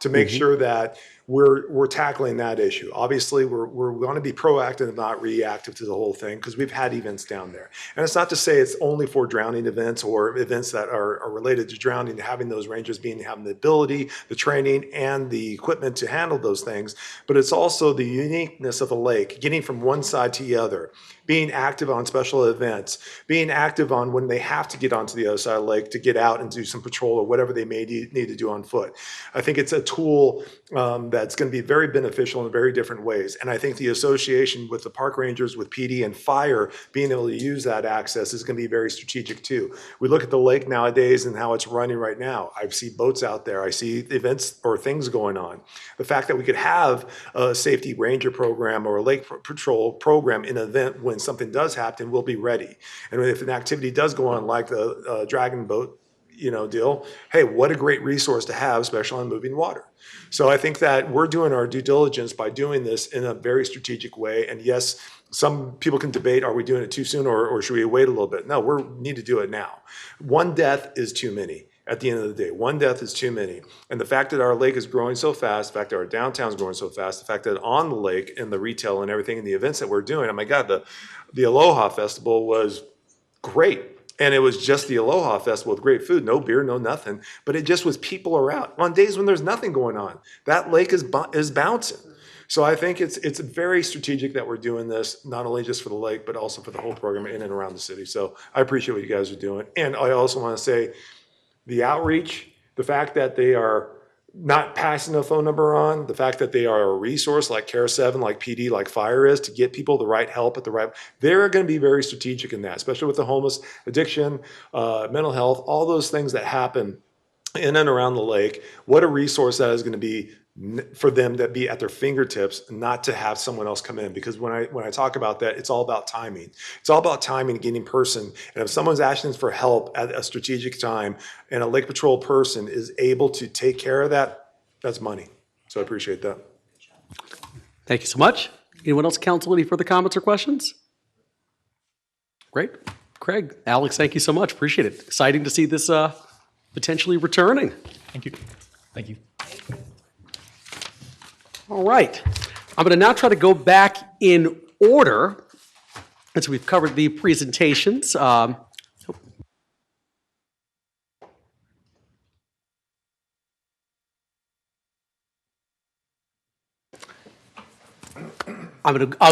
to make sure that we're tackling that issue. Obviously, we're going to be proactive and not reactive to the whole thing because we've had events down there. And it's not to say it's only for drowning events or events that are related to drowning, having those rangers having the ability, the training, and the equipment to handle those things. But it's also the uniqueness of the lake, getting from one side to the other, being active on special events, being active on when they have to get onto the other side of the lake to get out and do some patrol or whatever they may need to do on foot. I think it's a tool that's going to be very beneficial in very different ways. And I think the association with the park rangers, with PD and fire, being able to use that access is going to be very strategic too. We look at the lake nowadays and how it's running right now. I see boats out there. I see events or things going on. The fact that we could have a safety ranger program or a lake patrol program in an event when something does happen, we'll be ready. And if an activity does go on like the dragon boat, deal. Hey, what a great resource to have, especially on moving water. So I think that we're doing our due diligence by doing this in a very strategic way. And yes, some people can debate, are we doing it too soon or should we wait a little bit? No, we need to do it now. One death is too many. At the end of the day, one death is too many. And the fact that our lake is growing so fast, the fact that our downtown is growing so fast, the fact that on the lake and the retail and everything and the events that we're doing, oh my God, the Aloha Festival was great. And it was just the Aloha Festival with great food, no beer, no nothing, but it just was people around. On days when there's nothing going on, that lake is bouncing. So I think it's very strategic that we're doing this, not only just for the lake, but also for the whole program in and around the city. So I appreciate what you guys are doing. And I also want to say the outreach, the fact that they are not passing a phone number on, the fact that they are a resource like Care 7, like PD, like Fire is, to get people the right help at the right, they're going to be very strategic in that, especially with the homeless, addiction, mental health, all those things that happen in and around the lake. What a resource that is going to be for them to be at their fingertips, not to have someone else come in. Because when I talk about that, it's all about timing. It's all about timing, getting person. And if someone's asking for help at a strategic time and a Lake Patrol person is able to take care of that, that's money. So I appreciate that. Thank you so much. Anyone else, council, any further comments or questions? Great. Craig, Alex, thank you so much. Appreciate it. Exciting to see this potentially returning. Thank you. Thank you. All right. I'm going to now try to go back in order as we've covered the presentations. I'll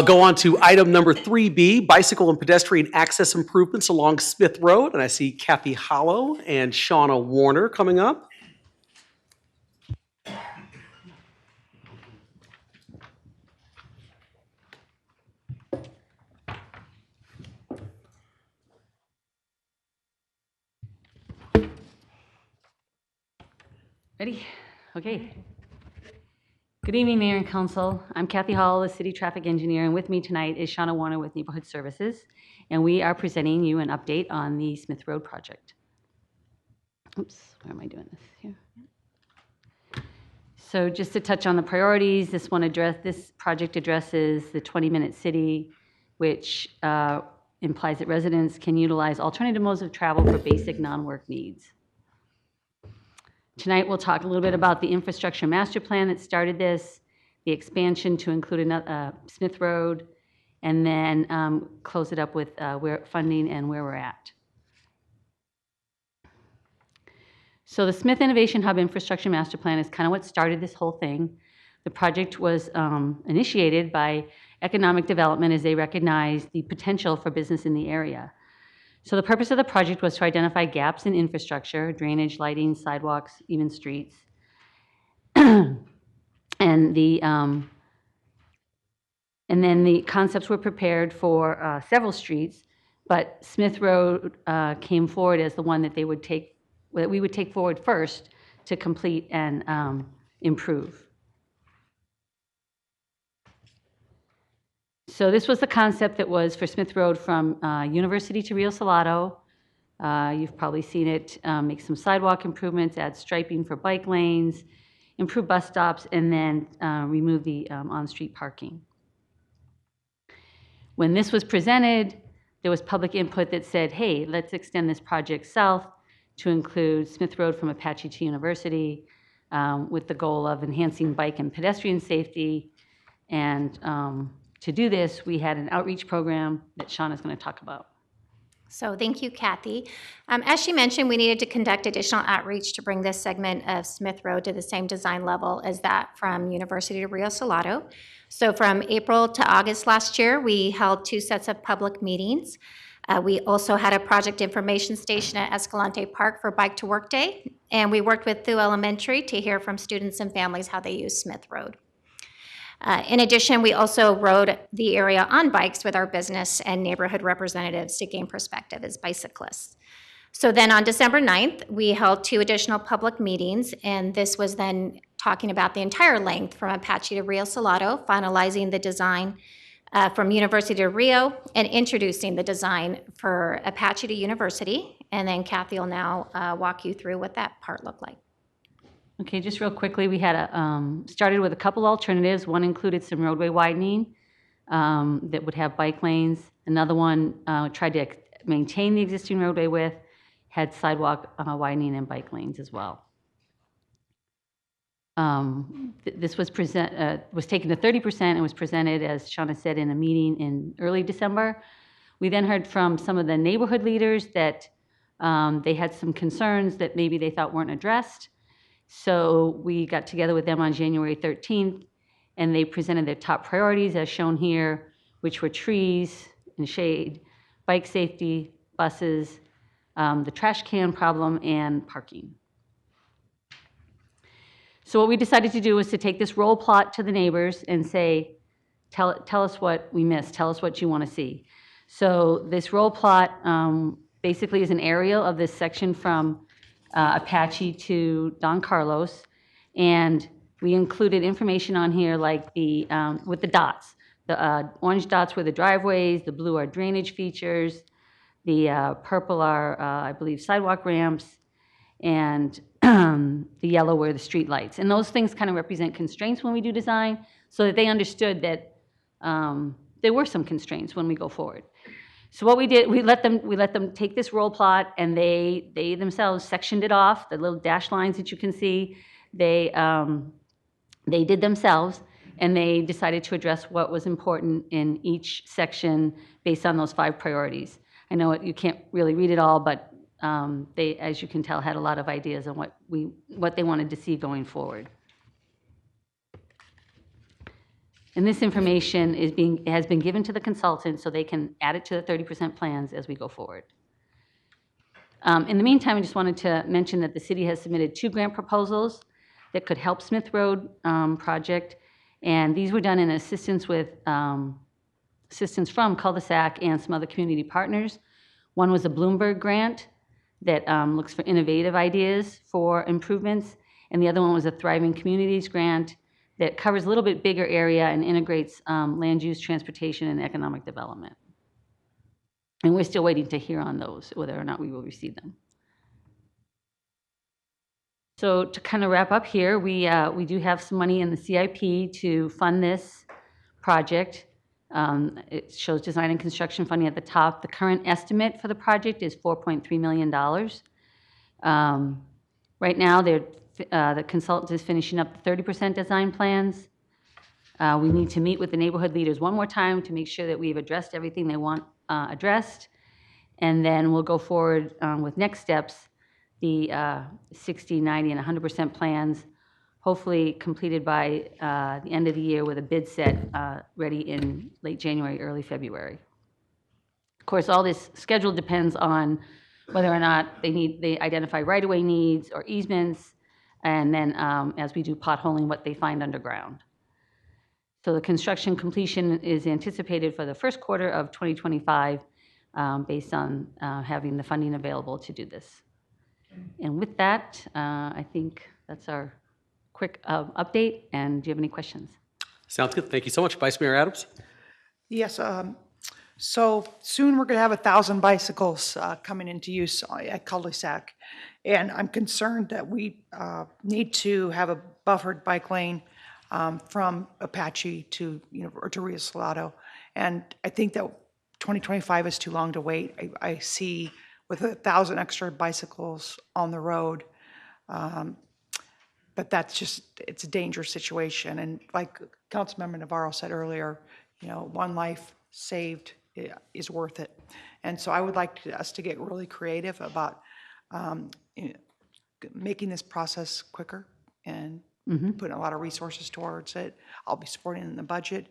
go on to item number 3B, bicycle and pedestrian access improvements along Smith Road. And I see Kathy Hollow and Shauna Warner coming up. Ready? Okay. Good evening, Mayor and Council. I'm Kathy Hall, the City Traffic Engineer, and with me tonight is Shauna Warner with Neighborhood Services, and we are presenting you an update on the Smith Road project. Oops, where am I doing this here? So just to touch on the priorities, this project addresses the 20-minute city, which implies that residents can utilize alternative modes of travel for basic non-work needs. Tonight, we'll talk a little bit about the infrastructure master plan that started this, the expansion to include Smith Road, and then close it up with where funding and where we're at. So the Smith Innovation Hub Infrastructure Master Plan is kind of what started this whole thing. The project was initiated by economic development as they recognized the potential for business in the area. So the purpose of the project was to identify gaps in infrastructure, drainage, lighting, sidewalks, even streets. And then the concepts were prepared for several streets, but Smith Road came forward as the one that we would take forward first to complete and improve. So this was the concept that was for Smith Road from University to Rio Salado. You've probably seen it make some sidewalk improvements, add striping for bike lanes, improve bus stops, and then remove the on-street parking. When this was presented, there was public input that said, hey, let's extend this project south to include Smith Road from Apache to University with the goal of enhancing bike and pedestrian safety. And to do this, we had an outreach program that Sean is going to talk about. So thank you, Kathy. As she mentioned, we needed to conduct additional outreach to bring this segment of Smith Road to the same design level as that from University to Rio Salado. So from April to August last year, we held 2 sets of public meetings. We also had a project information station at Escalante Park for Bike to Work Day, and we worked with Thu Elementary to hear from students and families how they use Smith Road. In addition, we also rode the area on bikes with our business and neighborhood representatives to gain perspective as bicyclists. So then on December 9th, we held 2 additional public meetings, and this was then talking about the entire length from Apache to Rio Salado, finalizing the design from University to Rio, and introducing the design for Apache to University, And then Kathy will now walk you through what that part looked like. Okay, just real quickly, we had started with a couple alternatives. One included some roadway widening that would have bike lanes. Another one tried to maintain the existing roadway width, had sidewalk widening and bike lanes as well. This was taken to 30% and was presented, as Shauna said, in a meeting in early December. We then heard from some of the neighborhood leaders that they had some concerns that maybe they thought weren't addressed. So we got together with them on January 13th, and they presented their top priorities as shown here, which were trees and shade, bike safety, buses, the trash can problem, and parking. So what we decided to do was to take this roll plot to the neighbors and say, tell us what we missed, tell us what you want to see. So this roll plot basically is an aerial of this section from Apache to Don Carlos, and we included information on here like the with the dots. The orange dots were the driveways, the blue are drainage features, the purple are, I believe, sidewalk ramps, and the yellow were the street lights. And those things kind of represent constraints when we do design, so that they understood that there were some constraints when we go forward. So what we did, we let them take this roll plot, and they themselves sectioned it off. The little dash lines that you can see, they did themselves, and they decided to address what was important in each section based on those 5 priorities. I know you can't really read it all, but they, as you can tell, had a lot of ideas on what they wanted to see going forward. And this information has been given to the consultant so they can add it to the 30% plans as we go forward. In the meantime, I just wanted to mention that the city has submitted 2 grant proposals that could help Smith Road project, and these were done in assistance from cul-de-sac and some other community partners. One was a Bloomberg grant that looks for innovative ideas for improvements, and the other one was a Thriving Communities grant that covers a little bit bigger area and integrates land use, transportation, and economic development. And we're still waiting to hear on those, whether or not we will receive them. So to kind of wrap up here, we do have some money in the CIP to fund this project. It shows design and construction funding at the top. The current estimate for the project is $4.3 million. Right now, the consultant is finishing up the 30% design plans. We need to meet with the neighborhood leaders one more time to make sure that we've addressed everything they want addressed. And then we'll go forward with next steps, the 60, 90, and 100% plans, hopefully completed by the end of the year with a bid set ready in late January, early February. Of course, all this schedule depends on whether or not they identify right-of-way needs or easements, and then as we do potholing, what they find underground. So the construction completion is anticipated for the first quarter of 2025 based on having the funding available to do this. And with that, I think that's our quick update. And do you have any questions? Sounds good. Thank you so much. Vice Mayor Adams? Yes, so soon we're going to have 1,000 bicycles coming into use at cul-de-sac. And I'm concerned that we need to have a buffered bike lane from Apache to Rio Salado. And I think that 2025 is too long to wait. I see with 1,000 extra bicycles on the road, but it's a dangerous situation. And like Councilmember Navarro said earlier, one life saved is worth it. And so I would like us to get really creative about making this process quicker and putting a lot of resources towards it. I'll be supporting it in the budget,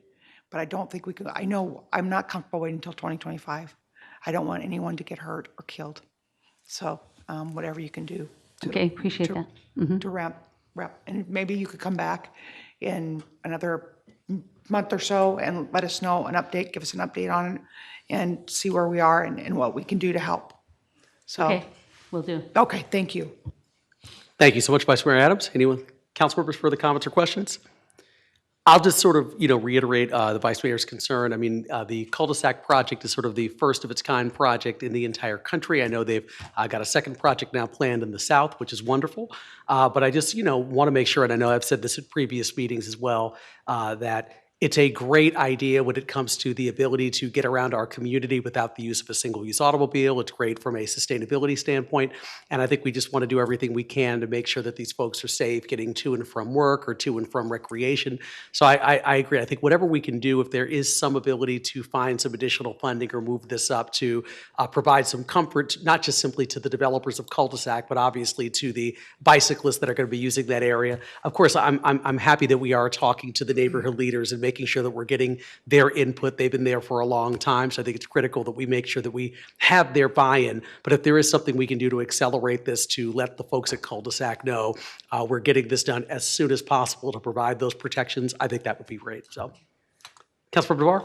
but I don't think we can. I know I'm not comfortable waiting until 2025. I don't want anyone to get hurt or killed. So whatever you can do. Okay, appreciate that. To wrap, and maybe you could come back in another month or so and let us know give us an update on it and see where we are and what we can do to help. So, okay, will do. Okay, thank you. Thank you so much, Vice Mayor Adams. Anyone, council members, further comments or questions? I'll just sort of, reiterate the Vice Mayor's concern. I mean, the cul-de-sac project is sort of the first of its kind project in the entire country. I know they've got a second project now planned in the south, which is wonderful. But I just, want to make sure, and I know I've said this at previous meetings as well, that it's a great idea when it comes to the ability to get around our community without the use of a single-use automobile. It's great from a sustainability standpoint. And I think we just want to do everything we can to make sure that these folks are safe getting to and from work or to and from recreation. So I agree. I think whatever we can do, if there is some ability to find some additional funding or move this up to provide some comfort, not just simply to the developers of cul-de-sac, but obviously to the bicyclists that are going to be using that area. Of course, I'm happy that we are talking to the neighborhood leaders and making sure that we're getting their input. They've been there for a long time, so I think it's critical that we make sure that we have their buy-in. But if there is something we can do to accelerate this, to let the folks at cul-de-sac know we're getting this done as soon as possible to provide those protections, I think that would be great. So, Councilmember DeVar?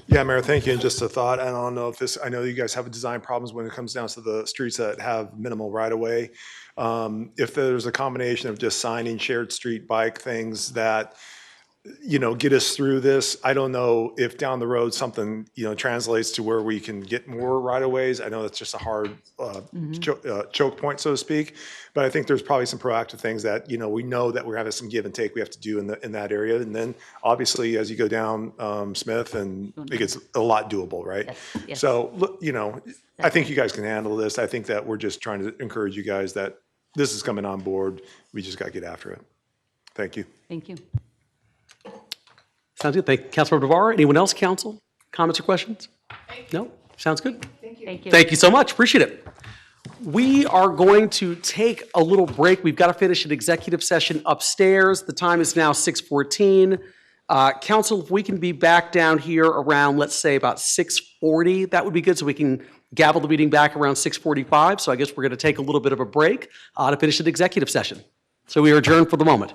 Yeah, Mayor, thank you. And just a thought, I don't know if this, I know you guys have design problems when it comes down to the streets that have minimal right-of-way. If there's a combination of just signing shared street bike things that get us through this. I don't know if down the road something, translates to where we can get more right-of-ways. I know that's just a hard choke point, so to speak. But I think there's probably some proactive things that, we know that we're having some give and take we have to do in that area. And then obviously as you go down Smith, and it gets a lot doable, right? Yes, yes. So, look, I think you guys can handle this. I think that we're just trying to encourage you guys that this is coming on board. We just got to get after it. Thank you. Thank you. Sounds good. Thank you, Councilmember DeVar. Anyone else, council? Comments or questions? No? Sounds good. Thank you. Thank you so much. Appreciate it. We are going to take a little break. We've got to finish an executive session upstairs. The time is now 6:14. Council, if we can be back down here around, let's say, about 6:40, that would be good, so we can gavel the meeting back around 6:45. So I guess we're going to take a little bit of a break to finish an executive session. So we are adjourned for the moment.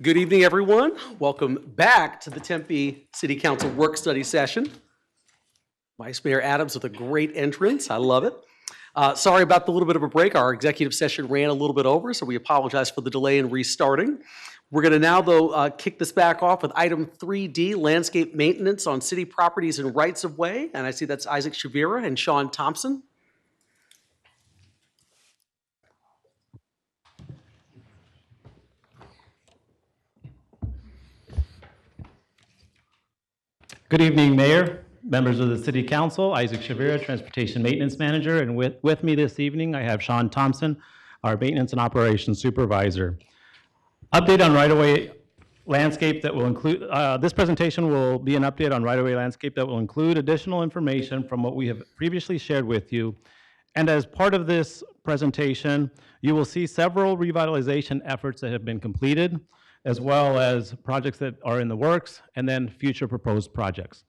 Good evening, everyone. Welcome back to the Tempe City Council work study session. Vice Mayor Adams with a great entrance. I love it. Sorry about the little bit of a break. Our executive session ran a little bit over, so we apologize for the delay in restarting. We're going to now, though, kick this back off with item 3D, landscape maintenance on city properties and rights of way. And I see that's Isaac Shavira and Sean Thompson. Good evening, Mayor, members of the City Council, Isaac Shavira, Transportation Maintenance Manager, and with me this evening, I have Sean Thompson, our Maintenance and Operations Supervisor. Update on right-of-way landscape that will include, this presentation will be an update on right-of-way landscape that will include additional information from what we have previously shared with you. And as part of this presentation, you will see several revitalization efforts that have been completed, as well as projects that are in the works, and then future proposed projects.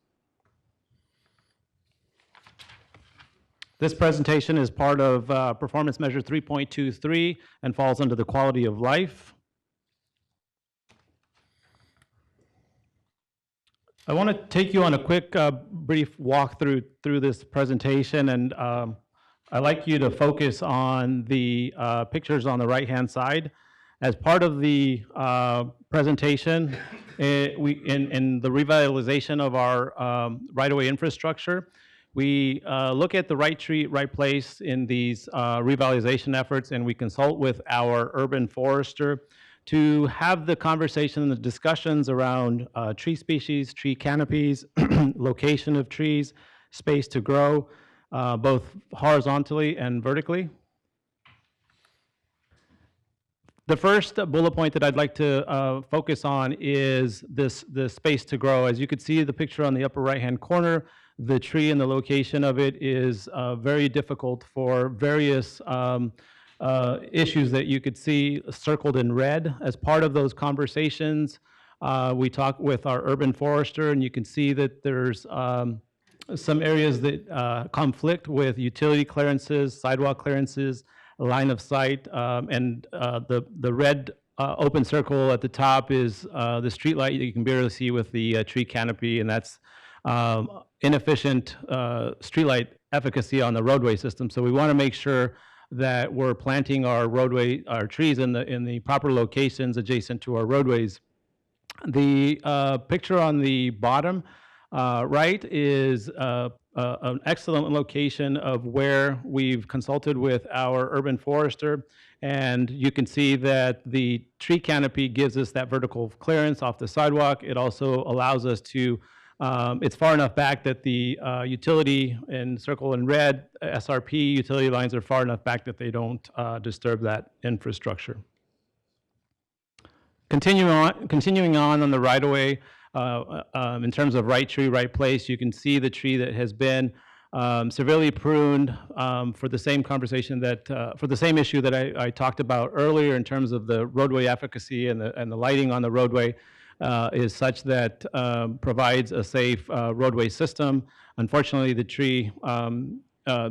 This presentation is part of Performance Measure 3.23 and falls under the quality of life. I want to take you on a quick, brief walkthrough through this presentation, and I'd like you to focus on the pictures on the right-hand side. As part of the presentation, in the revitalization of our right-of-way infrastructure, we look at the right tree, right place in these revitalization efforts, and we consult with our urban forester to have the conversation and the discussions around tree species, tree canopies, location of trees, space to grow, both horizontally and vertically. The first bullet point that I'd like to focus on is the space to grow. As you can see the picture on the upper right-hand corner, the tree and the location of it is very difficult for various issues that you could see circled in red. As part of those conversations, we talk with our urban forester, and you can see that there's some areas that conflict with utility clearances, sidewalk clearances, line of sight, and the red open circle at the top is the street light that you can barely see with the tree canopy, and that's inefficient street light efficacy on the roadway system. So we want to make sure that we're planting our trees in the proper locations adjacent to our roadways. The picture on the bottom right is an excellent location of where we've consulted with our urban forester, and you can see that the tree canopy gives us that vertical clearance off the sidewalk. It also allows us to, it's far enough back that the utility in circle in red, SRP utility lines are far enough back that they don't disturb that infrastructure. Continuing on the right-of-way, in terms of right tree, right place, you can see the tree that has been severely pruned for the same conversation that, for the same issue that I talked about earlier in terms of the roadway efficacy and the lighting on the roadway is such that provides a safe roadway system. Unfortunately, the tree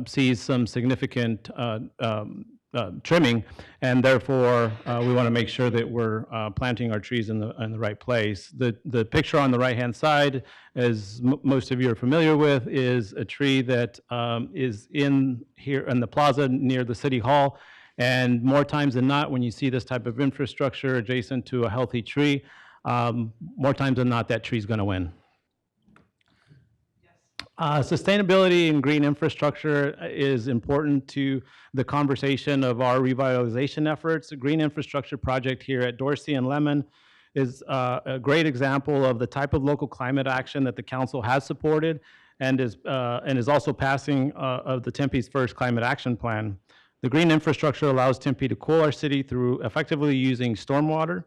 sees some significant trimming, and therefore we want to make sure that we're planting our trees in the right place. The picture on the right-hand side, as most of you are familiar with, is a tree that is in here in the plaza near the City Hall. And more times than not, when you see this type of infrastructure adjacent to a healthy tree, more times than not, that tree's going to win. Sustainability and green infrastructure is important to the conversation of our revitalization efforts. The green infrastructure project here at Dorsey and Lemon is a great example of the type of local climate action that the council has supported and is also passing of the Tempe's first climate action plan. The green infrastructure allows Tempe to cool our city through effectively using stormwater.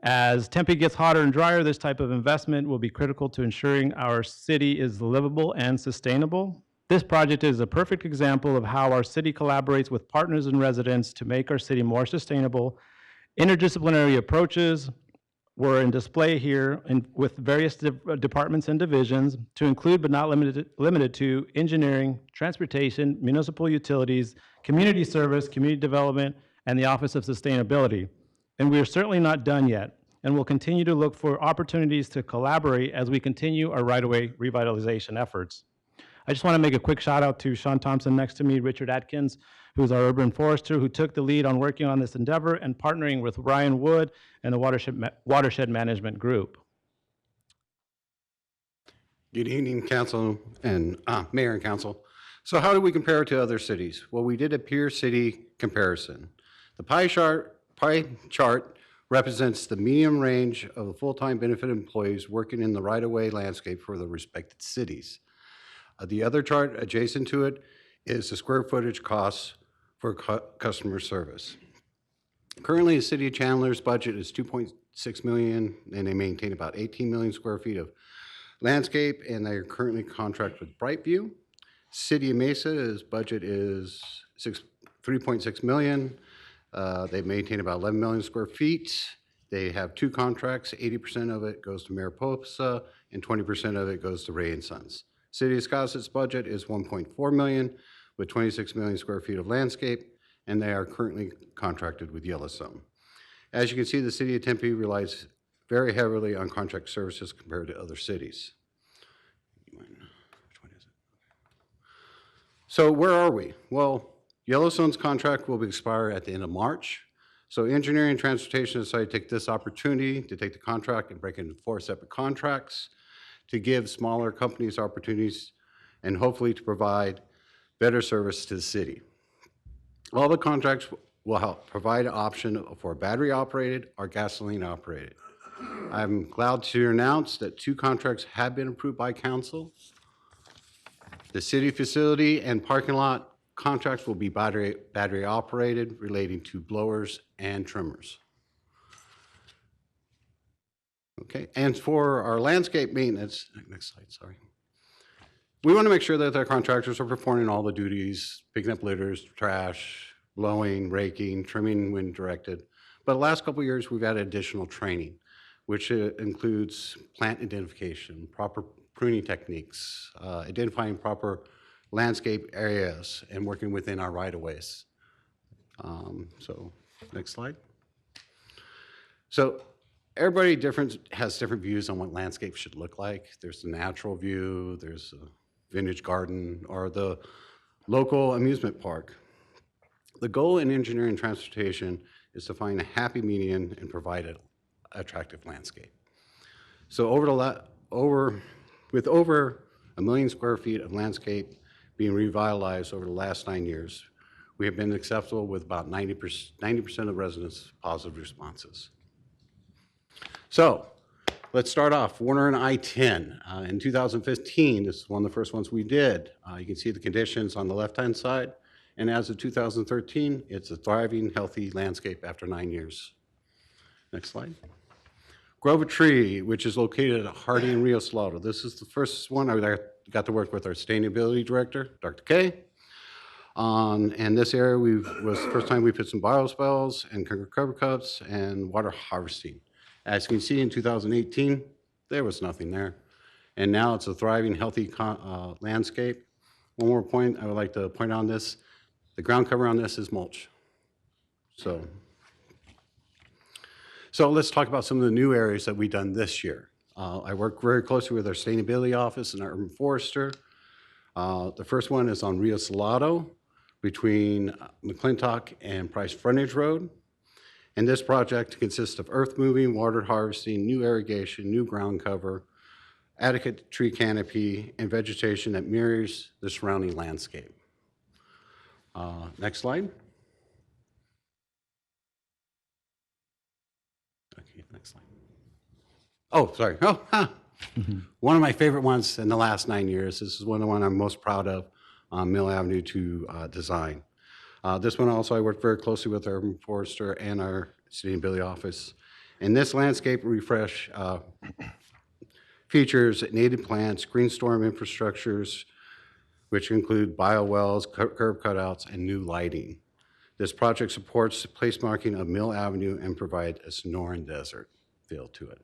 As Tempe gets hotter and drier, this type of investment will be critical to ensuring our city is livable and sustainable. This project is a perfect example of how our city collaborates with partners and residents to make our city more sustainable. Interdisciplinary approaches were in display here with various departments and divisions to include but not limited to engineering, transportation, municipal utilities, community service, community development, and the Office of Sustainability. And we are certainly not done yet, and we'll continue to look for opportunities to collaborate as we continue our right-of-way revitalization efforts. I just want to make a quick shout out to Sean Thompson next to me, Richard Atkins, who's our urban forester, who took the lead on working on this endeavor and partnering with Ryan Wood and the Watershed Management Group. Good evening, Council and Mayor and Council. So how do we compare to other cities? Well, we did a peer city comparison. The pie chart represents the median range of the full-time benefit employees working in the right-of-way landscape for the respected cities. The other chart adjacent to it is the square footage costs for customer service. Currently, the City of Chandler's budget is $2.6 million, and they maintain about 18 million square feet of landscape, and they are currently contracted with Brightview. City of Mesa's budget is $3.6 million. They maintain about 11 million square feet. They have two contracts. 80% of it goes to Mariposa, and 20% of it goes to Ray & Sons. City of Scottsdale's budget is $1.4 million with 26 million square feet of landscape, and they are currently contracted with Yellowstone. As you can see, the City of Tempe relies very heavily on contract services compared to other cities. So where are we? Well, Yellowstone's contract will expire at the end of March. So engineering and transportation decided to take this opportunity to take the contract and break it into 4 separate contracts to give smaller companies opportunities and hopefully to provide better service to the city. All the contracts will help provide an option for battery operated or gasoline operated. I'm glad to announce that 2 contracts have been approved by council. The city facility and parking lot contracts will be battery operated relating to blowers and trimmers. Okay, and for our landscape maintenance, next slide, sorry. We want to make sure that our contractors are performing all the duties, picking up litters, trash, blowing, raking, trimming when directed. But the last couple of years, we've added additional training, which includes plant identification, proper pruning techniques, identifying proper landscape areas, and working within our right-of-ways. So, next slide. So, everybody has different views on what landscape should look like. There's the natural view, there's a vintage garden, or the local amusement park. The goal in engineering and transportation is to find a happy median and provide an attractive landscape. So with over 1 million square feet of landscape being revitalized over the last 9 years, we have been acceptable with about 90% of residents' positive responses. So let's start off. Warner and I-10. In 2015, this is one of the first ones we did. You can see the conditions on the left-hand side. And as of 2013, it's a thriving, healthy landscape after 9 years. Next slide. Grove Tree, which is located at Hardy and Rio Salado. This is the first one I got to work with our sustainability director, Dr. Kay. And this area was the first time we put some biospells and cover cups and water harvesting. As you can see, in 2018, there was nothing there. And now it's a thriving, healthy landscape. One more point I would like to point on this. The ground cover on this is mulch. So let's talk about some of the new areas that we've done this year. I work very closely with our sustainability office and our urban forester. The first one is on Rio Salado between McClintock and Price Frontage Road. And this project consists of earth moving, water harvesting, new irrigation, new ground cover, adequate tree canopy, and vegetation that mirrors the surrounding landscape. Next slide. Okay, next slide. Oh, sorry. One of my favorite ones in the last 9 years. This is one I'm most proud of on Mill Avenue to design. This one also I worked very closely with our urban forester and our sustainability office. And this landscape refresh features native plants, green storm infrastructures, which include bio wells, curb cutouts, and new lighting. This project supports the place marking of Mill Avenue and provides a Sonoran Desert feel to it.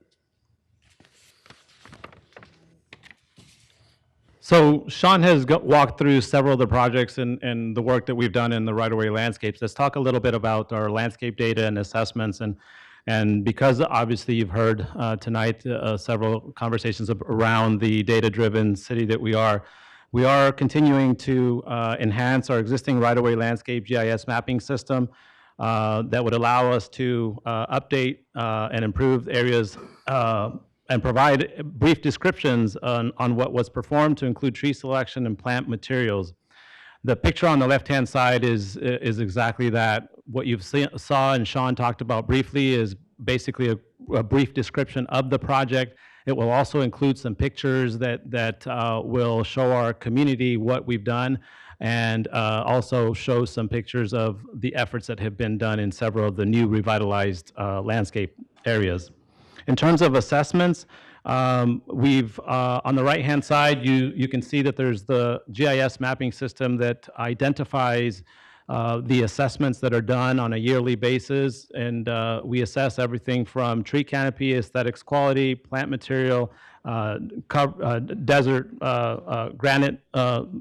So Sean has walked through several of the projects and the work that we've done in the right-of-way landscapes. Let's talk a little bit about our landscape data and assessments. And because obviously you've heard tonight several conversations around the data-driven city that we are continuing to enhance our existing right-of-way landscape GIS mapping system that would allow us to update and improve areas and provide brief descriptions on what was performed to include tree selection and plant materials. The picture on the left-hand side is exactly that. What you've saw and Sean talked about briefly is basically a brief description of the project. It will also include some pictures that will show our community what we've done, and also show some pictures of the efforts that have been done in several of the new revitalized landscape areas. In terms of assessments, we've, on the right-hand side, you can see that there's the GIS mapping system that identifies the assessments that are done on a yearly basis, and we assess everything from tree canopy, aesthetics quality, plant material, desert granite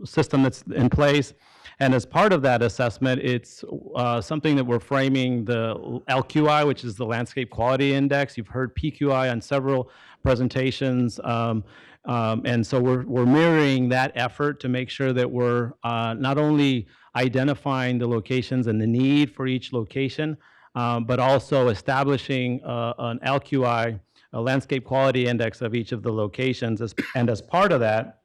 system that's in place. And as part of that assessment, it's something that we're framing the LQI, which is the Landscape Quality Index. You've heard PQI on several presentations. And so we're mirroring that effort to make sure that we're not only identifying the locations and the need for each location, but also establishing an LQI, a Landscape Quality Index of each of the locations. And as part of that,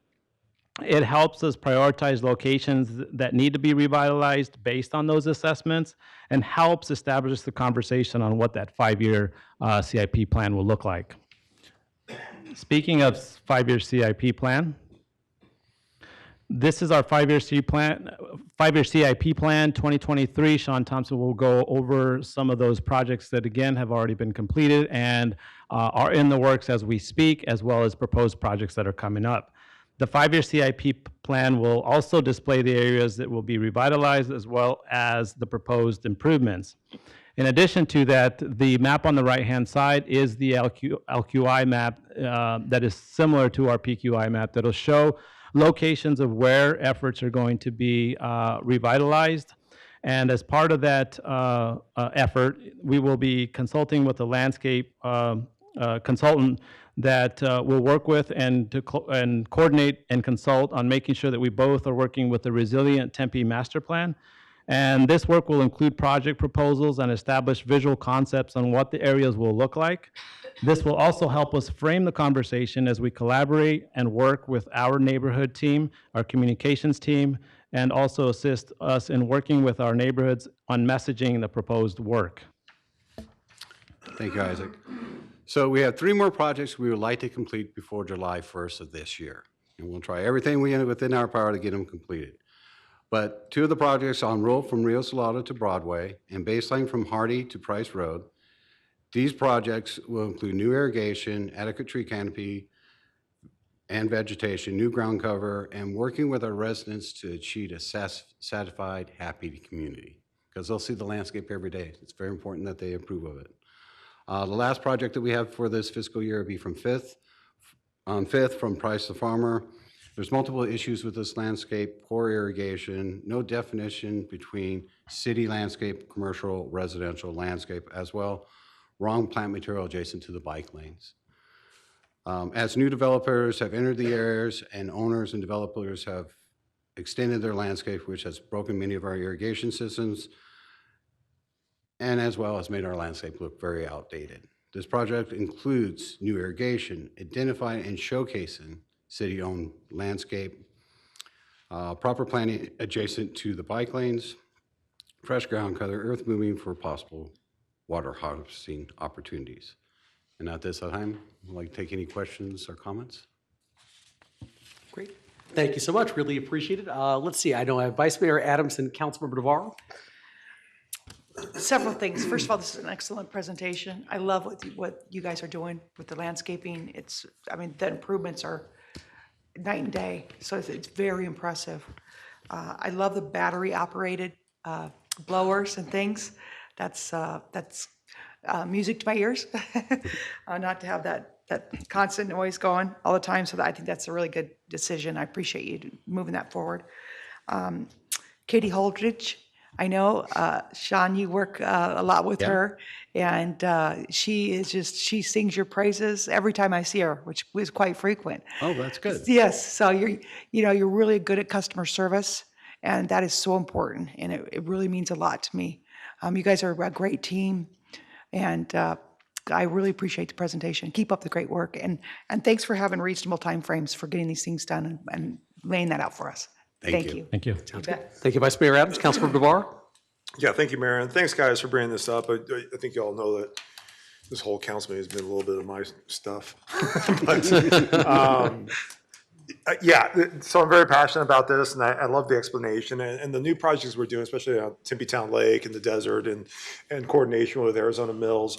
it helps us prioritize locations that need to be revitalized based on those assessments, and helps establish the conversation on what that 5-year CIP plan will look like. Speaking of 5-year CIP plan, this is our 5-year CIP plan 2023. Sean Thompson will go over some of those projects that again have already been completed and are in the works as we speak, as well as proposed projects that are coming up. The 5-year CIP plan will also display the areas that will be revitalized, as well as the proposed improvements. In addition to that, the map on the right-hand side is the LQI map that is similar to our PQI map that will show locations of where efforts are going to be revitalized. And as part of that effort, we will be consulting with a landscape consultant that we'll work with and coordinate and consult on making sure that we both are working with the Resilient Tempe Master Plan, And this work will include project proposals and establish visual concepts on what the areas will look like. This will also help us frame the conversation as we collaborate and work with our neighborhood team, our communications team, and also assist us in working with our neighborhoods on messaging the proposed work. Thank you, Isaac. So we have 3 more projects we would like to complete before July 1st of this year. And we'll try everything within our power to get them completed. But 2 of the projects on Roll from Rio Salado to Broadway and Baseline from Hardy to Price Road, these projects will include new irrigation, adequate tree canopy and vegetation, new ground cover, and working with our residents to achieve a satisfied, happy community. Because they'll see the landscape every day. It's very important that they approve of it. The last project that we have for this fiscal year will be from Fifth from Price the Farmer. There's multiple issues with this landscape, poor irrigation, no definition between city landscape, commercial, residential landscape as well, wrong plant material adjacent to the bike lanes. As new developers have entered the areas and owners and developers have extended their landscape, which has broken many of our irrigation systems, and as well as made our landscape look very outdated. This project includes new irrigation, identifying and showcasing city-owned landscape, proper planting adjacent to the bike lanes, fresh ground cover, earth moving for possible water harvesting opportunities. And at this time, I'd like to take any questions or comments. Great. Thank you so much. Really appreciate it. Let's see. I know I have Vice Mayor Adams and Councilmember Navarro. Several things. First of all, this is an excellent presentation. I love what you guys are doing with the landscaping. I mean, the improvements are night and day, so it's very impressive. I love the battery-operated blowers and things. That's music to my ears, not to have that constant noise going all the time. So I think that's a really good decision. I appreciate you moving that forward. Katie Holdridge, I know, Sean, you work a lot with her, and she sings your praises every time I see her, which is quite frequent. Oh, that's good. Yes, so you're really good at customer service, and that is so important, and it really means a lot to me. You guys are a great team, and I really appreciate the presentation. Keep up the great work, and thanks for having reasonable timeframes for getting these things done and laying that out for us. Thank you. Thank you. You bet. Thank you, Vice Mayor Adams. Councilmember Navarro. Yeah, thank you, Mayor, and thanks, guys, for bringing this up. I think you all know that this whole council meeting has been a little bit of my stuff. But, yeah, so I'm very passionate about this, and I love the explanation. And the new projects we're doing, especially on Tempe Town Lake and the desert and coordination with Arizona Mills,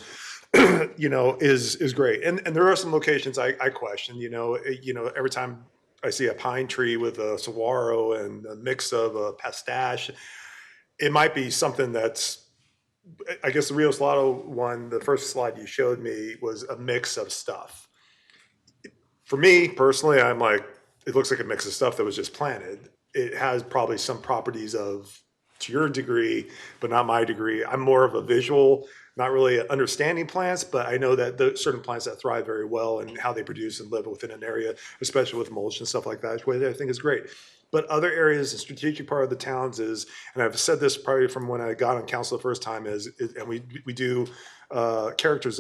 is great. And there are some locations I question, every time I see a pine tree with a saguaro and a mix of a pistache, it might be something that's, I guess the Rio Salado one, the first slide you showed me was a mix of stuff. For me personally, I'm like, it looks like a mix of stuff that was just planted. It has probably some properties of, to your degree, but not my degree. I'm more of a visual, not really understanding plants, but I know that there's certain plants that thrive very well and how they produce and live within an area, especially with mulch and stuff like that, which I think is great. But other areas, the strategic part of the towns is, and I've said this probably from when I got on council the first time, and we do character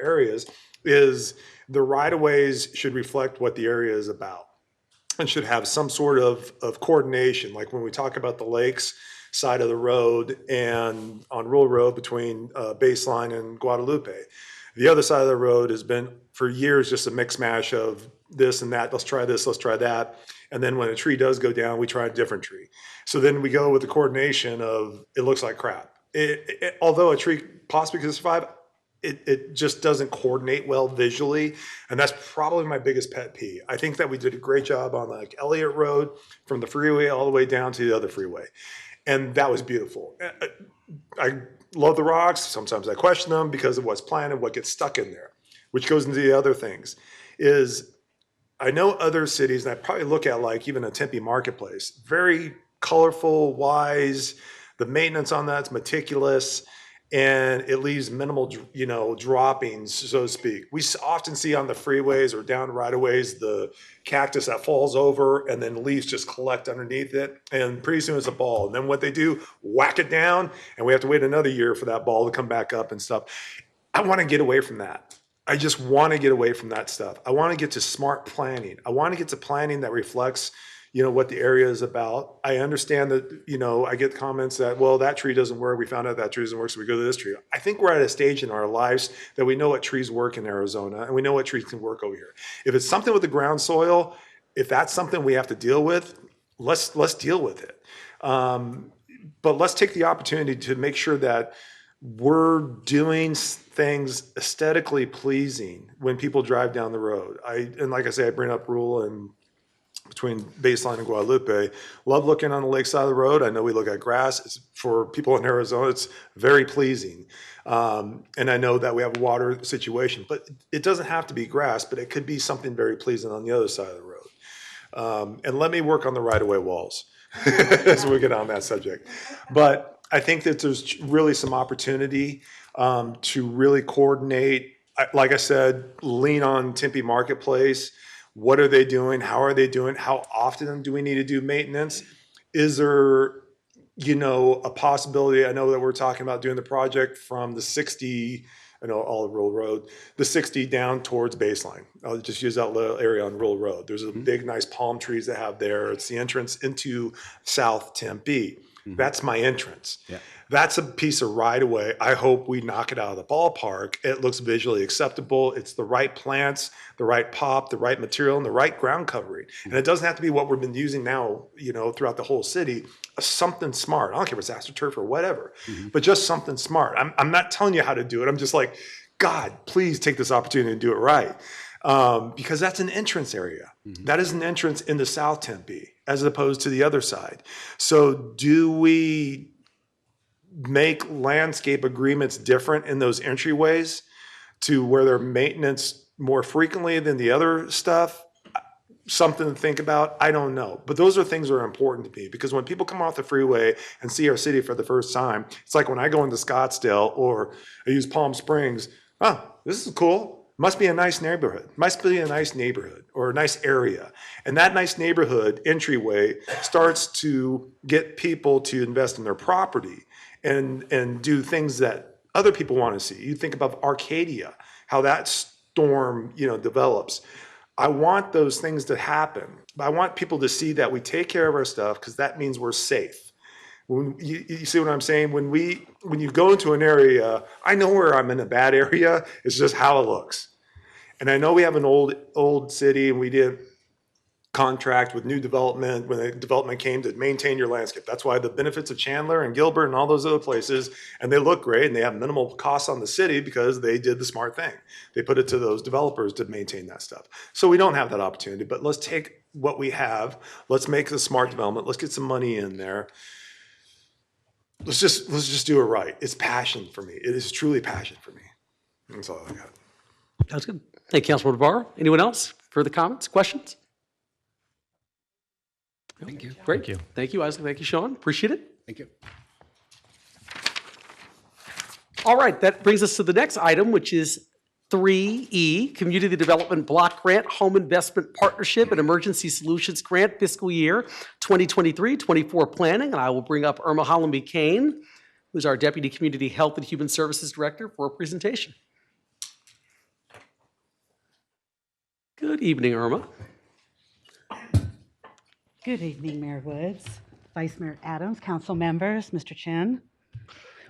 areas, is the right-of-ways should reflect what the area is about and should have some sort of coordination. Like when we talk about the lakes side of the road and on Rural Road between Baseline and Guadalupe, the other side of the road has been for years just a mix mash of this and that. Let's try this, let's try that. And then when a tree does go down, we try a different tree. So then we go with the coordination of it looks like crap. Although a tree possibly could survive, it just doesn't coordinate well visually. And that's probably my biggest pet peeve. I think that we did a great job on like Elliott Road from the freeway all the way down to the other freeway. And that was beautiful. I love the rocks. Sometimes I question them because of what's planted, what gets stuck in there, which goes into the other things. Is I know other cities, and I probably look at like even a Tempe marketplace, very colorful, wise. The maintenance on that's meticulous. and it leaves minimal, droppings, so to speak. We often see on the freeways or down right-of-ways, the cactus that falls over and then leaves just collect underneath it. And pretty soon it's a ball. And then what they do, whack it down, and we have to wait another year for that ball to come back up and stuff. I want to get away from that. I just want to get away from that stuff. I want to get to smart planning. I want to get to planning that reflects what the area is about. I understand that, I get comments that, well, that tree doesn't work. We found out that tree doesn't work, so we go to this tree. I think we're at a stage in our lives that we know what trees work in Arizona, and we know what trees can work over here. If it's something with the ground soil, if that's something we have to deal with, let's deal with it. But let's take the opportunity to make sure that we're doing things aesthetically pleasing when people drive down the road. And like I say, I bring up Rule and between Baseline and Guadalupe. Love looking on the lakeside of the road. I know we look at grass. It's, for people in Arizona, it's very pleasing. And I know that we have a water situation, but it doesn't have to be grass, but it could be something very pleasing on the other side of the road. And let me work on the right-of-way walls as we get on that subject. But I think that there's really some opportunity to really coordinate. Like I said, lean on Tempe Marketplace. What are they doing? How are they doing? How often do we need to do maintenance? Is there, a possibility? I know that we're talking about doing the project from the 60, all of Rural Road, the 60 down towards Baseline. I'll just use that little area on Rural Road. There's a big, nice palm trees they have there. It's the entrance into South Tempe. That's my entrance. Yeah. That's a piece of right-of-way. I hope we knock it out of the ballpark. It looks visually acceptable. It's the right plants, the right pop, the right material, and the right ground covering. And it doesn't have to be what we've been using now, throughout the whole city. Something smart. I don't care if it's AstroTurf or whatever, but just something smart. I'm not telling you how to do it. I'm just like, God, please take this opportunity to do it right. Because that's an entrance area. That is an entrance into South Tempe as opposed to the other side. So do we make landscape agreements different in those entryways to where they're maintenance more frequently than the other stuff? Something to think about. I don't know. But those are things that are important to me, because when people come off the freeway and see our city for the first time, it's like when I go into Scottsdale or I use Palm Springs, oh, this is cool. Must be a nice neighborhood. Must be a nice neighborhood or a nice area. And that nice neighborhood entryway starts to get people to invest in their property and do things that other people want to see. You think about Arcadia, how that storm, develops. I want those things to happen. I want people to see that we take care of our stuff, because that means we're safe. When you see what I'm saying? When you go into an area, I know where I'm in a bad area. It's just how it looks. And I know we have an old city, and we did contract with new development when the development came to maintain your landscape. That's why the benefits of Chandler and Gilbert and all those other places, and they look great and they have minimal costs on the city because they did the smart thing. They put it to those developers to maintain that stuff. So we don't have that opportunity, but let's take what we have. Let's make the smart development. Let's get some money in there. Let's just do it right. It's passion for me. It is truly passion for me. That's all I got. That's good. Thank you, Councilman Navarro. Anyone else? Further comments, questions? Thank you. Great. Thank you. Thank you, Isaac. Thank you, Sean. Appreciate it. Thank you. All right, that brings us to the next item, which is 3E, Community Development Block Grant, Home Investment Partnership and Emergency Solutions Grant, fiscal year 2023-24 planning. And I will bring up Irma Hollenby Kane, who's our Deputy Community Health and Human Services Director, for a presentation. Good evening, Irma. Good evening, Mayor Woods, Vice Mayor Adams, council members, Mr. Chen.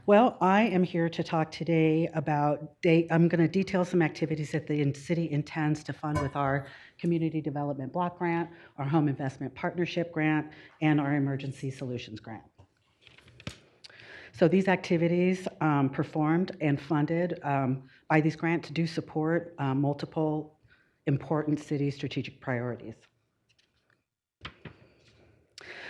Well, I am here to talk today about, I'm going to detail some activities that the city intends to fund with our Community Development Block Grant, our Home Investment Partnership Grant, and our Emergency Solutions Grant. So these activities performed and funded by these grants do support multiple important city strategic priorities.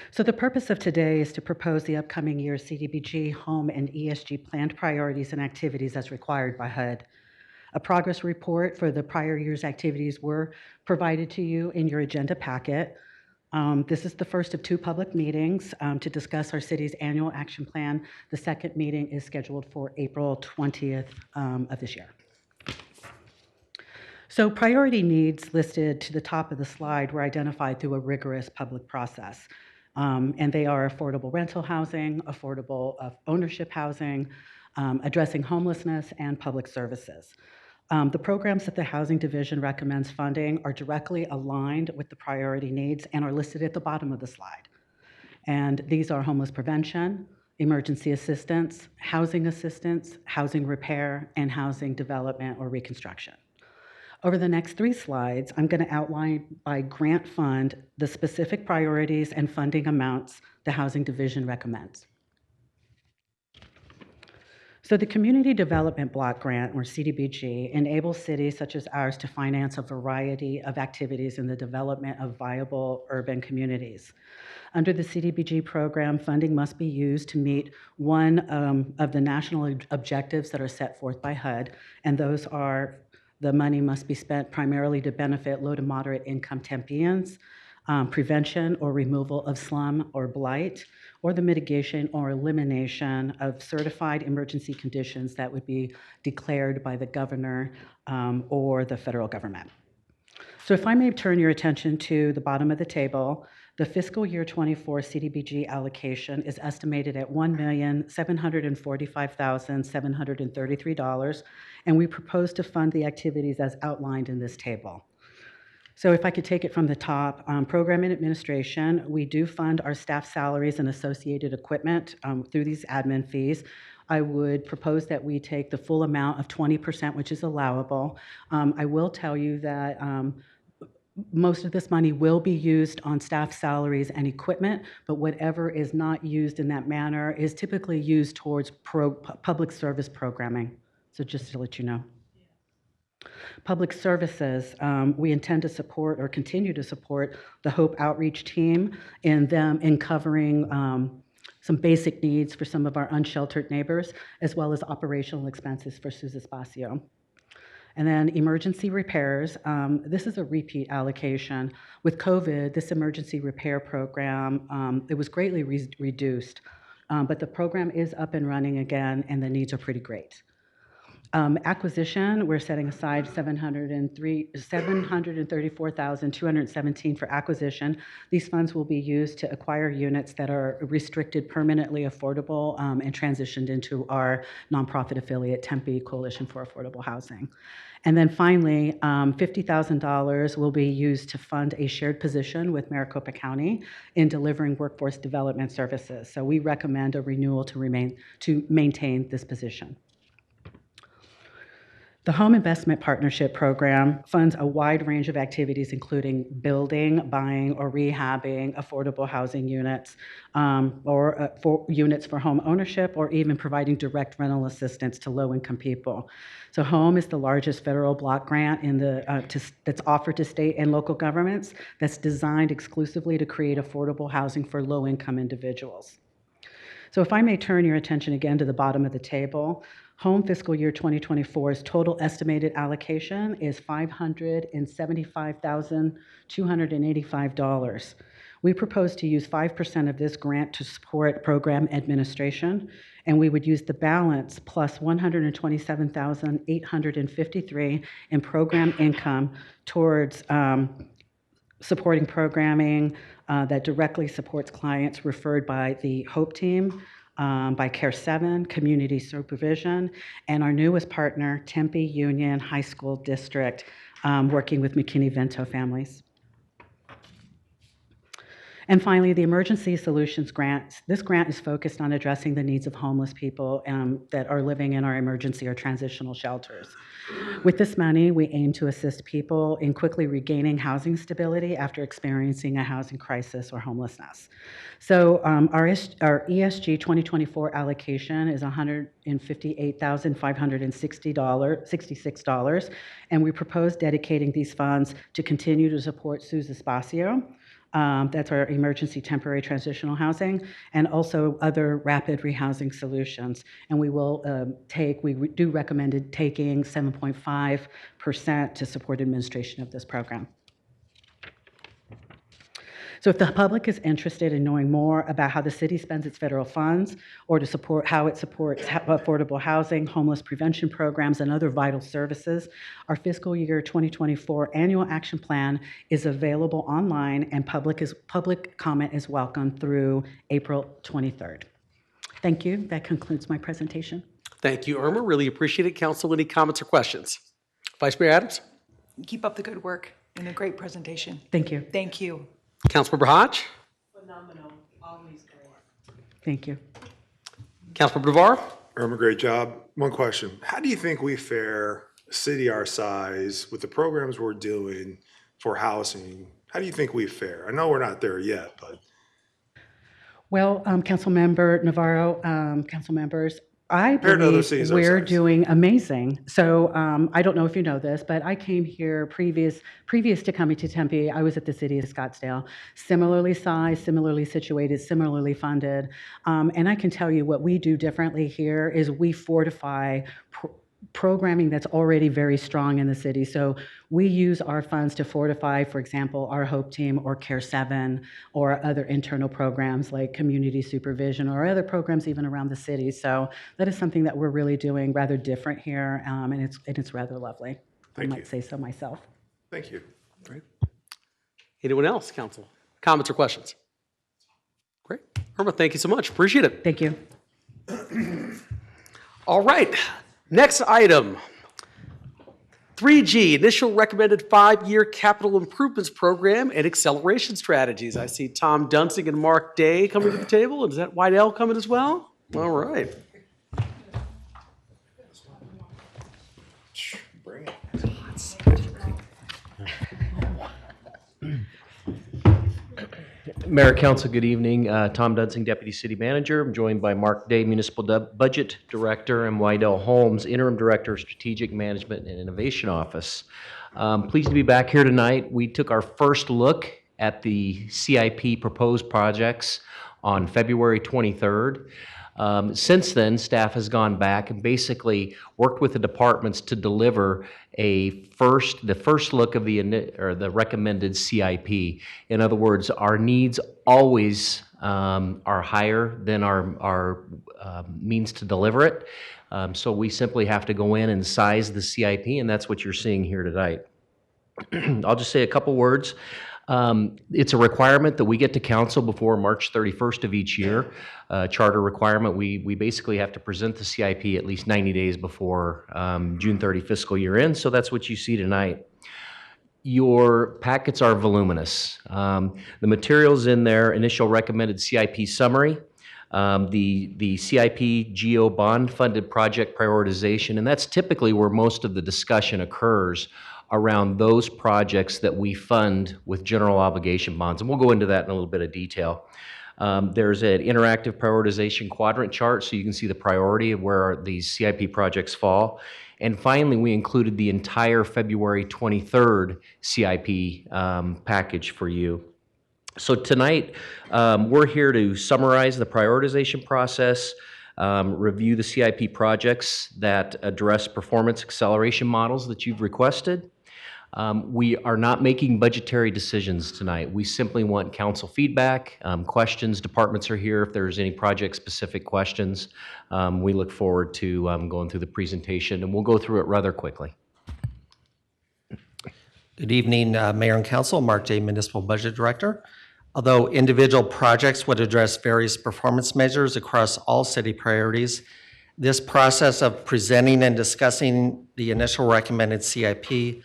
So the purpose of today is to propose the upcoming year's CDBG, home, and ESG planned priorities and activities as required by HUD. A progress report for the prior year's activities were provided to you in your agenda packet. This is the first of 2 public meetings to discuss our city's annual action plan. The second meeting is scheduled for April 20th of this year. So priority needs listed to the top of the slide were identified through a rigorous public process. And they are affordable rental housing, affordable ownership housing, addressing homelessness, and public services. The programs that the Housing Division recommends funding are directly aligned with the priority needs and are listed at the bottom of the slide. And these are homeless prevention, emergency assistance, housing repair, and housing development or reconstruction. Over the next 3 slides, I'm going to outline by grant fund the specific priorities and funding amounts the Housing Division recommends. So the Community Development Block Grant, or CDBG, enables cities such as ours to finance a variety of activities in the development of viable urban communities. Under the CDBG program, funding must be used to meet one of the national objectives that are set forth by HUD, and those are the money must be spent primarily to benefit low to moderate income Tempeans, prevention or removal of slum or blight, or the mitigation or elimination of certified emergency conditions that would be declared by the governor or the federal government. So if I may turn your attention to the bottom of the table, the fiscal year 24 CDBG allocation is estimated at $1,745,733, and we propose to fund the activities as outlined in this table. So if I could take it from the top, program and administration, we do fund our staff salaries and associated equipment through these admin fees. I would propose that we take the full amount of 20%, which is allowable. I will tell you that most of this money will be used on staff salaries and equipment, but whatever is not used in that manner is typically used towards public service programming. So just to let you know. Public services, we intend to support or continue to support the Hope Outreach Team in covering some basic needs for some of our unsheltered neighbors, as well as operational expenses for Sus Espacio. And then emergency repairs, this is a repeat allocation. With COVID, this emergency repair program, it was greatly reduced, but the program is up and running again, and the needs are pretty great. Acquisition, we're setting aside $734,217 for acquisition. These funds will be used to acquire units that are restricted, permanently affordable, and transitioned into our nonprofit affiliate, Tempe Coalition for Affordable Housing. And then finally, $50,000 will be used to fund a shared position with Maricopa County in delivering workforce development services. So we recommend a renewal to maintain this position. The Home Investment Partnership Program funds a wide range of activities, including building, buying, or rehabbing affordable housing units, or for units for home ownership, or even providing direct rental assistance to low-income people. So HOME is the largest federal block grant that's offered to state and local governments that's designed exclusively to create affordable housing for low-income individuals. So if I may turn your attention again to the bottom of the table, Home fiscal year 2024's total estimated allocation is $575,285. We propose to use 5% of this grant to support program administration, and we would use the balance plus $127,853 in program income towards supporting programming that directly supports clients referred by the HOPE team, by Care 7, Community Supervision, and our newest partner, Tempe Union High School District, working with McKinney-Vento families. And finally, the Emergency Solutions Grant. This grant is focused on addressing the needs of homeless people that are living in our emergency or transitional shelters. With this money, we aim to assist people in quickly regaining housing stability after experiencing a housing crisis or homelessness. So our ESG 2024 allocation is $158,566, and we propose dedicating these funds to continue to support Sus Espacio. That's our emergency temporary transitional housing, and also other rapid rehousing solutions. And we do recommend taking 7.5% to support administration of this program. So if the public is interested in knowing more about how the city spends its federal funds or to support how it supports affordable housing, homeless prevention programs, and other vital services, our fiscal year 2024 annual action plan is available online, and public comment is welcome through April 23rd. Thank you. That concludes my presentation. Thank you, Irma. Really appreciate it. Council, any comments or questions? Vice Mayor Adams? Keep up the good work and a great presentation. Thank you. Thank you. Councilmember Hodge? Phenomenal, always great. Thank you. Councilmember Devar? Irma, great job. One question. How do you think we fare, a city our size, with the programs we're doing for housing? How do you think we fare? I know we're not there yet, but. Well, Councilmember Navarro, council members, I Compared to other believe cities our we're size. doing amazing. So I don't know if you know this, but I came here previous to coming to Tempe. I was at the city of Scottsdale, similarly sized, similarly situated, similarly funded. And I can tell you what we do differently here is we fortify programming that's already very strong in the city. So we use our funds to fortify, for example, our HOPE team or Care 7 or other internal programs like community supervision or other programs even around the city. So that is something that we're really doing rather different here, and it's rather lovely. I might say so myself. Thank you. Great. Anyone else, council? Comments or questions? Great. Irma, thank you so much. Appreciate it. Thank you. All right. Next item, 3G, initial recommended 5-year capital improvements program and acceleration strategies. I see Tom Dunsing and Mark Day coming to the table. Is that Whitell coming as well? All right. Bring it. Mayor, Council, good evening. Tom Dunsing, Deputy City Manager. I'm joined by Mark Day, Municipal Budget Director, and Wydell Holmes, Interim Director of Strategic Management and Innovation Office. Pleased to be back here tonight. We took our first look at the CIP proposed projects on February 23rd. Since then, staff has gone back and basically worked with the departments to deliver the first look of the recommended CIP. In other words, our needs always are higher than our means to deliver it. So we simply have to go in and size the CIP, and that's what you're seeing here tonight. I'll just say a couple words. It's a requirement that we get to council before March 31st of each year. Charter requirement, we basically have to present the CIP at least 90 days before June 30 fiscal year end, so that's what you see tonight. Your packets are voluminous. The materials in there, initial recommended CIP summary, the CIP GO bond funded project prioritization, and that's typically where most of the discussion occurs around those projects that we fund with general obligation bonds. And we'll go into that in a little bit of detail. There's an interactive prioritization quadrant chart so you can see the priority of where these CIP projects fall. And finally, we included the entire February 23rd CIP package for you. So tonight, we're here to summarize the prioritization process, review the CIP projects that address performance acceleration models that you've requested. We are not making budgetary decisions tonight. We simply want council feedback, questions. Departments are here if there's any project-specific questions. We look forward to going through the presentation, and we'll go through it rather quickly. Good evening, Mayor and Council. Mark Day, Municipal Budget Director. Although individual projects would address various performance measures across all city priorities, this process of presenting and discussing the initial recommended CIP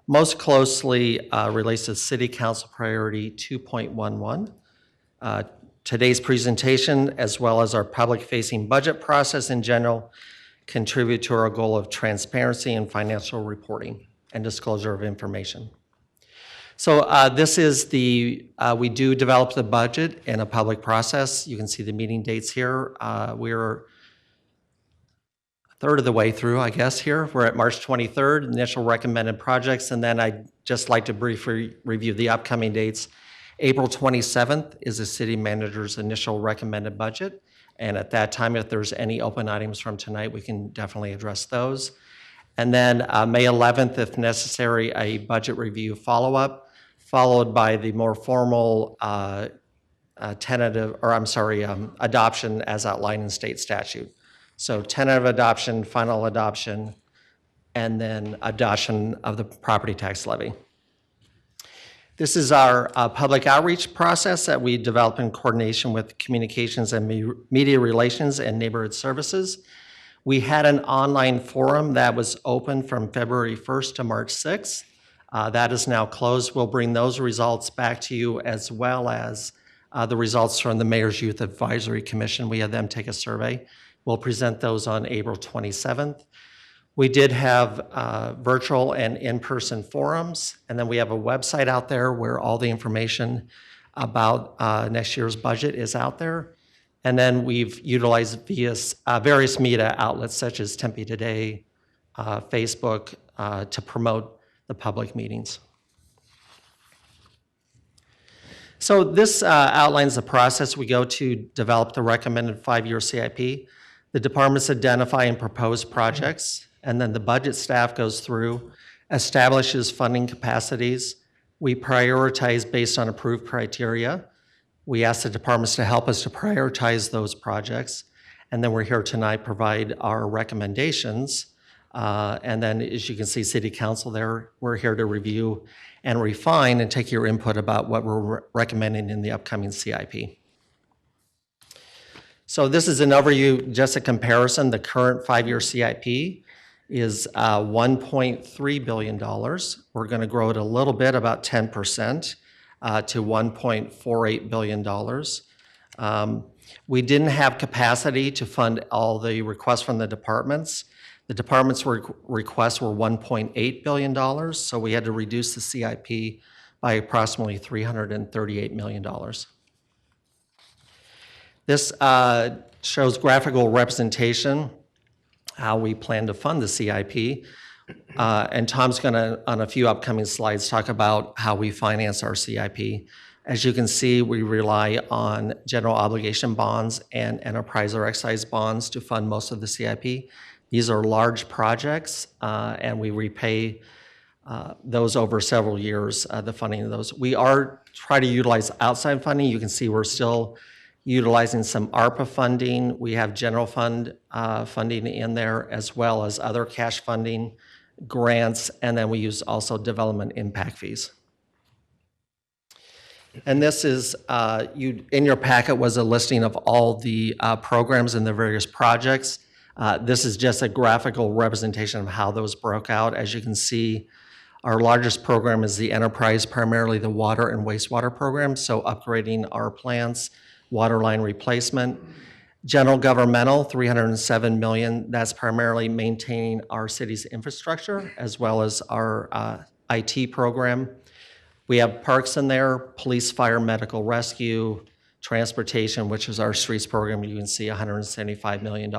most closely relates to City Council Priority 2.11. Today's presentation, as well as our public-facing budget process in general, contribute to our goal of transparency and financial reporting and disclosure of information. So this is we do develop the budget in a public process. You can see the meeting dates here. We're a third of the way through, I guess, here. We're at March 23rd, initial recommended projects, and then I'd just like to briefly review the upcoming dates. April 27th is the city manager's initial recommended budget, and at that time, if there's any open items from tonight, we can definitely address those. And then May 11th, if necessary, a budget review follow-up. followed by the more formal adoption as outlined in state statute. So tentative adoption, final adoption, and then adoption of the property tax levy. This is our public outreach process that we develop in coordination with Communications and Media Relations and Neighborhood Services. We had an online forum that was open from February 1st to March 6th. That is now closed. We'll bring those results back to you, as well as the results from the Mayor's Youth Advisory Commission. We had them take a survey. We'll present those on April 27th. We did have virtual and in-person forums, and then we have a website out there where all the information about next year's budget is out there. And then we've utilized various media outlets such as Tempe Today, Facebook, to promote the public meetings. So this outlines the process we go to develop the recommended 5-year CIP. The departments identify and propose projects, and then the budget staff goes through, establishes funding capacities. We prioritize based on approved criteria. We ask the departments to help us to prioritize those projects. And then we're here tonight provide our recommendations. And then, as you can see, City Council there, we're here to review and refine and take your input about what we're recommending in the upcoming CIP. So this is an overview, just a comparison. The current 5-year CIP is $1.3 billion. We're going to grow it a little bit, about 10%, to $1.48 billion. We didn't have capacity to fund all the requests from the departments. The department's requests were $1.8 billion, so we had to reduce the CIP by approximately $338 million. This shows graphical representation, how we plan to fund the CIP. And Tom's going to, on a few upcoming slides, talk about how we finance our CIP. As you can see, we rely on general obligation bonds and enterprise or excise bonds to fund most of the CIP. These are large projects, and we repay those over several years, the funding of those. We are trying to utilize outside funding. You can see we're still utilizing some ARPA funding. We have general fund funding in there, as well as other cash funding, grants, and then we use also development impact fees. And this is, in your packet was a listing of all the programs and the various projects. This is just a graphical representation of how those broke out. As you can see, our largest program is the enterprise, primarily the water and wastewater program, so upgrading our plants, water line replacement. General governmental, $307 million. That's primarily maintaining our city's infrastructure as well as our IT program. We have parks in there, police, fire, medical rescue, transportation, which is our streets program. You can see $175 million.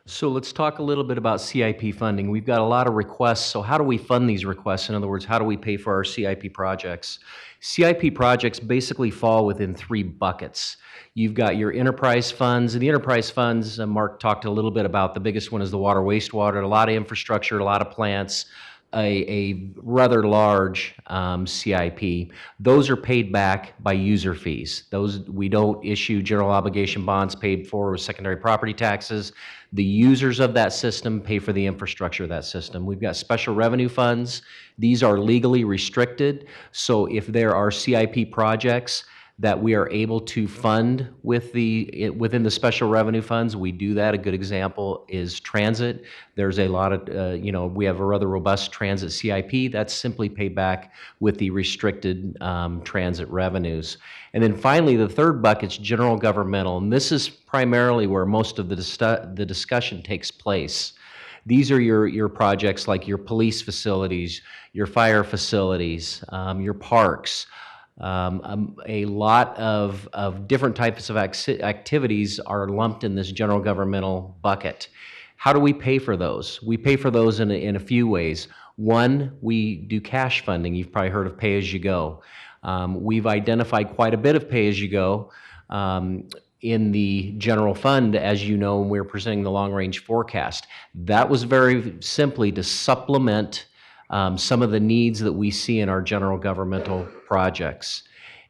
So let's talk a little bit about CIP funding. We've got a lot of requests, so how do we fund these requests? In other words, how do we pay for our CIP projects? CIP projects basically fall within 3 buckets. You've got your enterprise funds, and the enterprise funds, Mark talked a little bit about, the biggest one is the water, wastewater, a lot of infrastructure, a lot of plants, a rather large CIP. Those are paid back by user fees. Those, we don't issue general obligation bonds paid for with secondary property taxes. The users of that system pay for the infrastructure of that system. We've got special revenue funds. These are legally restricted, so if there are CIP projects that we are able to fund with within the special revenue funds, we do that. A good example is transit. There's a lot of, we have a rather robust transit CIP that's simply paid back with the restricted transit revenues. And then finally, the third bucket's general governmental, and this is primarily where most of the discussion takes place. These are your projects like your police facilities, your fire facilities, your parks. A lot of different types of activities are lumped in this general governmental bucket. How do we pay for those? We pay for those in a few ways. One, we do cash funding. You've probably heard of pay-as-you-go. We've identified quite a bit of pay-as-you-go in the general fund, as you know, when we were presenting the long-range forecast. That was very simply to supplement some of the needs that we see in our general governmental projects.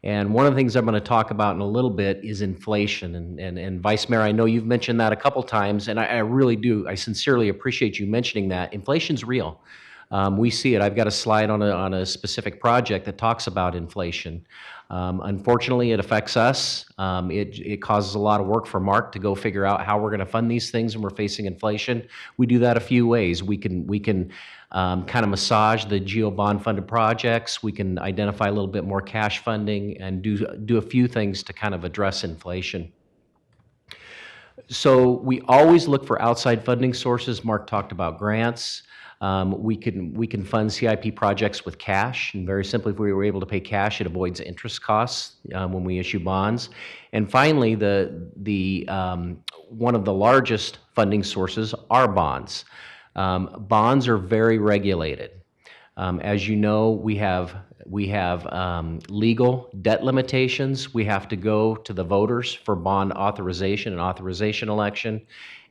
And one of the things I'm going to talk about in a little bit is inflation. And Vice Mayor, I know you've mentioned that a couple times, and I really do. I sincerely appreciate you mentioning that. Inflation's real. We see it. I've got a slide on a specific project that talks about inflation. Unfortunately, it affects us. It causes a lot of work for Mark to go figure out how we're going to fund these things when we're facing inflation. We do that a few ways. We can kind of massage the GEO bond funded projects. We can identify a little bit more cash funding and do a few things to kind of address inflation. So we always look for outside funding sources. Mark talked about grants. We can fund CIP projects with cash, and very simply, if we were able to pay cash, it avoids interest costs when we issue bonds. And finally, one of the largest funding sources are bonds. Bonds are very regulated. As you know, we have legal debt limitations. We have to go to the voters for bond authorization and authorization election.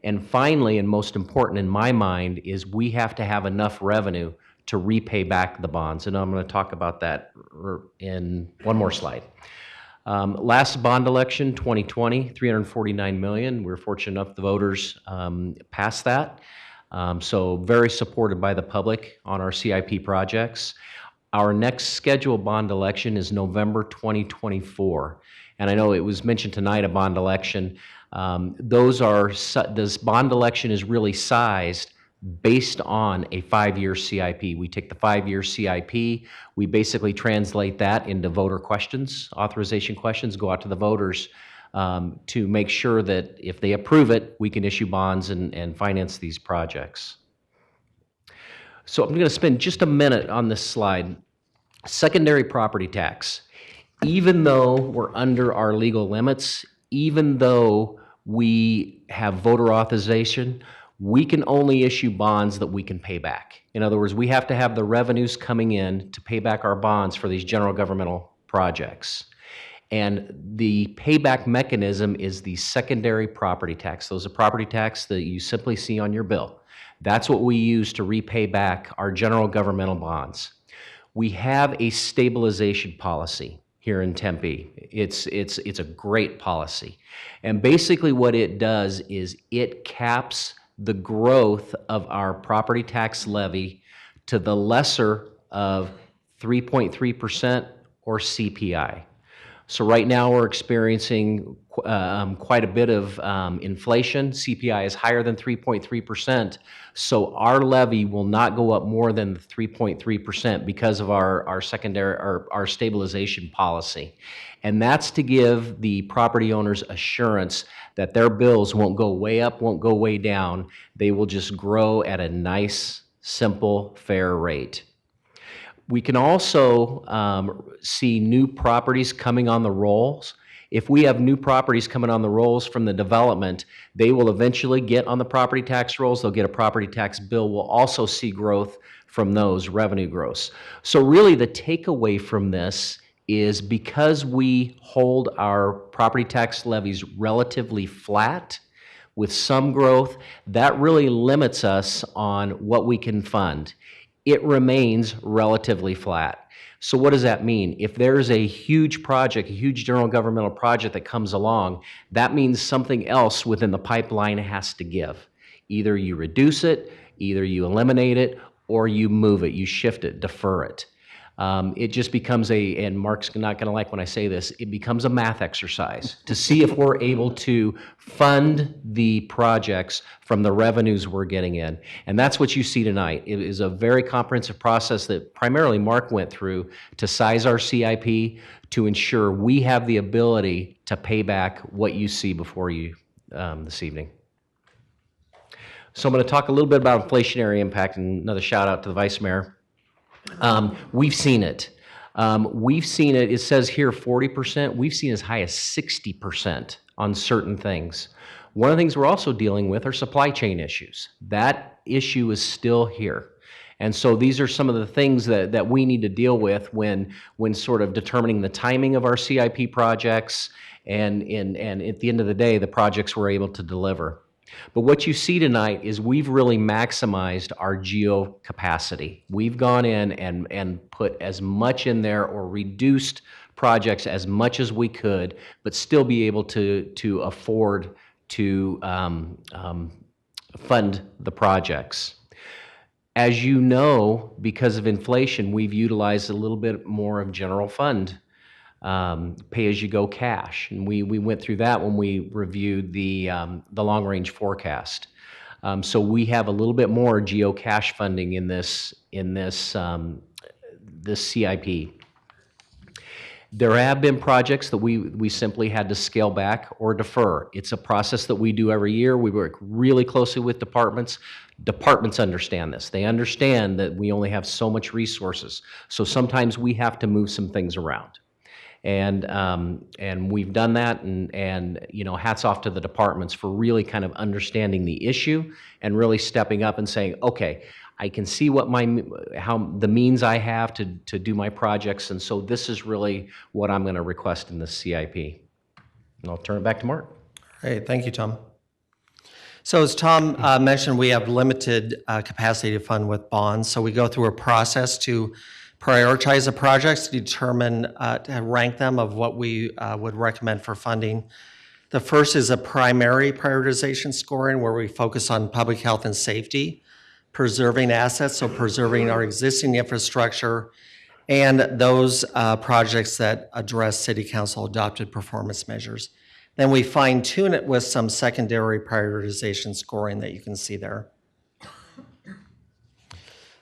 And finally, and most important in my mind, is we have to have enough revenue to repay back the bonds. And I'm going to talk about that in one more slide. Last bond election, 2020, $349 million. We're fortunate enough the voters passed that. So very supported by the public on our CIP projects. Our next scheduled bond election is November 2024. And I know it was mentioned tonight, a bond election. This bond election is really sized based on a 5-year CIP. We take the 5-year CIP, we basically translate that into voter questions, authorization questions, go out to the voters to make sure that if they approve it, we can issue bonds and finance these projects. So I'm going to spend just a minute on this slide. Secondary property tax. Even though we're under our legal limits, even though we have voter authorization, we can only issue bonds that we can pay back. In other words, we have to have the revenues coming in to pay back our bonds for these general governmental projects. And the payback mechanism is the secondary property tax. Those are property tax that you simply see on your bill. That's what we use to repay back our general governmental bonds. We have a stabilization policy here in Tempe. It's a great policy. And basically what it does is it caps the growth of our property tax levy to the lesser of 3.3% or CPI. So right now we're experiencing quite a bit of inflation. CPI is higher than 3.3%. So our levy will not go up more than 3.3% because of our secondary our stabilization policy. And that's to give the property owners assurance that their bills won't go way up, won't go way down. They will just grow at a nice, simple, fair rate. We can also see new properties coming on the rolls. If we have new properties coming on the rolls from the development, they will eventually get on the property tax rolls. They'll get a property tax bill. We'll also see growth from those, revenue growth. So really the takeaway from this is because we hold our property tax levies relatively flat with some growth, that really limits us on what we can fund. It remains relatively flat. So what does that mean? If there's a huge project, a huge general governmental project that comes along, that means something else within the pipeline has to give. Either you reduce it, either you eliminate it, or you move it, you shift it, defer it. It just becomes and Mark's not going to like when I say this, it becomes a math exercise to see if we're able to fund the projects from the revenues we're getting in. And that's what you see tonight. It is a very comprehensive process that primarily Mark went through to size our CIP to ensure we have the ability to pay back what you see before you this evening. So I'm going to talk a little bit about inflationary impact, and another shout out to the Vice Mayor. We've seen it. We've seen it, it says here 40%. We've seen as high as 60% on certain things. One of the things we're also dealing with are supply chain issues. That issue is still here. And so these are some of the things that we need to deal with when sort of determining the timing of our CIP projects and at the end of the day, the projects we're able to deliver. But what you see tonight is we've really maximized our geo capacity. We've gone in and put as much in there or reduced projects as much as we could, but still be able to afford to fund the projects. As you know, because of inflation, we've utilized a little bit more of general fund pay-as-you-go cash. And we went through that when we reviewed the long-range forecast. So we have a little bit more geo-cash funding in this CIP. There have been projects that we simply had to scale back or defer. It's a process that we do every year. We work really closely with departments. Departments understand this. They understand that we only have so much resources. So sometimes we have to move some things around. And we've done that, and you know, hats off to the departments for really kind of understanding the issue and really stepping up and saying, okay, I can see what how the means I have to do my projects, and so this is really what I'm going to request in the CIP. And I'll turn it back to Mark. Great, thank you, Tom. So as Tom mentioned, we have limited capacity to fund with bonds, so we go through a process to prioritize the projects, to determine, to rank them of what we would recommend for funding. The first is a primary prioritization scoring where we focus on public health and safety, preserving assets, so preserving our existing infrastructure, and those projects that address City Council adopted performance measures. Then we fine tune it with some secondary prioritization scoring that you can see there.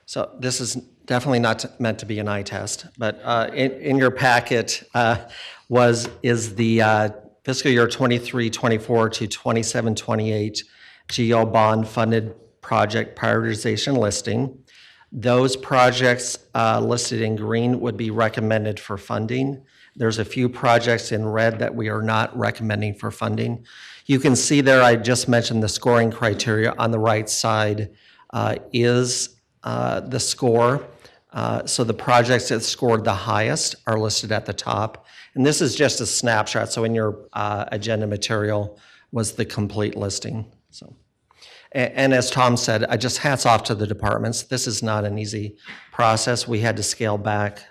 So this is definitely not meant to be an eye test, but in your packet is the fiscal year 23-24 to 27-28 GO bond funded project prioritization listing. Those projects listed in green would be recommended for funding. There's a few projects in red that we are not recommending for funding. You can see there, I just mentioned the scoring criteria. On the right side is the score. So the projects that scored the highest are listed at the top. And this is just a snapshot. So in your agenda material was the complete listing. So, and as Tom said, I just hats off to the departments. This is not an easy process. We had to scale back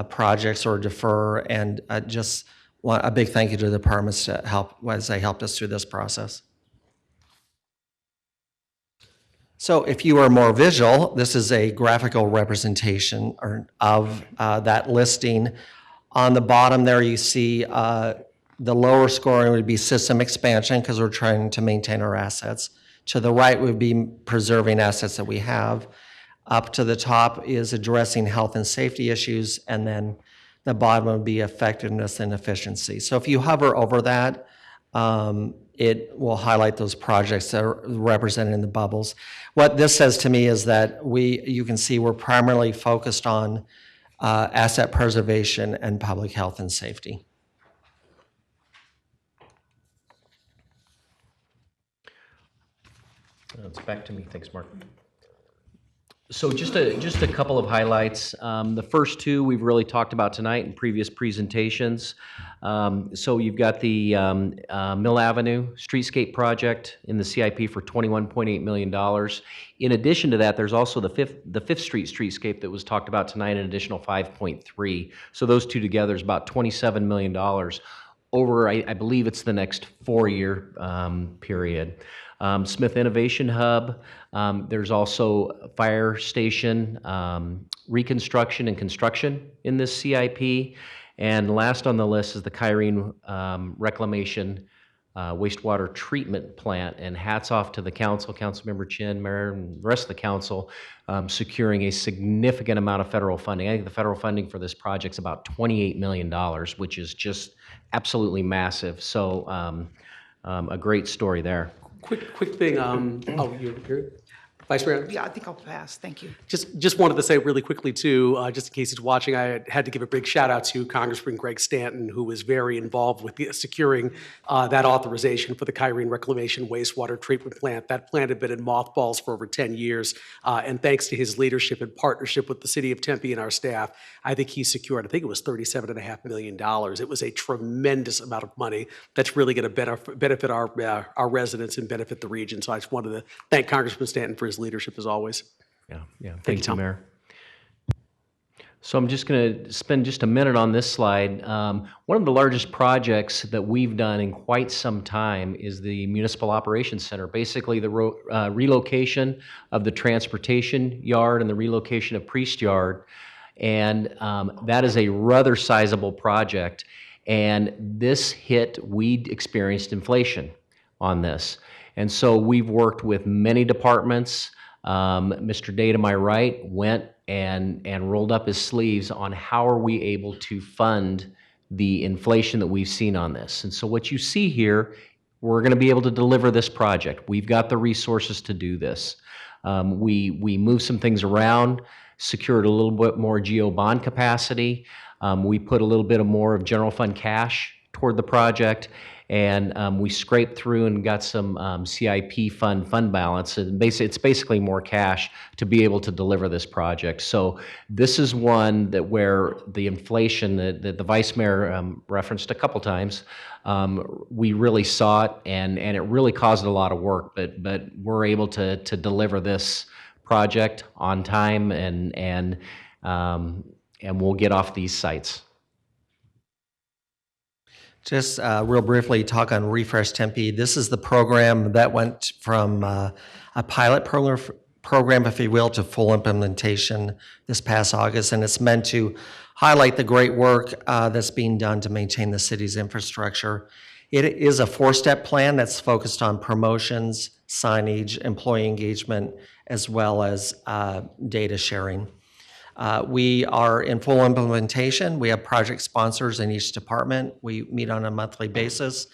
projects or defer, and just want a big thank you to the departments to help as they helped us through this process. So if you are more visual, this is a graphical representation of that listing. On the bottom there, you see the lower scoring would be system expansion because we're trying to maintain our assets. To the right would be preserving assets that we have. Up to the top is addressing health and safety issues, and then the bottom would be effectiveness and efficiency. So if you hover over that, it will highlight those projects that are represented in the bubbles. What this says to me is that you can see we're primarily focused on asset preservation and public health and safety. It's back to me. Thanks, Mark. So just a couple of highlights. The first two we've really talked about tonight in previous presentations. So you've got the Mill Avenue Streetscape project in the CIP for $21.8 million. In addition to that, there's also the Fifth Street Streetscape that was talked about tonight, an additional 5.3. So those two together is about $27 million over, I believe it's the next 4-year period. Smith Innovation Hub. There's also fire station reconstruction and construction in this CIP. And last on the list is the Kyrene Reclamation wastewater treatment plant. And hats off to the council, Councilmember Chin, Mayor, and the rest of the council, securing a significant amount of federal funding. I think the federal funding for this project is about $28 million, which is just absolutely massive. So a great story there. Quick thing. Oh, you're Vice Mayor? Yeah, I think I'll pass. Thank you. Just wanted to say really quickly too, just in case he's watching, I had to give a big shout out to Congressman Greg Stanton, who was very involved with securing that authorization for the Kyrene Reclamation Wastewater Treatment Plant. That plant had been in mothballs for over 10 years, and thanks to his leadership and partnership with the city of Tempe and our staff, I think he secured, I think it was $37.5 million. It was a tremendous amount of money that's really going to benefit our residents and benefit the region. So I just wanted to thank Congressman Stanton for his leadership as always. Yeah. Thank you, Thank you, Tom. Mayor. So I'm just going to spend just a minute on this slide. One of the largest projects that we've done in quite some time is the Municipal Operations Center, basically the relocation of the transportation yard and the relocation of Priest Yard. And that is a rather sizable project. And we experienced inflation on this. And so we've worked with many departments. Mr. Day to my right went and rolled up his sleeves on how are we able to fund the inflation that we've seen on this. And so what you see here, we're going to be able to deliver this project. We've got the resources to do this. We moved some things around, secured a little bit more GO bond capacity. We put a little bit more of general fund cash toward the project. And we scraped through and got some CIP fund balance. And it's basically more cash to be able to deliver this project. So this is one that where the inflation that the Vice Mayor referenced a couple times, we really saw it, and it really caused a lot of work. But we're able to deliver this project on time, and we'll get off these sites. Just real briefly, talk on Refresh Tempe. This is the program that went from a pilot program, if you will, to full implementation this past August, and it's meant to highlight the great work that's being done to maintain the city's infrastructure. It is a 4-step plan that's focused on promotions, signage, employee engagement, as well as data sharing. We are in full implementation. We have project sponsors in each department. We meet on a monthly basis.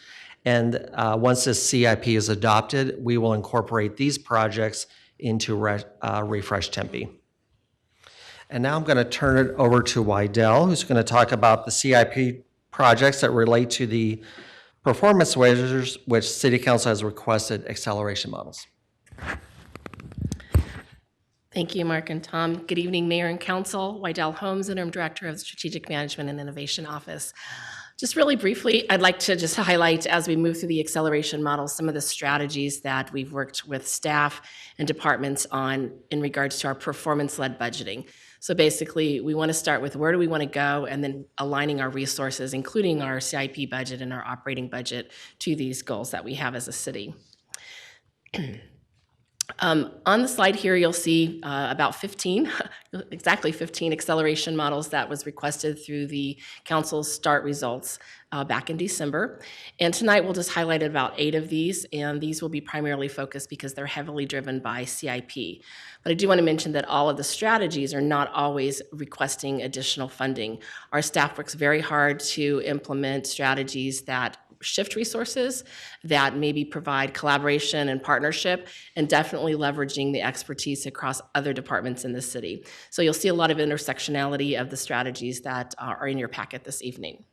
And once this CIP is adopted, we will incorporate these projects into Refresh Tempe. And now I'm going to turn it over to Wydell, who's going to talk about the CIP projects that relate to the performance measures which City Council has requested acceleration models. Thank you, Mark and Tom. Good evening, Mayor and Council. Wydell Holmes, Interim Director of the Strategic Management and Innovation Office. Just really briefly, I'd like to just highlight, as we move through the acceleration model, some of the strategies that we've worked with staff and departments on in regards to our performance-led budgeting. So basically, we want to start with where do we want to go, and then aligning our resources, including our CIP budget and our operating budget, to these goals that we have as a city. On the slide here, you'll see about 15, exactly 15 acceleration models that was requested through the council's START results back in December. And tonight, we'll just highlight about 8 of these, and these will be primarily focused because they're heavily driven by CIP. But I do want to mention that all of the strategies are not always requesting additional funding. Our staff works very hard to implement strategies that shift resources, that maybe provide collaboration and partnership, and definitely leveraging the expertise across other departments in the city. So you'll see a lot of intersectionality of the strategies that are in your packet this evening.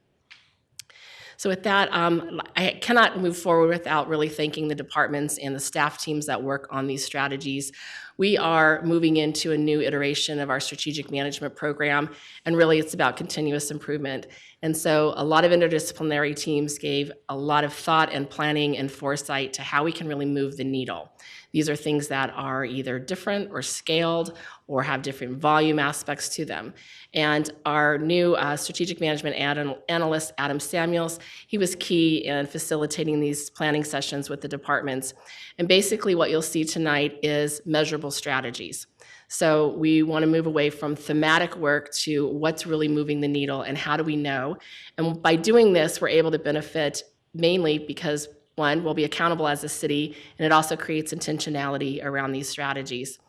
So with that, I cannot move forward without really thanking the departments and the staff teams that work on these strategies. We are moving into a new iteration of our strategic management program, and really it's about continuous improvement. And so a lot of interdisciplinary teams gave a lot of thought and planning and foresight to how we can really move the needle. These are things that are either different or scaled or have different volume aspects to them. And our new strategic management analyst, Adam Samuels, he was key in facilitating these planning sessions with the departments. And basically what you'll see tonight is measurable strategies. So we want to move away from thematic work to what's really moving the needle and how do we know. And by doing this, we're able to benefit mainly because, one, we'll be accountable as a city, and it also creates intentionality around these strategies.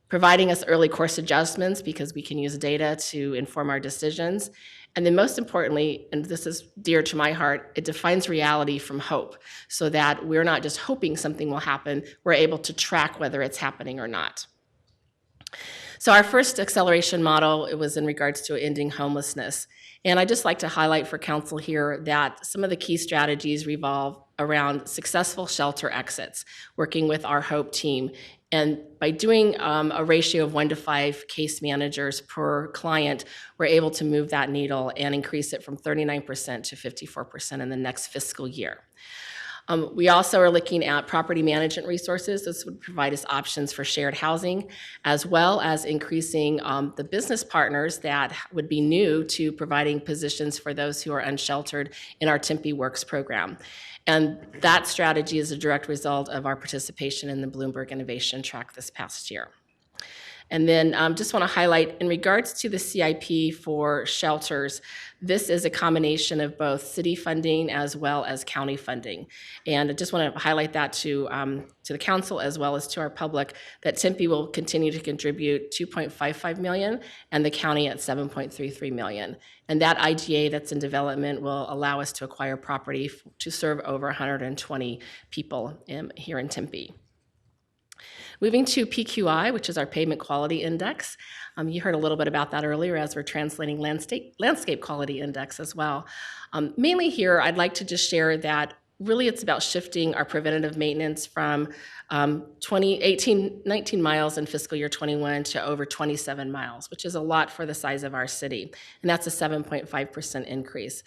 Providing us early course adjustments because we can use data to inform our decisions, And then most importantly, and this is dear to my heart, it defines reality from hope so that we're not just hoping something will happen, we're able to track whether it's happening or not. So our first acceleration model, it was in regards to ending homelessness. And I'd just like to highlight for council here that some of the key strategies revolve around successful shelter exits, working with our HOPE team. And by doing a ratio of 1 to 5 case managers per client, we're able to move that needle and increase it from 39% to 54% in the next fiscal year. We also are looking at property management resources. This would provide us options for shared housing, as well as increasing the business partners that would be new to providing positions for those who are unsheltered in our Tempe Works program. And that strategy is a direct result of our participation in the Bloomberg Innovation Track this past year. And then just want to highlight, in regards to the CIP for shelters, this is a combination of both city funding as well as county funding. And I just want to highlight that to the council as well as to our public, that Tempe will continue to contribute $2.55 million and the county at $7.33 million. And that IGA that's in development will allow us to acquire property to serve over 120 people here in Tempe. Moving to PQI, which is our Pavement Quality Index. You heard a little bit about that earlier as we're translating landscape quality index as well. Mainly here, I'd like to just share that really it's about shifting our preventative maintenance from 19 miles in fiscal year 21 to over 27 miles, which is a lot for the size of our city. And that's a 7.5% increase.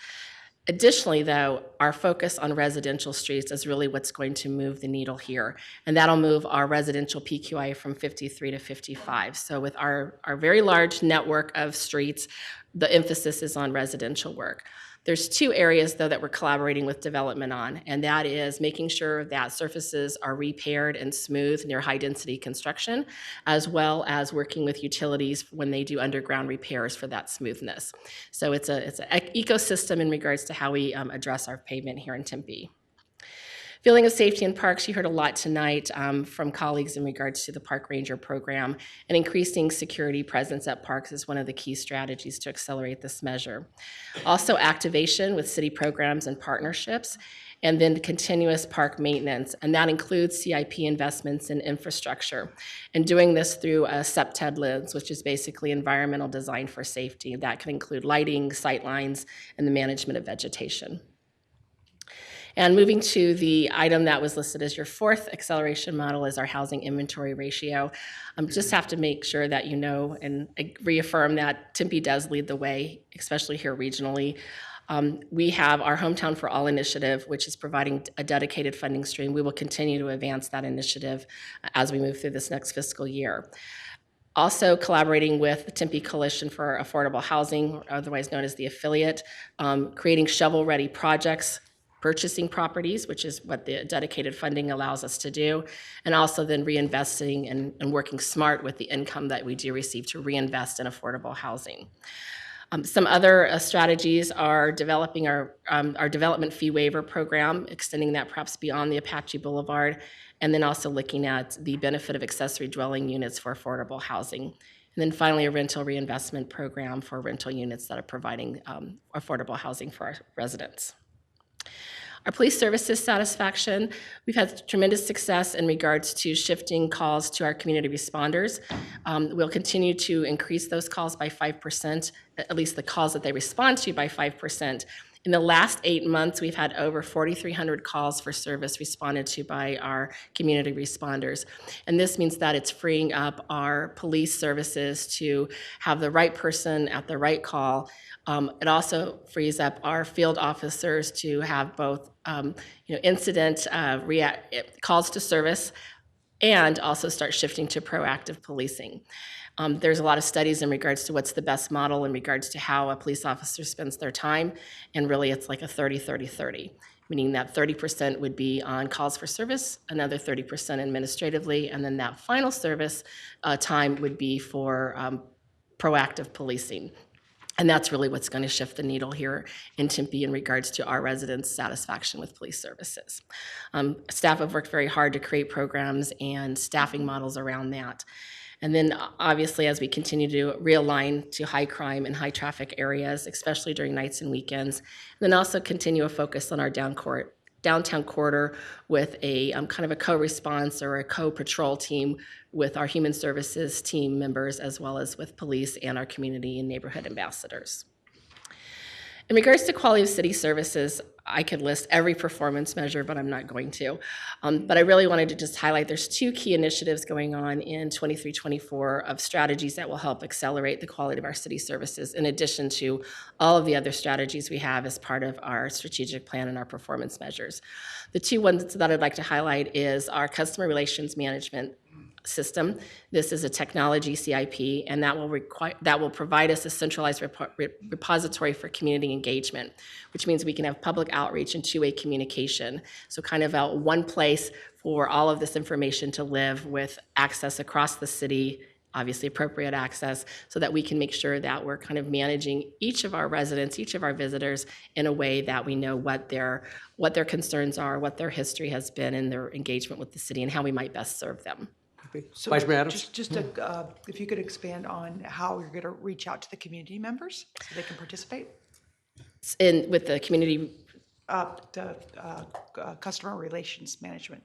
Additionally, though, our focus on residential streets is really what's going to move the needle here. And that'll move our residential PQI from 53 to 55. So with our very large network of streets, the emphasis is on residential work. There's 2 areas, though, that we're collaborating with development on, and that is making sure that surfaces are repaired and smooth near high-density construction, as well as working with utilities when they do underground repairs for that smoothness. So it's an ecosystem in regards to how we address our pavement here in Tempe. Feeling of safety in parks, you heard a lot tonight from colleagues in regards to the Park Ranger program, and increasing security presence at parks is one of the key strategies to accelerate this measure. Also activation with city programs and partnerships, and then continuous park maintenance, and that includes CIP investments in infrastructure, and doing this through a CEPTED lens, which is basically environmental design for safety. That can include lighting, sight lines, and the management of vegetation. And moving to the item that was listed as your 4th acceleration model is our housing inventory ratio. Just have to make sure that you know and reaffirm that Tempe does lead the way, especially here regionally. We have our Hometown for All initiative, which is providing a dedicated funding stream. We will continue to advance that initiative as we move through this next fiscal year. Also collaborating with the Tempe Coalition for Affordable Housing, otherwise known as the affiliate, creating shovel-ready projects, purchasing properties, which is what the dedicated funding allows us to do, and also then reinvesting and working smart with the income that we do receive to reinvest in affordable housing. Some other strategies are developing our development fee waiver program, extending that perhaps beyond the Apache Boulevard, and then also looking at the benefit of accessory dwelling units for affordable housing. And then finally, a rental reinvestment program for rental units that are providing affordable housing for our residents. Our police services satisfaction, we've had tremendous success in regards to shifting calls to our community responders. We'll continue to increase those calls by 5%, at least the calls that they respond to by 5%. In the last 8 months, we've had over 4,300 calls for service responded to by our community responders. And this means that it's freeing up our police services to have the right person at the right call. It also frees up our field officers to have both incident calls to service and also start shifting to proactive policing. There's a lot of studies in regards to what's the best model in regards to how a police officer spends their time, and really it's like a 30-30-30, meaning that 30% would be on calls for service, another 30% administratively, and then that final service time would be for proactive policing. And that's really what's going to shift the needle here in Tempe in regards to our residents' satisfaction with police services. Staff have worked very hard to create programs and staffing models around that. And then obviously, as we continue to realign to high crime and high traffic areas, especially during nights and weekends, and then also continue a focus on our downtown corridor with a kind of a co-response or a co-patrol team with our human services team members, as well as with police and our community and neighborhood ambassadors. In regards to quality of city services, I could list every performance measure, but I'm not going to. But I really wanted to just highlight there's 2 key initiatives going on in 23-24 of strategies that will help accelerate the quality of our city services, in addition to all of the other strategies we have as part of our strategic plan and our performance measures. The 2 ones that I'd like to highlight is our customer relations management system. This is a technology CIP, and that will provide us a centralized repository for community engagement, which means we can have public outreach and two-way communication. So kind of out one place for all of this information to live with access across the city, obviously appropriate access, so that we can make sure that we're kind of managing each of our residents, each of our visitors in a way that we know what their concerns are, what their history has been in their engagement with the city, and how we might best serve them. So Vice Mayor Adams? just if you could expand on how you're going to reach out to the community members so they can participate? With the community. Customer relations management.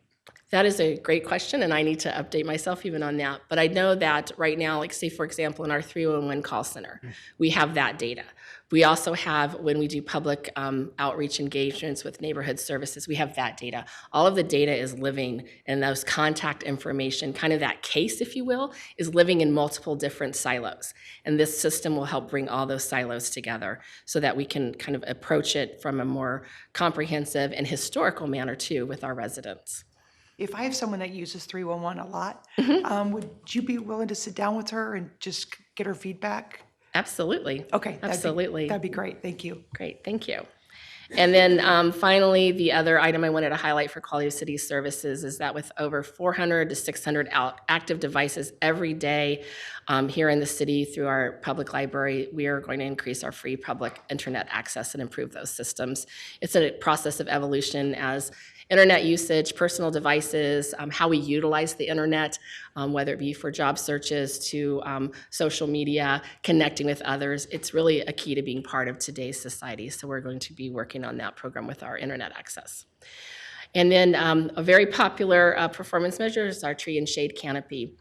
That is a great question, and I need to update myself even on that. But I know that right now, like say, for example, in our 311 call center, we have that data. We also have, when we do public outreach engagements with neighborhood services, we have that data. All of the data is living, and those contact information, kind of that case, if you will, is living in multiple different silos. And this system will help bring all those silos together so that we can kind of approach it from a more comprehensive and historical manner, too, with our residents. If I have someone that uses 311 a lot, would you be willing to sit down with her and just get her feedback? Absolutely. Okay. Absolutely. That'd be great. Thank you. Great. Thank you. And then finally, the other item I wanted to highlight for quality of city services is that with over 400 to 600 active devices every day here in the city through our public library, we are going to increase our free public internet access and improve those systems. It's a process of evolution as internet usage, personal devices, how we utilize the internet, whether it be for job searches to social media, connecting with others. It's really a key to being part of today's society. So we're going to be working on that program with our internet access. And then a very popular performance measure is our tree and shade canopy.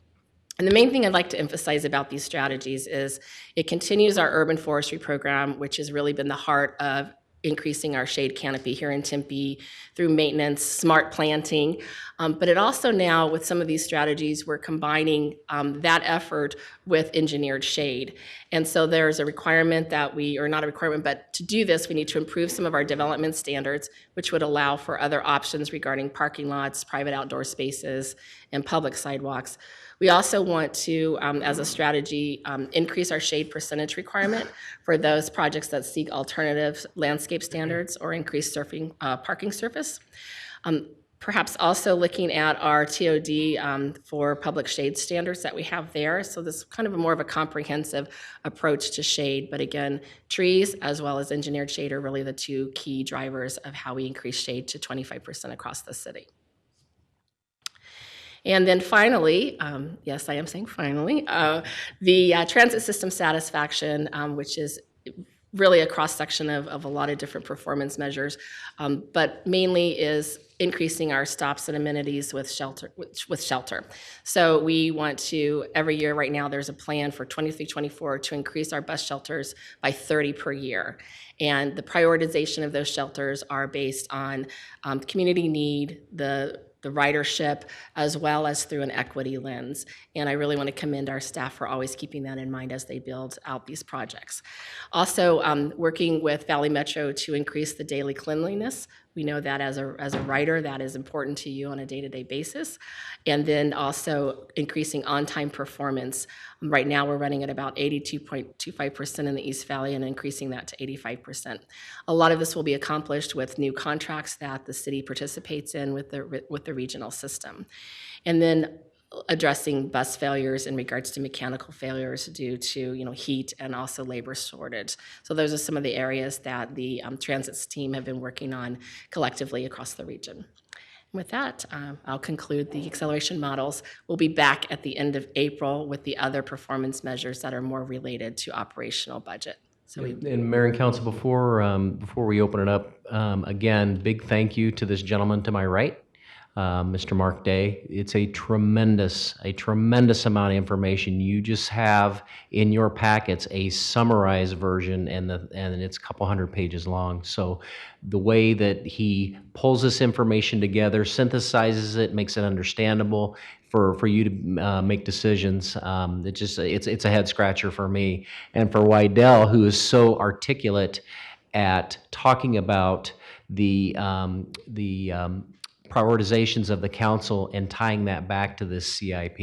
And the main thing I'd like to emphasize about these strategies is it continues our urban forestry program, which has really been the heart of increasing our shade canopy here in Tempe through maintenance, smart planting. But it also now, with some of these strategies, we're combining that effort with engineered shade. And so there's a requirement that or not a requirement, but to do this, we need to improve some of our development standards, which would allow for other options regarding parking lots, private outdoor spaces, and public sidewalks. We also want to, as a strategy, increase our shade percentage requirement for those projects that seek alternative landscape standards or increased parking surface. Perhaps also looking at our TOD for public shade standards that we have there. So this is kind of more of a comprehensive approach to shade. But again, trees as well as engineered shade are really the two key drivers of how we increase shade to 25% across the city. And then finally, yes, I am saying finally, the transit system satisfaction, which is really a cross-section of a lot of different performance measures, but mainly is increasing our stops and amenities with shelter. So we want to, every year right now, there's a plan for 23-24 to increase our bus shelters by 30 per year. And the prioritization of those shelters are based on community need, the ridership, as well as through an equity lens. And I really want to commend our staff for always keeping that in mind as they build out these projects. Also, working with Valley Metro to increase the daily cleanliness. We know that as a rider, that is important to you on a day-to-day basis. And then also increasing on-time performance. Right now, we're running at about 82.25% in the East Valley and increasing that to 85%. A lot of this will be accomplished with new contracts that the city participates in with the regional system. And then addressing bus failures in regards to mechanical failures due to heat and also labor shortage. So those are some of the areas that the transits team have been working on collectively across the region. With that, I'll conclude the acceleration models. We'll be back at the end of April with the other performance measures that are more related to operational budget. So we And Mayor and Council, before we open it up, again, big thank you to this gentleman to my right, Mr. Mark Day. It's a tremendous amount of information. You just have in your packets a summarized version, and it's a couple hundred pages long. So the way that he pulls this information together, synthesizes it, makes it understandable for you to make decisions, it's a head scratcher for me. And for Wydell, who is so articulate at talking about the prioritizations of the council and tying that back to this CIP.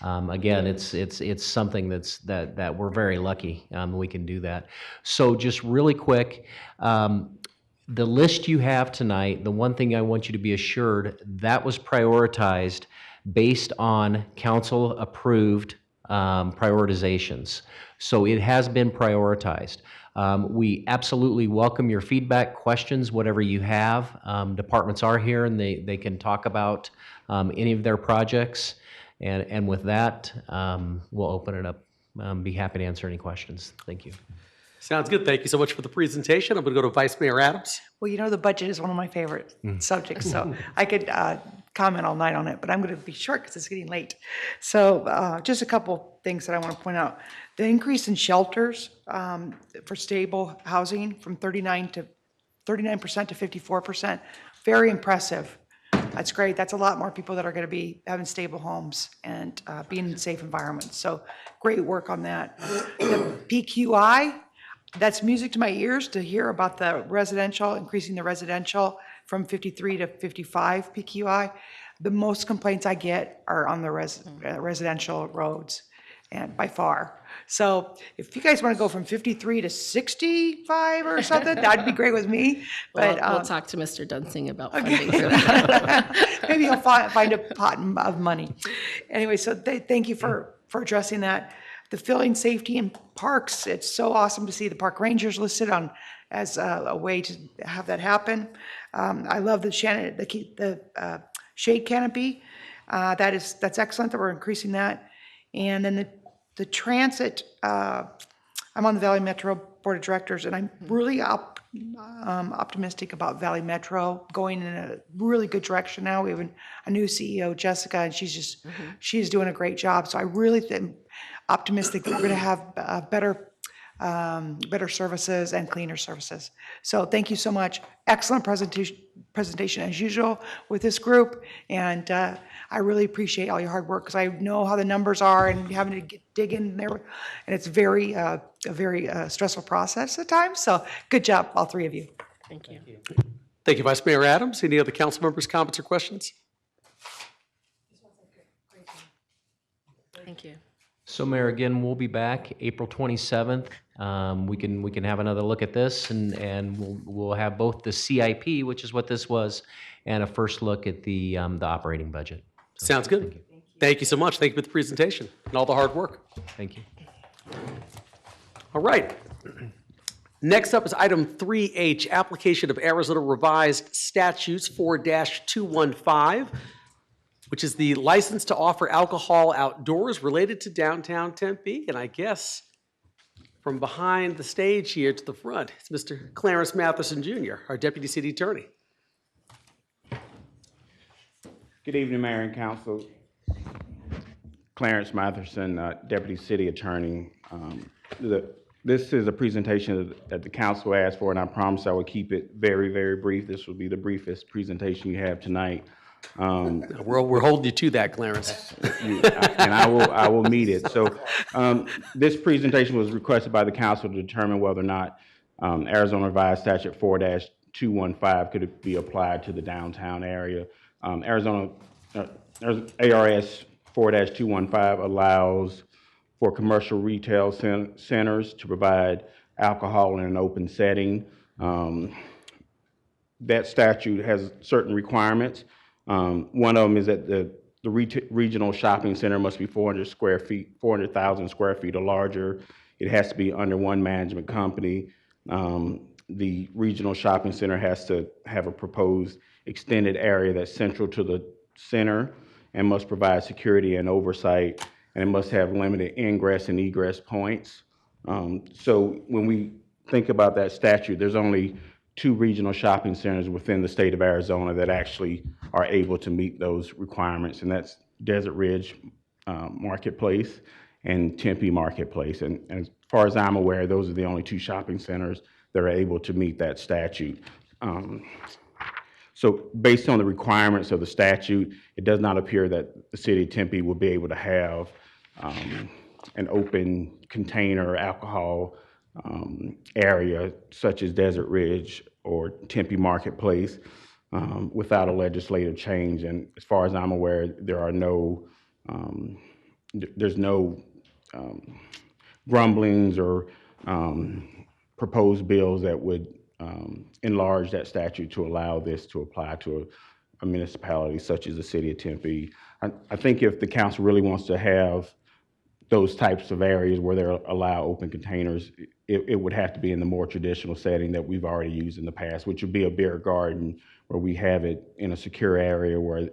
Again, it's something that we're very lucky we can do that. So just really quick, the list you have tonight, the one thing I want you to be assured, that was prioritized based on council-approved prioritizations. So it has been prioritized. We absolutely welcome your feedback, questions, whatever you have. Departments are here and they can talk about any of their projects. And with that, we'll open it up. Be happy to answer any questions. Thank you. Sounds good. Thank you so much for the presentation. I'm going to go to Vice Mayor Adams. Well, you know, the budget is one of my favorite subjects, so I could comment all night on it, but I'm going to be short because it's getting late. So just a couple things that I want to point out. The increase in shelters for stable housing from 39% to 54%, very impressive. That's great. That's a lot more people that are going to be having stable homes and being in safe environments. So great work on that. The PQI, that's music to my ears to hear about the residential, increasing the residential from 53 to 55 PQI. The most complaints I get are on the residential roads, and by far. So if you guys want to go from 53 to 65 or something, that'd be great with me. But we'll talk to Mr. Dunsing about funding for that. Maybe you'll find a pot of money. Anyway, so thank you for addressing that. The filling safety in parks, it's so awesome to see the park rangers listed on as a way to have that happen. I love the shade canopy. That's excellent that we're increasing that. And then the transit, I'm on the Valley Metro Board of Directors, and I'm really optimistic about Valley Metro going in a really good direction now. We have a new CEO, Jessica, and she's doing a great job. So I really think optimistic that we're going to have better services and cleaner services. So thank you so much. Excellent presentation as usual with this group, and I really appreciate all your hard work because I know how the numbers are and having to dig in there, and it's a very stressful process at times. So good job, all three of you. Thank you. Thank you, Vice Mayor Adams. Any other council members' comments or questions? Thank you. So Mayor, again, we'll be back April 27th. We can have another look at this, and we'll have both the CIP, which is what this was, and a first look at the operating budget. So, sounds good. Thank you so much. Thank you for the presentation and all the hard work. Thank you. All right. Next up is item 3H, application of Arizona Revised Statutes 4-215, which is the license to offer alcohol outdoors related to downtown Tempe. And I guess from behind the stage here to the front, it's Mr. Clarence Matheson Jr., our Deputy City Attorney. Good evening, Mayor and Council. Clarence Matheson, Deputy City Attorney. This is a presentation that the council asked for, and I promise I will keep it very, very brief. This will be the briefest presentation you have tonight. We're holding you to that, Clarence. And I will meet it. So this presentation was requested by the council to determine whether or not Arizona Revised Statute 4-215 could be applied to the downtown area. ARS 4-215 allows for commercial retail centers to provide alcohol in an open setting. That statute has certain requirements. One of them is that the regional shopping center must be 400,000 square feet or larger. It has to be under one management company. the regional shopping center has to have a proposed extended area that's central to the center and must provide security and oversight, and it must have limited ingress and egress points. So when we think about that statute, there's only 2 regional shopping centers within the state of Arizona that actually are able to meet those requirements, and that's Desert Ridge Marketplace and Tempe Marketplace. And as far as I'm aware, those are the only 2 shopping centers that are able to meet that statute. So based on the requirements of the statute, it does not appear that the city of Tempe will be able to have an open container alcohol area such as Desert Ridge or Tempe Marketplace without a legislative change. And as far as I'm aware, there are no, there's no grumblings or proposed bills that would enlarge that statute to allow this to apply to a municipality such as the city of Tempe. I think if the council really wants to have those types of areas where they allow open containers, it would have to be in the more traditional setting that we've already used in the past, which would be a beer garden where we have it in a secure area where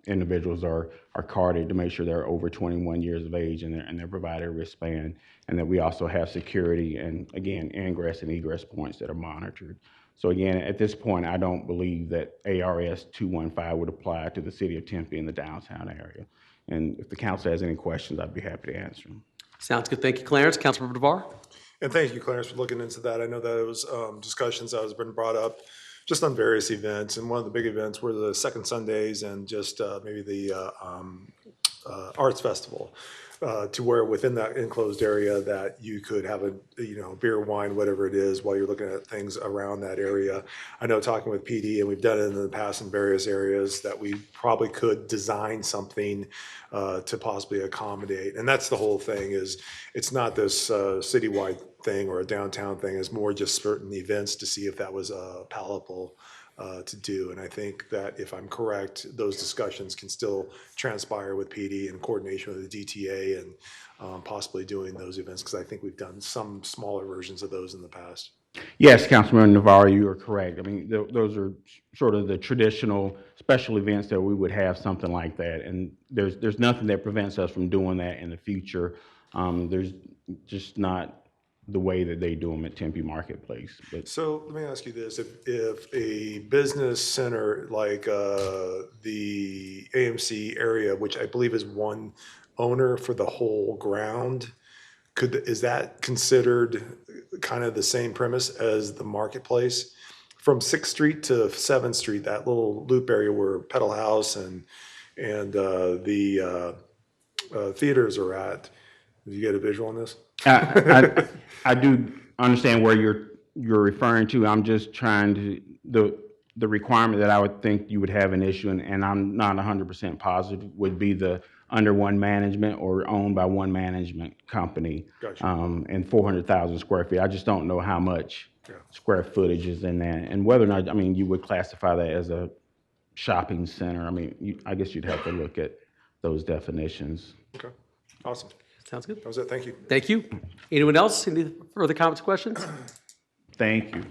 individuals are carded to make sure they're over 21 years of age and they're provided a wristband, and that we also have security and, again, ingress and egress points that are monitored. So again, at this point, I don't believe that ARS 215 would apply to the city of Tempe in the downtown area. And if the council has any questions, I'd be happy to answer them. Sounds good. Thank you, Clarence. Councilmember DeVar? And thank you, Clarence, for looking into that. I know that it was discussions that has been brought up just on various events. And one of the big events were the Second Sundays and just maybe the Arts Festival. To where within that enclosed area that you could have a, beer, wine, whatever it is, while you're looking at things around that area. I know talking with PD, and we've done it in the past in various areas, that we probably could design something to possibly accommodate. And that's the whole thing, is it's not this citywide thing or a downtown thing. It's more just certain events to see if that was palatable to do. And I think that if I'm correct, those discussions can still transpire with PD in coordination with the DTA and possibly doing those events, because I think we've done some smaller versions of those in the past. Yes, Councilman Navarro, you are correct. I mean, those are sort of the traditional special events that we would have something like that. And there's nothing that prevents us from doing that in the future. There's just not the way that they do them at Tempe Marketplace. But so let me ask you this: if a business center like the AMC area, which I believe is one owner for the whole ground, is that considered kind of the same premise as the marketplace? From 6th Street to 7th Street, that little loop area where Pedal House and the theaters are at. Did you get a visual on this? I do understand where you're referring to. I'm just trying to, the requirement that I would think you would have an issue, and I'm not 100% positive, would be the under one management or owned by one management company. Gotcha. And 400,000 square feet. I just don't know how much square footage is in that, and whether or not, I mean, you would classify that as a shopping center. I mean, I guess you'd have to look at those definitions. Okay, awesome. Sounds good. That was it. Thank you. Thank you. Anyone else? Any further comments, questions? Thank you.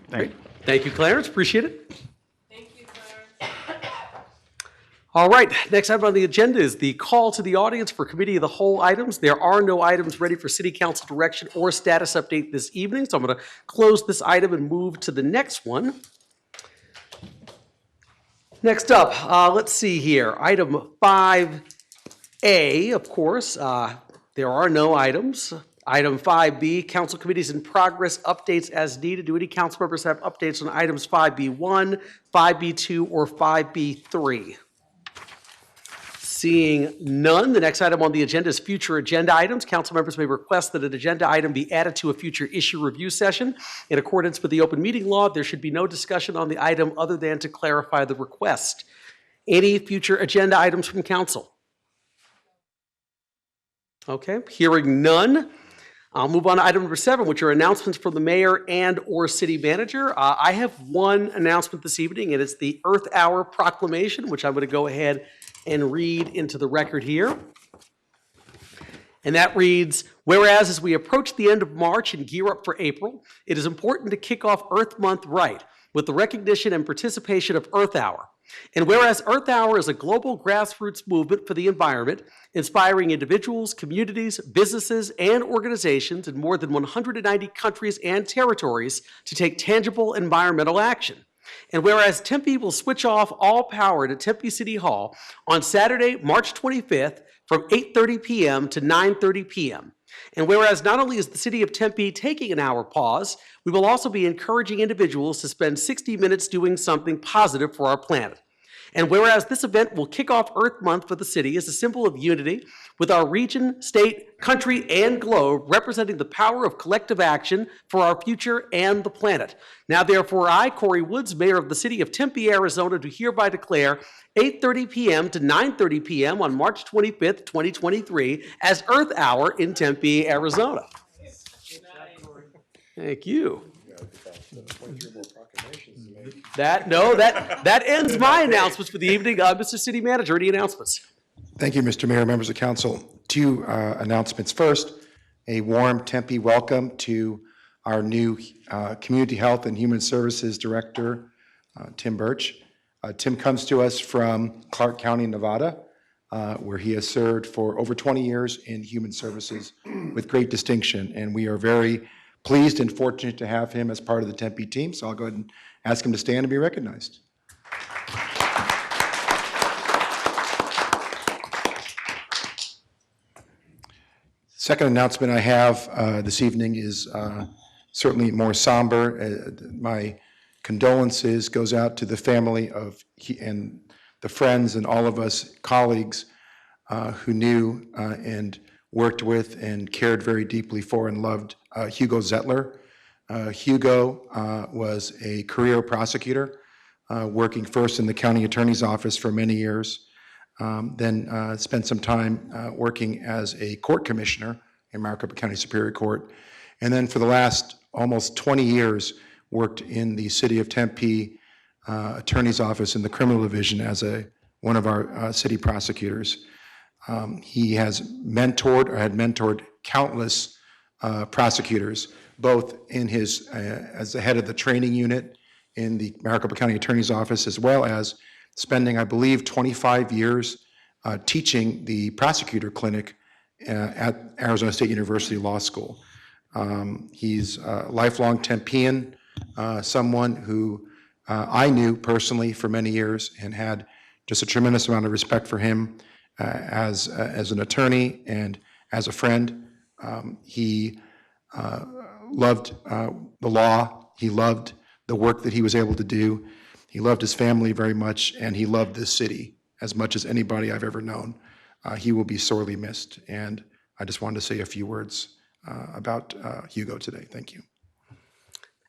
Thank you, Clarence. Appreciate it. Thank you, Clarence. All right. Next item on the agenda is the call to the audience for committee of the whole items. There are no items ready for city council direction or status update this evening, so I'm going to close this item and move to the next one. Next up, let's see here. Item 5A, of course. There are no items. Item 5B, council committees in progress, updates as needed. Do any council members have updates on items 5B1, 5B2, or 5B3? Seeing none, the next item on the agenda is future agenda items. Council members may request that an agenda item be added to a future issue review session. In accordance with the open meeting law, there should be no discussion on the item other than to clarify the request. Any future agenda items from council? Okay, hearing none, I'll move on to item number 7, which are announcements from the mayor and or city manager. I have one announcement this evening, and it's the Earth Hour proclamation, which I'm going to go ahead and read into the record here. And that reads, Whereas as we approach the end of March and gear up for April, it is important to kick off Earth Month right with the recognition and participation of Earth Hour. And whereas Earth Hour is a global grassroots movement for the environment, inspiring individuals, communities, businesses, and organizations in more than 190 countries and territories to take tangible environmental action. And whereas Tempe will switch off all power to Tempe City Hall on Saturday, March 25th from 8:30 p.m. to 9:30 p.m. And whereas not only is the city of Tempe taking an hour pause, we will also be encouraging individuals to spend 60 minutes doing something positive for our planet. And whereas this event will kick off Earth Month for the city as a symbol of unity, with our region, state, country, and globe representing the power of collective action for our future and the planet. Now, therefore, I, Corey Woods, Mayor of the City of Tempe, Arizona, do hereby declare 8:30 p.m. to 9:30 p.m. on March 25th, 2023 as Earth Hour in Tempe, Arizona. Thank you. That ends my announcements for the evening. Mr. City Manager, any announcements? Thank you, Mr. Mayor, members of council. Two announcements. First, a warm Tempe welcome to our new Community Health and Human Services Director, Tim Birch. Tim comes to us from Clark County, Nevada, where he has served for over 20 years in human services with great distinction. And we are very pleased and fortunate to have him as part of the Tempe team. So I'll go ahead and ask him to stand and be recognized. Second announcement I have this evening is certainly more somber. My condolences goes out to the family of and the friends and all of us colleagues who knew and worked with and cared very deeply for and loved Hugo Zettler. Hugo was a career prosecutor, working first in the county attorney's office for many years, then spent some time working as a court commissioner in Maricopa County Superior Court, and then for the last almost 20 years worked in the City of Tempe Attorney's Office in the Criminal Division as one of our city prosecutors. He has mentored or had mentored countless prosecutors, both in his as the head of the training unit in the Maricopa County Attorney's Office, as well as spending, I believe, 25 years teaching the prosecutor clinic at Arizona State University Law School. He's a lifelong Tempean, someone who I knew personally for many years and had just a tremendous amount of respect for him as an attorney and as a friend. He loved the law. He loved the work that he was able to do. He loved his family very much, and he loved this city as much as anybody I've ever known. He will be sorely missed, and I just wanted to say a few words about Hugo today. Thank you.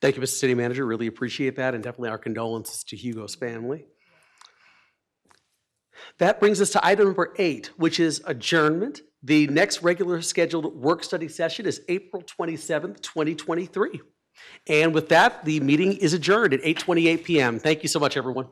Thank you, Mr. City Manager. Really appreciate that, and definitely our condolences to Hugo's family. That brings us to item number 8, which is adjournment. The next regular scheduled work-study session is April 27th, 2023. And with that, the meeting is adjourned at 8:28 p.m. Thank you so much, everyone.